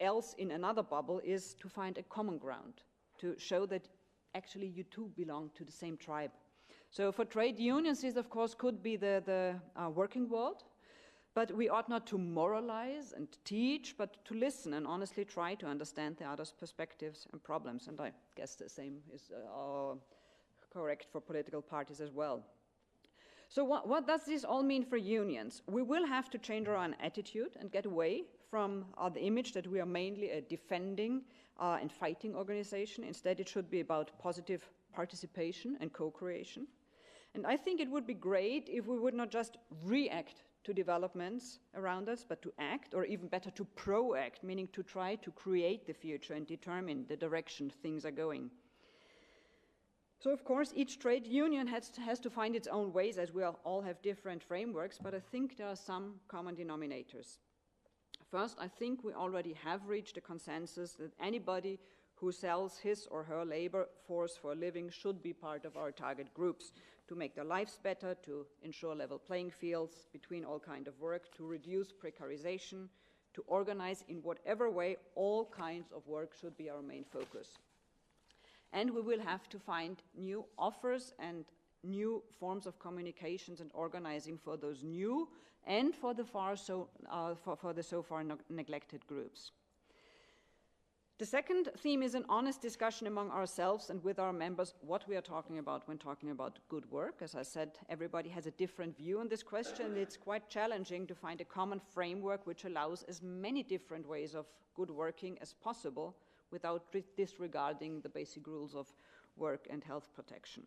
else in another bubble is to find a common ground, to show that actually you too belong to the same tribe. So for trade unions, this of course could be the working world, but we ought not to moralize and teach, but to listen and honestly try to understand the other's perspectives and problems. And I guess the same is correct for political parties as well. So what does this all mean for unions? We will have to change our own attitude and get away from the image that we are mainly a defending and fighting organization. Instead, it should be about positive participation and co-creation. And I think it would be great if we would not just react to developments around us, but to act, or even better, to proact, meaning to try to create the future and determine the direction things are going. So, of course, each trade union has to find its own ways, as we all have different frameworks, but I think there are some common denominators. First, I think we already have reached a consensus that anybody who sells his or her labor force for a living should be part of our target groups to make their lives better, to ensure level playing fields between all kinds of work, to reduce precarization, to organize in whatever way all kinds of work should be our main focus. And we will have to find new offers and new forms of communications and organizing for those new and for the so far neglected groups. The second theme is an honest discussion among ourselves and with our members what we are talking about when talking about good work. As I said, everybody has a different view on this question. It's quite challenging to find a common framework which allows as many different ways of good working as possible without disregarding the basic rules of work and health protection.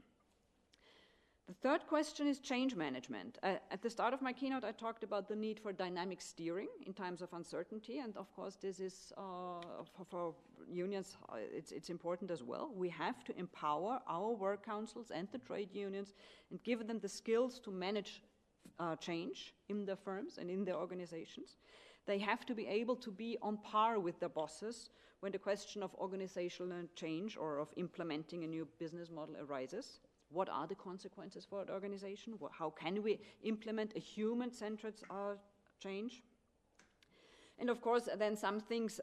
The third question is change management. At the start of my keynote, I talked about the need for dynamic steering in times of uncertainty, and of course this is, for unions, it's important as well. We have to empower our work councils and the trade unions and give them the skills to manage change in their firms and in their organizations. They have to be able to be on par with their bosses when the question of organizational change or of implementing a new business model arises. What are the consequences for an organization? How can we implement a human-centered change? And of course, then some things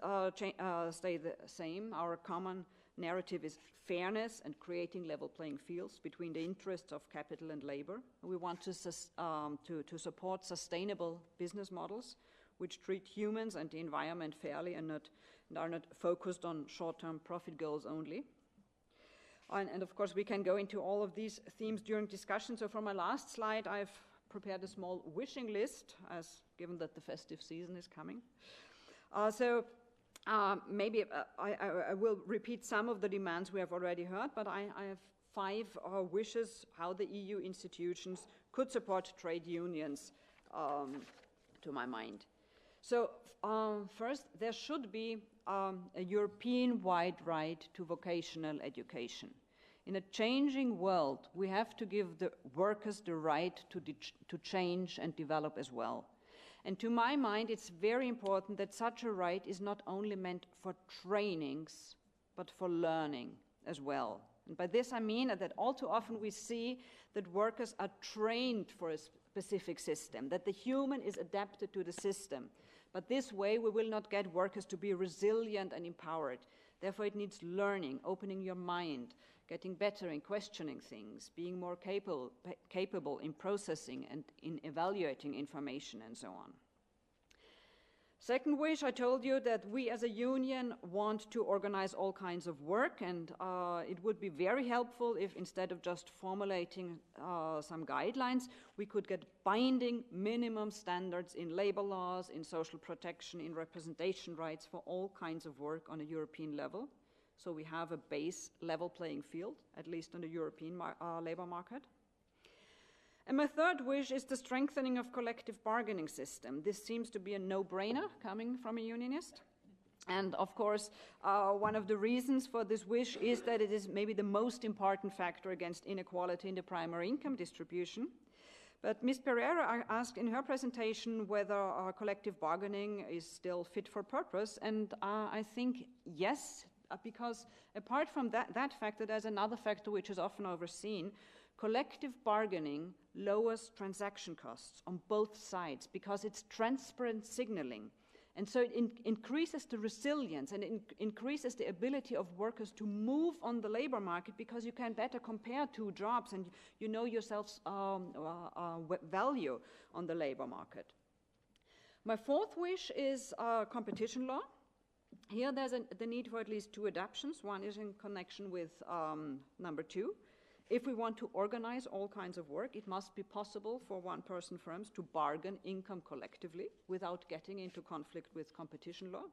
stay the same. Our common narrative is fairness and creating level playing fields between the interests of capital and labor. We want to support sustainable business models which treat humans and the environment fairly and are not focused on short-term profit goals only. And of course, we can go into all of these themes during discussion. So for my last slide, I've prepared a small wishing list, as given that the festive season is coming. Maybe I will repeat some of the demands we have already heard, but I have 5 wishes how the EU institutions could support trade unions to my mind. So first, there should be a European-wide right to vocational education. In a changing world, we have to give the workers the right to change and develop as well. And to my mind, it's very important that such a right is not only meant for trainings, but for learning as well. And by this I mean that all too often we see that workers are trained for a specific system, that the human is adapted to the system. But this way we will not get workers to be resilient and empowered. Therefore it needs learning, opening your mind, getting better in questioning things, being more capable in processing and in evaluating information and so on. Second wish, I told you that we as a union want to organize all kinds of work, and it would be very helpful if instead of just formulating some guidelines, we could get binding minimum standards in labor laws, in social protection, in representation rights for all kinds of work on a European level. So we have a base level playing field, at least on the European labor market. And my third wish is the strengthening of collective bargaining system. This seems to be a no-brainer coming from a unionist. And of course, one of the reasons for this wish is that it is maybe the most important factor against inequality in the primary income distribution. But Ms. Pereira asked in her presentation whether collective bargaining is still fit for purpose, and I think yes, because apart from that factor, there's another factor which is often overseen. Collective bargaining lowers transaction costs on both sides because it's transparent signaling. And so it increases the resilience and increases the ability of workers to move on the labor market because you can better compare 2 jobs and you know yourself's value on the labor market. My fourth wish is competition law. Here there's the need for at least 2 adaptations. One is in connection with number 2. If we want to organize all kinds of work, it must be possible for one-person firms to bargain income collectively without getting into conflict with competition law.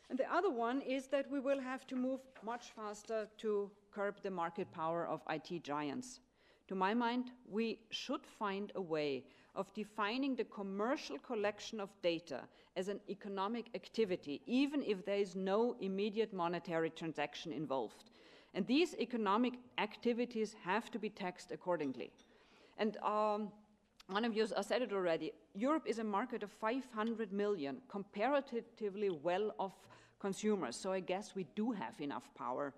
And the other one is that we will have to move much faster to curb the market power of IT giants. To my mind, we should find a way of defining the commercial collection of data as an economic activity, even if there is no immediate monetary transaction involved. And these economic activities have to be taxed accordingly. And one of you said it already, Europe is a market of 500 million comparatively well-off consumers. So I guess we do have enough power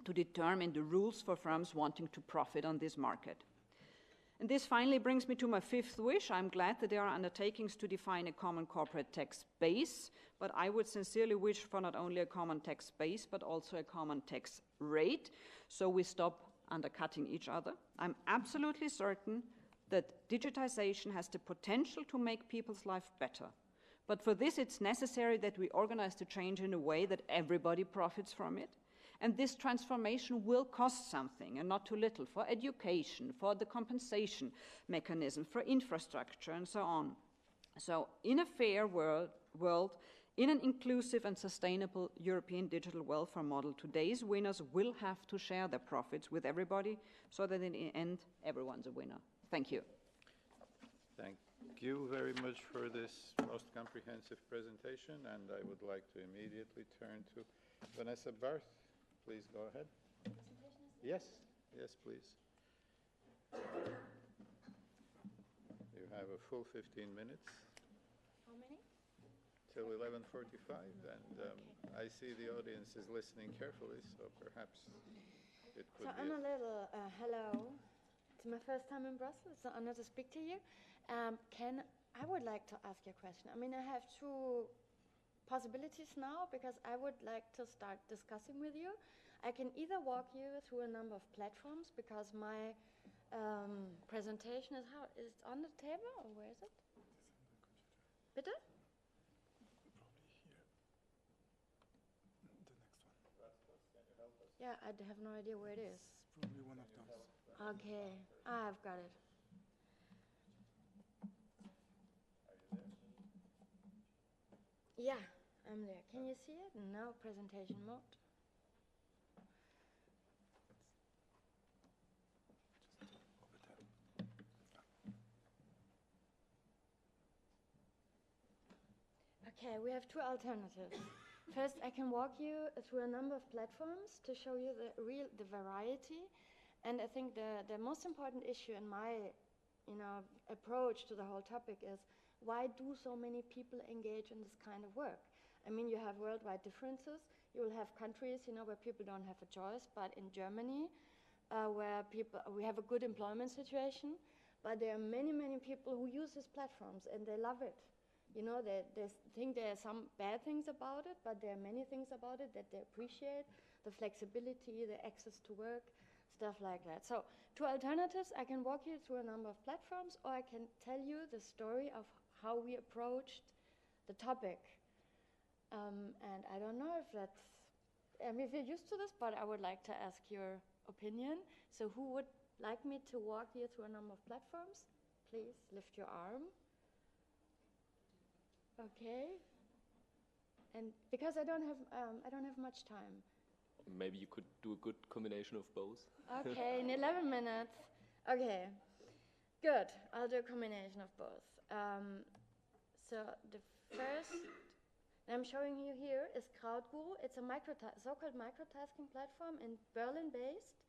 to determine the rules for firms wanting to profit on this market. And this finally brings me to my fifth wish. I'm glad that there are undertakings to define a common corporate tax base, but I would sincerely wish for not only a common tax base, but also a common tax rate, so we stop undercutting each other. I'm absolutely certain that digitization has the potential to make people's life better. But for this, it's necessary that we organize the change in a way that everybody profits from it. And this transformation will cost something, and not too little, for education, for the compensation mechanism, for infrastructure, and so on. So in a fair world, In an inclusive and sustainable European digital welfare model, today's winners will have to share their profits with everybody so that in the end, everyone's a winner. Thank you. Thank you very much for this most comprehensive presentation, and I would like to immediately turn to Vanessa Barth. Please go ahead. Yes, yes, please. You have a full 15 minutes. How many? Till 11:45, and I see the audience is listening carefully, so perhaps it could So be. I'm a little, hello. It's my first time in Brussels. It's an honor to speak to you. I would like to ask you a question. I mean, I have two possibilities now because I would like to start discussing with you. I can either walk you through a number of platforms because my presentation is on the table, or where is it? Bitte? Yeah, I have no idea where it is. Probably one of those. Okay, I've got it. Yeah, I'm there. Can you see it? No, presentation mode. Okay, we have two alternatives. First, I can walk you through a number of platforms to show you the variety. And I think the most important issue in my approach to the whole topic is why do so many people engage in this kind of work? I mean, you have worldwide differences. You will have countries, where people don't have a choice. But in Germany, where we have a good employment situation, but there are many, many people who use these platforms and they love it. They think there are some bad things about it, but there are many things about it that they appreciate, the flexibility, the access to work, stuff like that. So, two alternatives. I can walk you through a number of platforms, or I can tell you the story of how we approached the topic. And I don't know if that's, if you're used to this, but I would like to ask your opinion. So who would like me to walk you through a number of platforms? Please lift your arm. Okay. And because I don't have much time. Maybe you could do a good combination of both. Okay, in 11 minutes. Okay, good. I'll do a combination of both. So the first I'm showing you here is CrowdGuru. It's a so-called microtasking platform in Berlin based.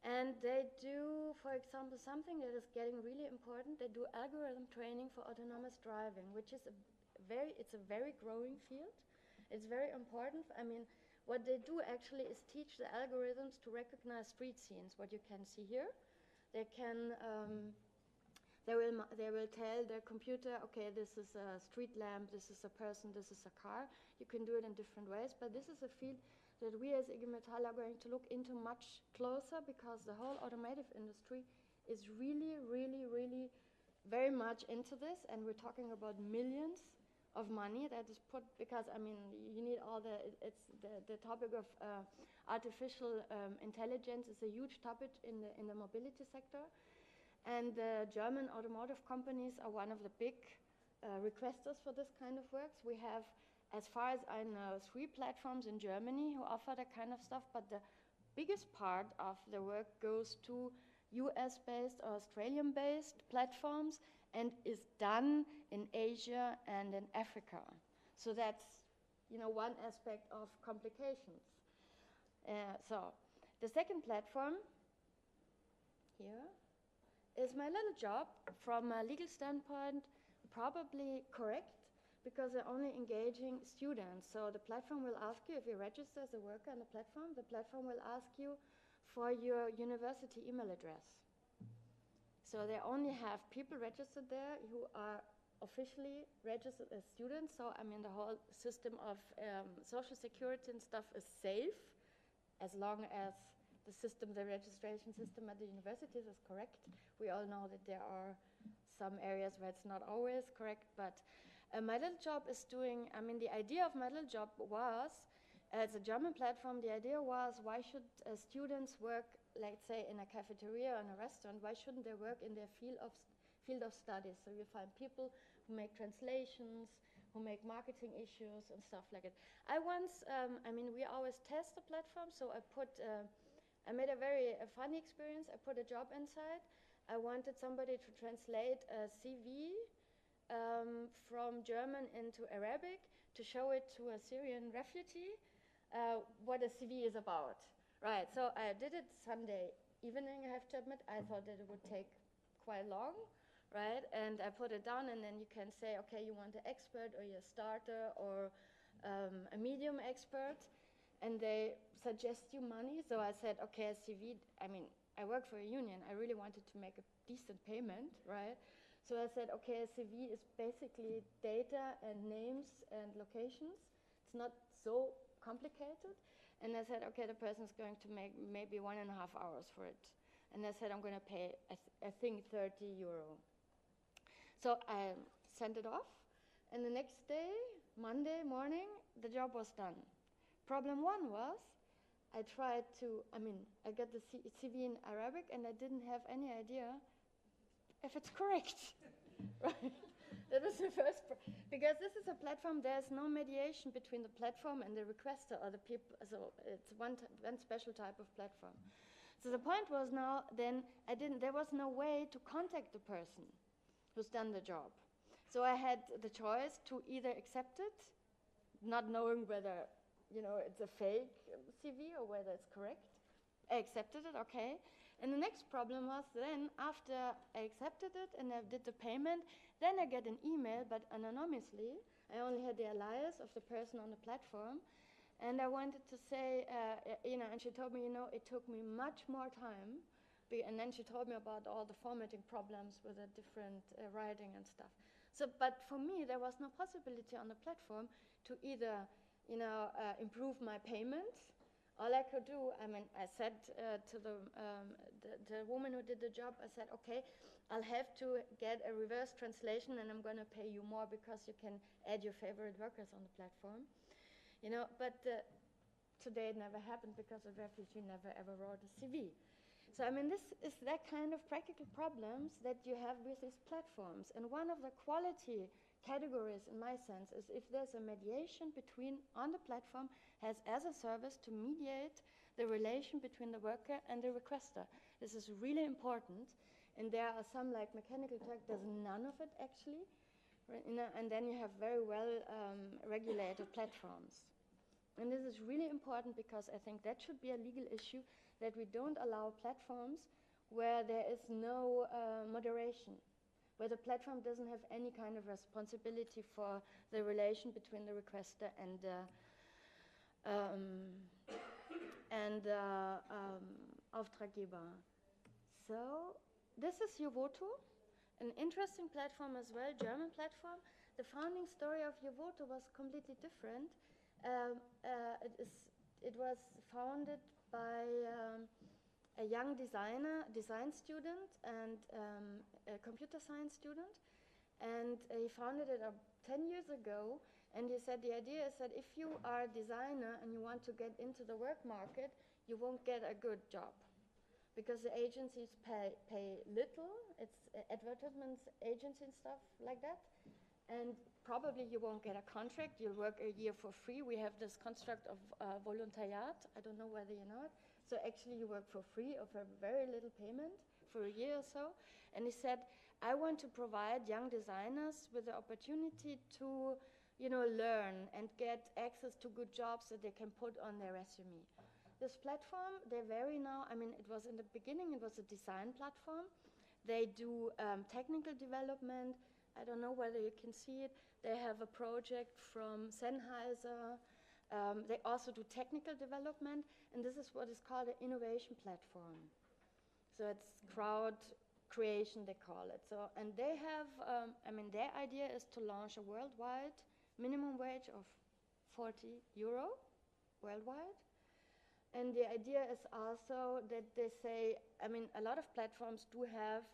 And they do, for example, something that is getting really important. They do algorithm training for autonomous driving, which is it's a very growing field. It's very important. I mean, what they do actually is teach the algorithms to recognize street scenes, what you can see here. They can, they will tell their computer, okay, this is a street lamp, this is a person, this is a car. You can do it in different ways, but this is a field that we as IG Metall are going to look into much closer because the whole automotive industry is really, really, really very much into this, and we're talking about millions of money that is put, because I mean, you need all the topic of artificial intelligence is a huge topic in the mobility sector, and the German automotive companies are one of the big requesters for this kind of works. We have, as far as I know, 3 platforms in Germany who offer that kind of stuff, but the biggest part of the work goes to US-based or Australian-based platforms and is done in Asia and in Africa. So that's, one aspect of complications. So the second platform here is my little job. From a legal standpoint, probably correct, because they're only engaging students. So the platform will ask you, if you register as a worker on the platform will ask you for your university email address. So they only have people registered there who are officially registered as students. So, I mean, the whole system of social security and stuff is safe as long as the registration system at the universities is correct. We all know that there are some areas where it's not always correct, but my little job is doing, I mean, the idea of my little job was, as a German platform, the idea was, why should students work, let's say, in a cafeteria or in a restaurant? Why shouldn't they work in their field of studies? So you find people who make translations, who make marketing issues and stuff like it. I once, I mean, we always test the platform, so I made a very funny experience. I put a job inside. I wanted somebody to translate a CV from German into Arabic to show it to a Syrian refugee, what a CV is about. Right, so I did it Sunday evening, I have to admit. I thought that it would take quite long, right? And I put it down, and then you can say, okay, you want an expert or you're a starter or a medium expert, and they suggest you money. So I said, okay, a CV, I mean, I work for a union. I really wanted to make a decent payment, right? So I said, okay, a CV is basically data and names and locations. It's not so complicated. And I said, okay, the person's going to make maybe 1.5 hours for it. And I said, I'm going to pay, I think, 30 euro. So I sent it off. And the next day, Monday morning, the job was done. Problem one was, I tried to, I got the CV in Arabic, and I didn't have any idea if it's correct, right? That was the first, because this is a platform, there's no mediation between the platform and the requester or the people, so it's one special type of platform. So the point was now, then there was no way to contact the person who's done the job. So I had the choice to either accept it, not knowing whether, it's a fake CV or whether it's correct. I accepted it, okay. And the next problem was then, after I accepted it and I did the payment, then I get an email, but anonymously. I only had the alias of the person on the platform. And I wanted to say, and she told me, it took me much more time. And then she told me about all the formatting problems with the different writing and stuff. So, but for me, there was no possibility on the platform to either, improve my payment. All I could do, I said to the woman who did the job, I said, okay, I'll have to get a reverse translation, and I'm going to pay you more because you can add your favorite workers on the platform. But today it never happened because the refugee never ever wrote a CV. So, this is that kind of practical problems that you have with these platforms. And one of the quality categories, in my sense, is if there's a mediation on the platform, has as a service to mediate the relation between the worker and the requester. This is really important. And there are some, like Mechanical Turk, there's none of it actually. Right? And then you have very well regulated platforms. And this is really important because I think that should be a legal issue, that we don't allow platforms where there is no moderation, where the platform doesn't have any kind of responsibility for the relation between the requester and Auftraggeber. So this is Yovoto, an interesting platform as well, German platform. The founding story of Yovoto was completely different. It was founded by a young design student and a computer science student, and he founded it 10 years ago. And he said the idea is that if you are a designer and you want to get into the work market, you won't get a good job because the agencies pay little. It's advertisements, agency and stuff like that. And probably you won't get a contract. You'll work a year for free. We have this construct of volontariat. I don't know whether you know it. So actually you work for free or for very little payment for a year or so. And he said, I want to provide young designers with the opportunity to learn and get access to good jobs that they can put on their resume. This platform, they vary now. It was in the beginning, it was a design platform. They do technical development. I don't know whether you can see it. They have a project from Sennheiser. They also do technical development, and this is what is called an innovation platform. So it's crowd creation, they call it. So, and they have, their idea is to launch a worldwide minimum wage of 40 euro worldwide. And the idea is also that they say, a lot of platforms do have,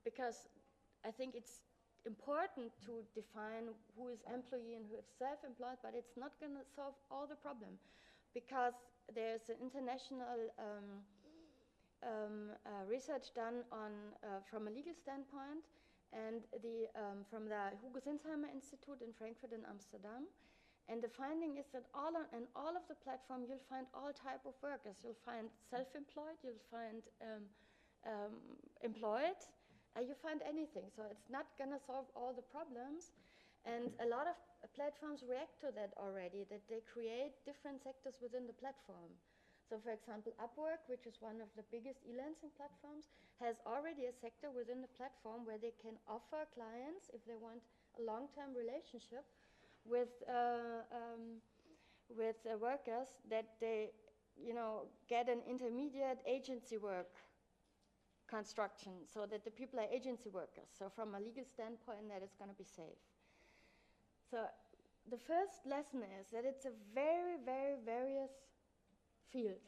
because I think it's important to define who is employee and who is self-employed, but it's not going to solve all the problem, because there's an international research done on from a legal standpoint, and from the Hugo Sinsheimer Institute in Frankfurt and Amsterdam. And the finding is that in all of the platform, you'll find all type of workers. You'll find self-employed, you'll find employed, you find anything. So it's not going to solve all the problems. And a lot of platforms react to that already, that they create different sectors within the platform. So for example, Upwork, which is one of the biggest e-lancing platforms, has already a sector within the platform where they can offer clients, if they want a long-term relationship, with workers, that they, get an intermediate agency work construction, so that the people are agency workers. So from a legal standpoint, that it's going to be safe. So the first lesson is that it's a very, very various field.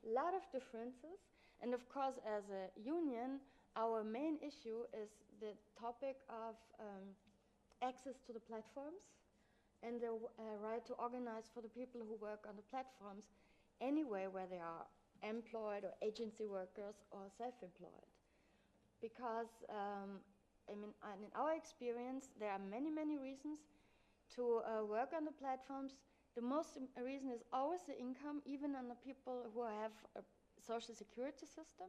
A lot of differences. And of course, as a union, our main issue is the topic of access to the platforms and the right to organize for the people who work on the platforms anywhere where they are employed or agency workers or self-employed. Because, in our experience, there are many, many reasons to work on the platforms. The most reason is always the income, even on the people who have a social security system,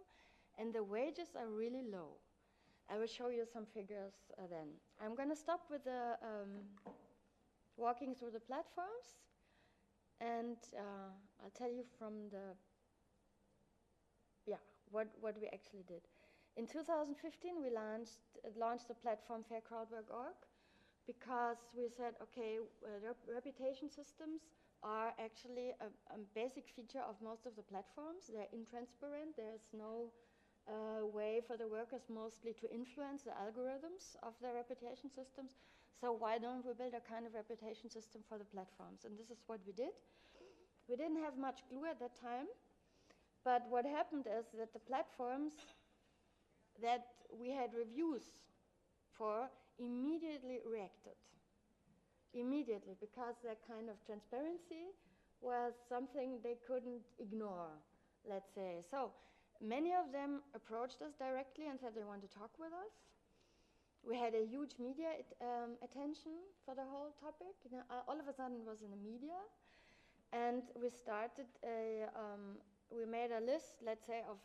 and the wages are really low. I will show you some figures then. I'm going to stop with the walking through the platforms, and I'll tell you from the, what we actually did. In 2015, we launched the platform faircrowdwork.org, because we said, okay, reputation systems are actually a basic feature of most of the platforms. They're intransparent. There's no way for the workers mostly to influence the algorithms of their reputation systems. So why don't we build a kind of reputation system for the platforms? And this is what we did. We didn't have much glue at that time, but what happened is that the platforms that we had reviews for immediately reacted. Immediately, because their kind of transparency was something they couldn't ignore, let's say. So many of them approached us directly and said they want to talk with us. We had a huge media attention for the whole topic. All of a sudden it was in the media. And we started we made a list, let's say, of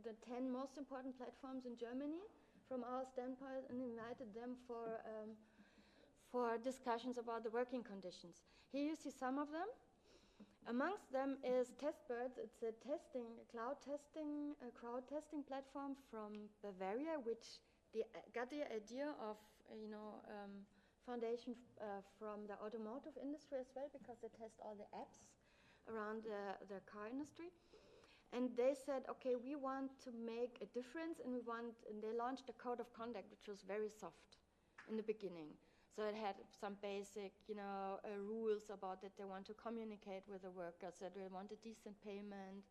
the 10 most important platforms in Germany from our standpoint, and invited them for discussions about the working conditions. Here you see some of them. Amongst them is Testbirds. It's a crowd testing platform from Bavaria, which got the idea of, foundation from the automotive industry as well, because they test all the apps around the car industry. And they said, okay, we want to make a difference, and they launched a code of conduct, which was very soft in the beginning. So it had some basic, rules about that they want to communicate with the workers, that they want a decent payment,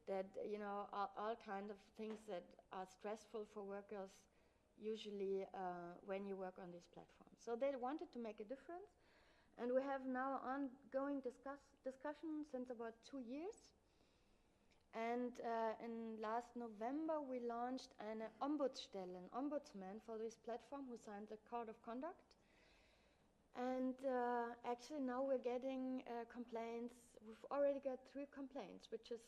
that, all kind of things that are stressful for workers usually when you work on these platforms. So they wanted to make a difference, and we have now ongoing discussion since about 2 years. And in last November, we launched an ombudsman for this platform who signed the code of conduct. And actually now we're getting complaints. We've already got 3 complaints, which is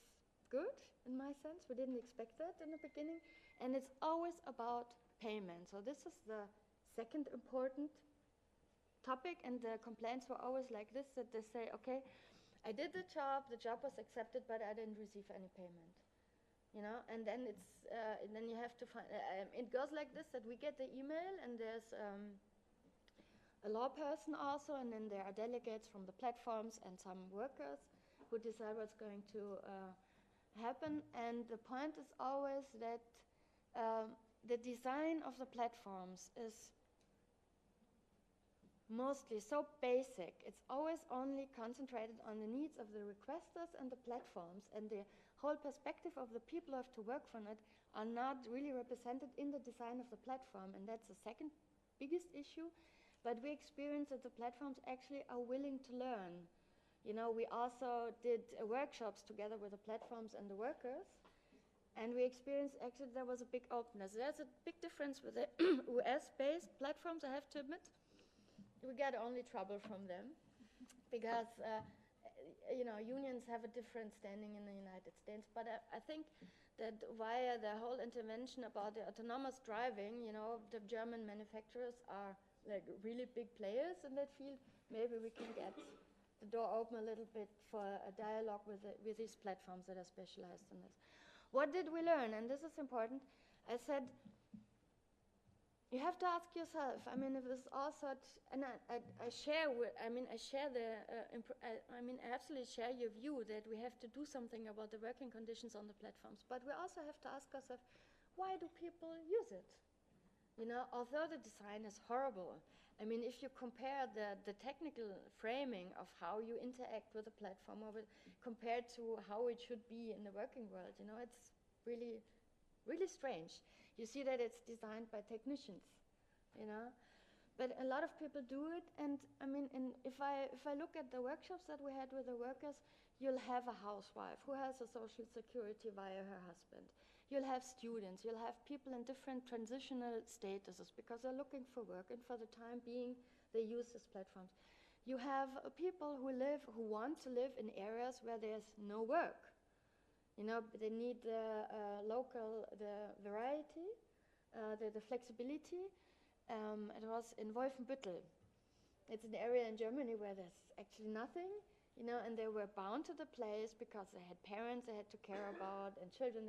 good in my sense. We didn't expect that in the beginning. And it's always about payment. So this is the second important topic. And the complaints were always like this, that they say, okay, I did the job was accepted, but I didn't receive any payment. And then then you have to find, it goes like this, that we get the email, and there's a law person also, and then there are delegates from the platforms and some workers who decide what's going to happen. And the point is always that the design of the platforms is mostly so basic. It's always only concentrated on the needs of the requesters and the platforms, and the whole perspective of the people who have to work on it are not really represented in the design of the platform, and that's the second biggest issue. But we experience that the platforms actually are willing to learn. We also did workshops together with the platforms and the workers, And we experienced, actually, there was a big openness. There's a big difference with the US-based platforms, I have to admit. We got only trouble from them because, unions have a different standing in the United States. But I think that via the whole intervention about the autonomous driving, the German manufacturers are like really big players in that field. Maybe we can get the door open a little bit for a dialogue with these platforms that are specialized in this. What did we learn? And this is important. I said, you have to ask yourself. I mean, if it's all such, and I absolutely share your view that we have to do something about the working conditions on the platforms. But we also have to ask ourselves, why do people use it? Although the design is horrible, I mean, if you compare the technical framing of how you interact with a platform compared to how it should be in the working world, it's really, really strange. You see that it's designed by technicians, But a lot of people do it, and I mean, if I look at the workshops that we had with the workers, you'll have a housewife who has a social security via her husband. You'll have students, you'll have people in different transitional statuses because they're looking for work, and for the time being, they use these platforms. You have people who want to live in areas where there's no work. They need the variety, the flexibility. It was in Wolfenbüttel. It's an area in Germany where there's actually nothing. And they were bound to the place because they had parents they had to care about and children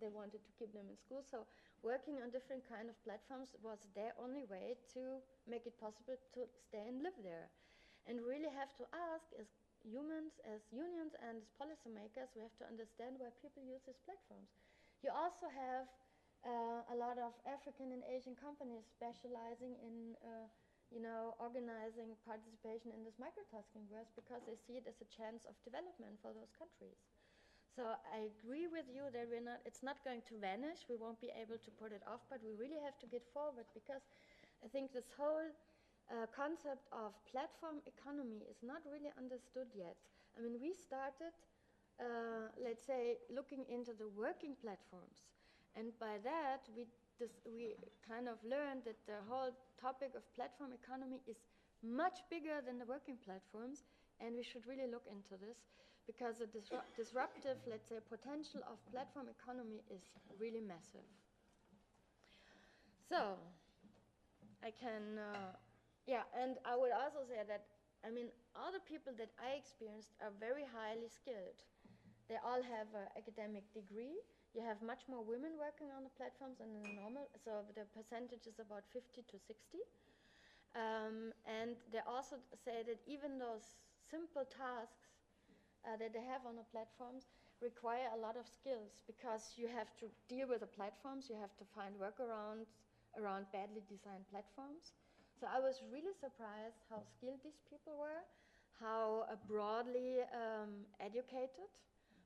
they wanted to keep them in school. So working on different kind of platforms was their only way to make it possible to stay and live there. And really have to ask, as humans, as unions and as policymakers, we have to understand why people use these platforms. You also have a lot of African and Asian companies specializing in organizing participation in this microtasking work because they see it as a chance of development for those countries. So I agree with you that it's not going to vanish. We won't be able to put it off, but we really have to get forward because I think this whole concept of platform economy is not really understood yet. I mean, we started, let's say, looking into the working platforms, and by that we kind of learned that the whole topic of platform economy is much bigger than the working platforms, and we should really look into this because the disruptive, let's say, potential of platform economy is really massive. So, I can, and I would also say that, I mean, all the people that I experienced are very highly skilled. They all have an academic degree. You have much more women working on the platforms than in the normal, so the percentage is about 50 to 60. And they also say that even those simple tasks that they have on the platforms require a lot of skills because you have to deal with the platforms, you have to find workarounds around badly designed platforms. So I was really surprised how skilled these people were, how broadly educated,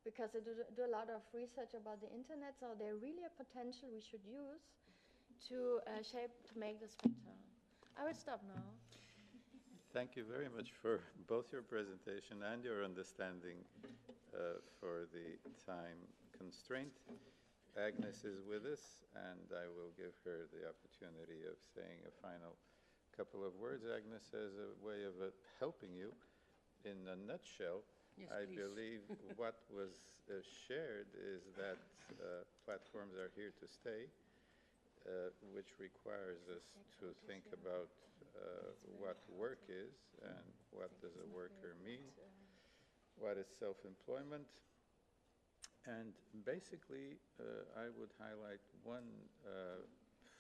because they do a lot of research about the internet, so they're really a potential we should use to make this better. I will stop now. Thank you very much for both your presentation and your understanding for the time constraint. Agnes is with us, and I will give her the opportunity of saying a final couple of words. Agnes has a way of helping you. In a nutshell, Yes, I please. believe what was shared is that platforms are here to stay, which requires us to think about what work is and what does a worker mean, what is self-employment. And basically, I would highlight one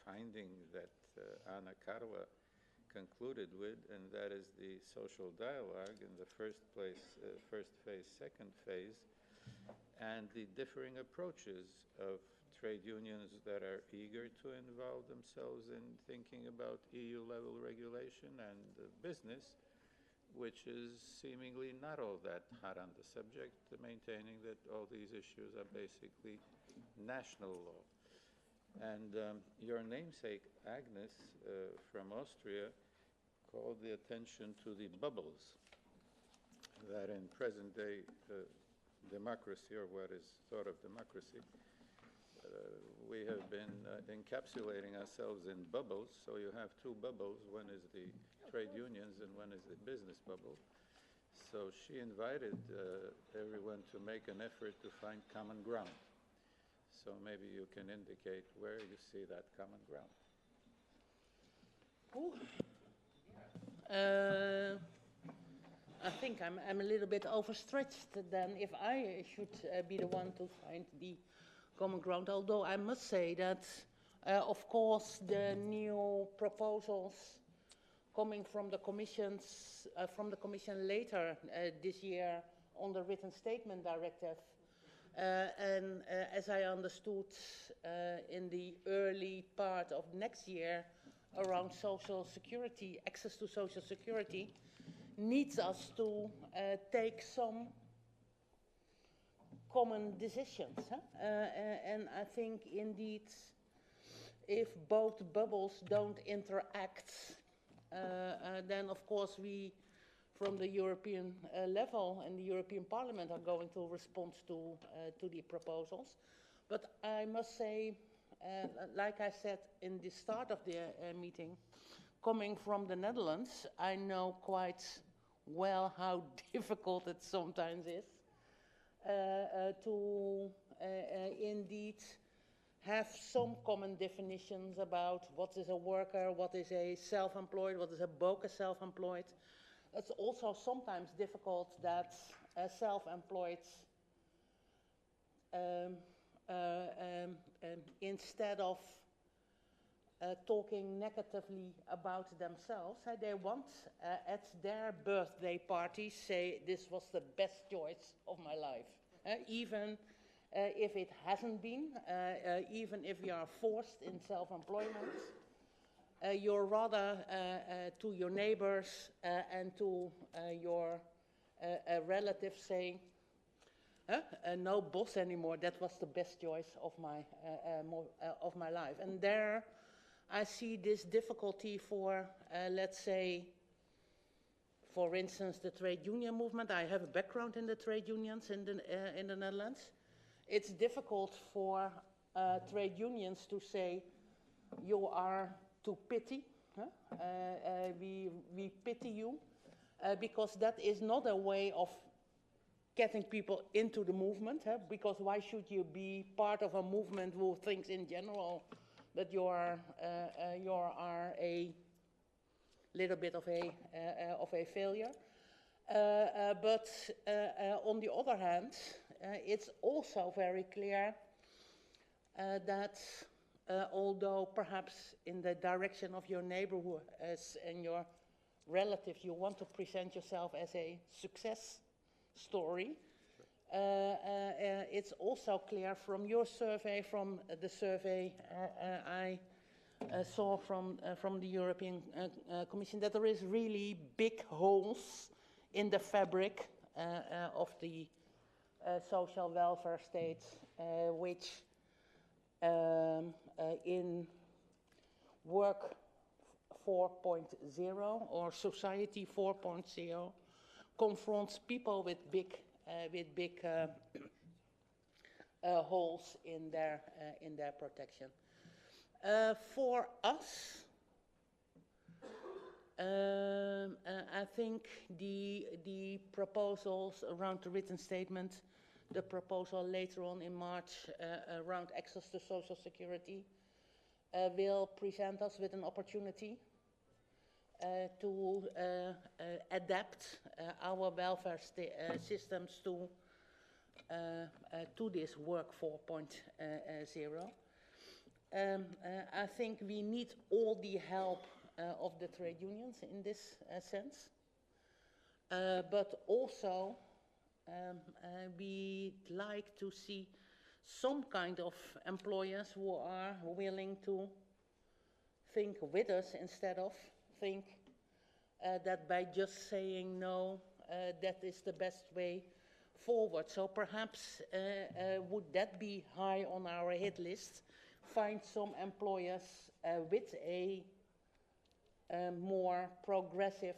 finding that Anna Karla concluded with, and that is the social dialogue in the first phase, second phase, and the differing approaches of trade unions that are eager to involve themselves in thinking about EU-level regulation and business, which is seemingly not all that hot on the subject, maintaining that all these issues are basically national law. And your namesake, Agnes, from Austria, called the attention to the bubbles that in present-day democracy, or what is thought of democracy, we have been encapsulating ourselves in bubbles. So you have two bubbles. One is the trade unions and one is the business bubble. So she invited everyone to make an effort to find common ground. So maybe you can indicate where you see that common ground. I think I'm a little bit overstretched then if I should be the one to find the common ground, although I must say that, of course, the new proposals coming from the Commission later this year on the written statement directive, and as I understood in the early part of next year around social security, access to social security, needs us to take some common decisions. And I think indeed if both bubbles don't interact, then of course we from the European level and the European Parliament are going to respond to the proposals. But I must say, like I said in the start of the meeting, coming from the Netherlands, I know quite well how difficult it sometimes is to indeed have some common definitions about what is a worker, what is a self-employed, what is a bogus self-employed. It's also sometimes difficult that self-employed, instead of talking negatively about themselves, they want at their birthday party say this was the best choice of my life. Even if it hasn't been, even if you are forced in self-employment, you're rather to your neighbors and to your relatives saying, no boss anymore, that was the best choice of my life. And there I see this difficulty for, let's say, for instance, the trade union movement. I have a background in the trade unions in the Netherlands. It's difficult for trade unions to say, you are to pity, we pity you, because that is not a way of getting people into the movement, because why should you be part of a movement who thinks in general that you are a little bit of a failure. But on the other hand, it's also very clear that although perhaps in the direction of your neighborhood and your relatives, you want to present yourself as a success story, it's also clear from your survey, from the survey I saw from the European Commission, that there is really big holes in the fabric of the social welfare state, which in work 4.0 or society 4.0 confronts people with big holes in their protection. For us, I think the proposals around the written statement, the proposal later on in March around access to social security, will present us with an opportunity to adapt our welfare systems to this work 4.0. I think we need all the help of the trade unions in this sense, but also we'd like to see some kind of employers who are willing to think with us instead of think that by just saying no, that is the best way forward. So perhaps would that be high on our hit list? Find some employers with a more progressive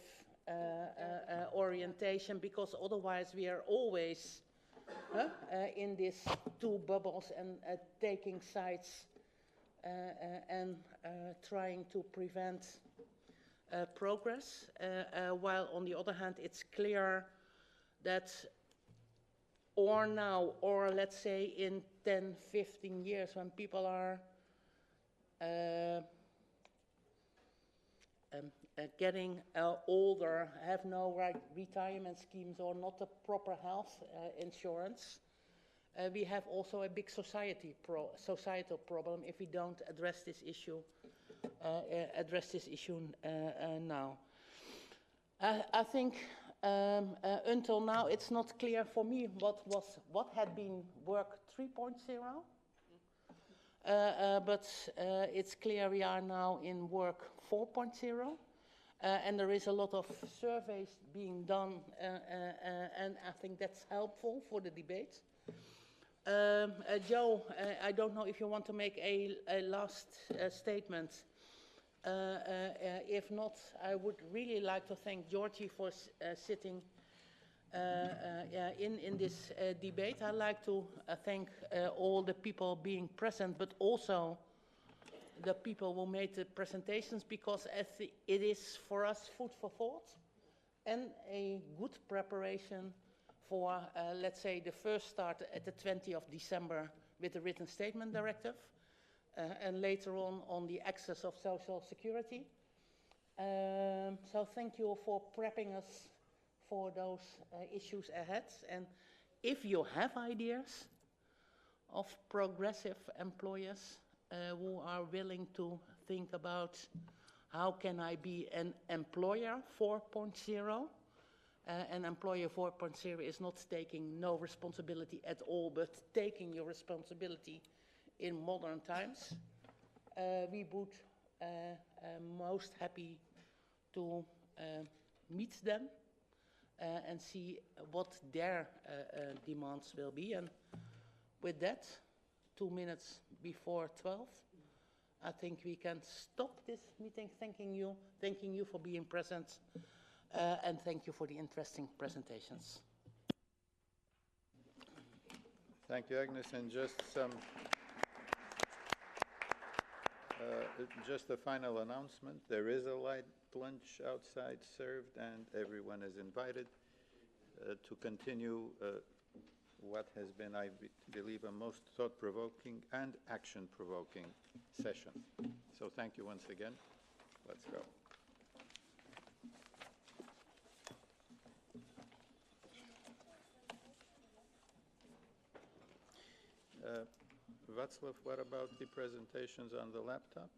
orientation, because otherwise we are always in these two bubbles and taking sides and trying to prevent progress, while on the other hand it's clear that or now, or let's say in 10, 15 years when people are getting older, have no retirement schemes or not a proper health insurance, we have also a big societal problem if we don't address this issue now. I think until now it's not clear for me what had been work 3.0, but it's clear we are now in work 4.0. And there is a lot of surveys being done, and I think that's helpful for the debate. Joe, I don't know if you want to make a last statement. If not, I would really like to thank Georgie for sitting in this debate. I'd like to thank all the people being present, but also the people who made the presentations, because it is for us food for thought and a good preparation for, let's say, the first start at the 20th of December with the written statement directive, and later on the access of social security. So thank you for prepping us for those issues ahead. And if you have ideas of progressive employers who are willing to think about how can I be an employer 4.0. An employer 4.0 is not taking no responsibility at all, but taking your responsibility in modern times. We would most happy to meet them and see what their demands will be. And with that, 2 minutes before 12, I think we can stop this meeting. Thanking you for being present, and thank you for the interesting presentations. Thank you, Agnes. And just just a final announcement. There is a light lunch outside served, and everyone is invited to continue what has been, I believe, a most thought-provoking and action-provoking session. So thank you once again. Let's go. Václav, what about the presentations on the laptop?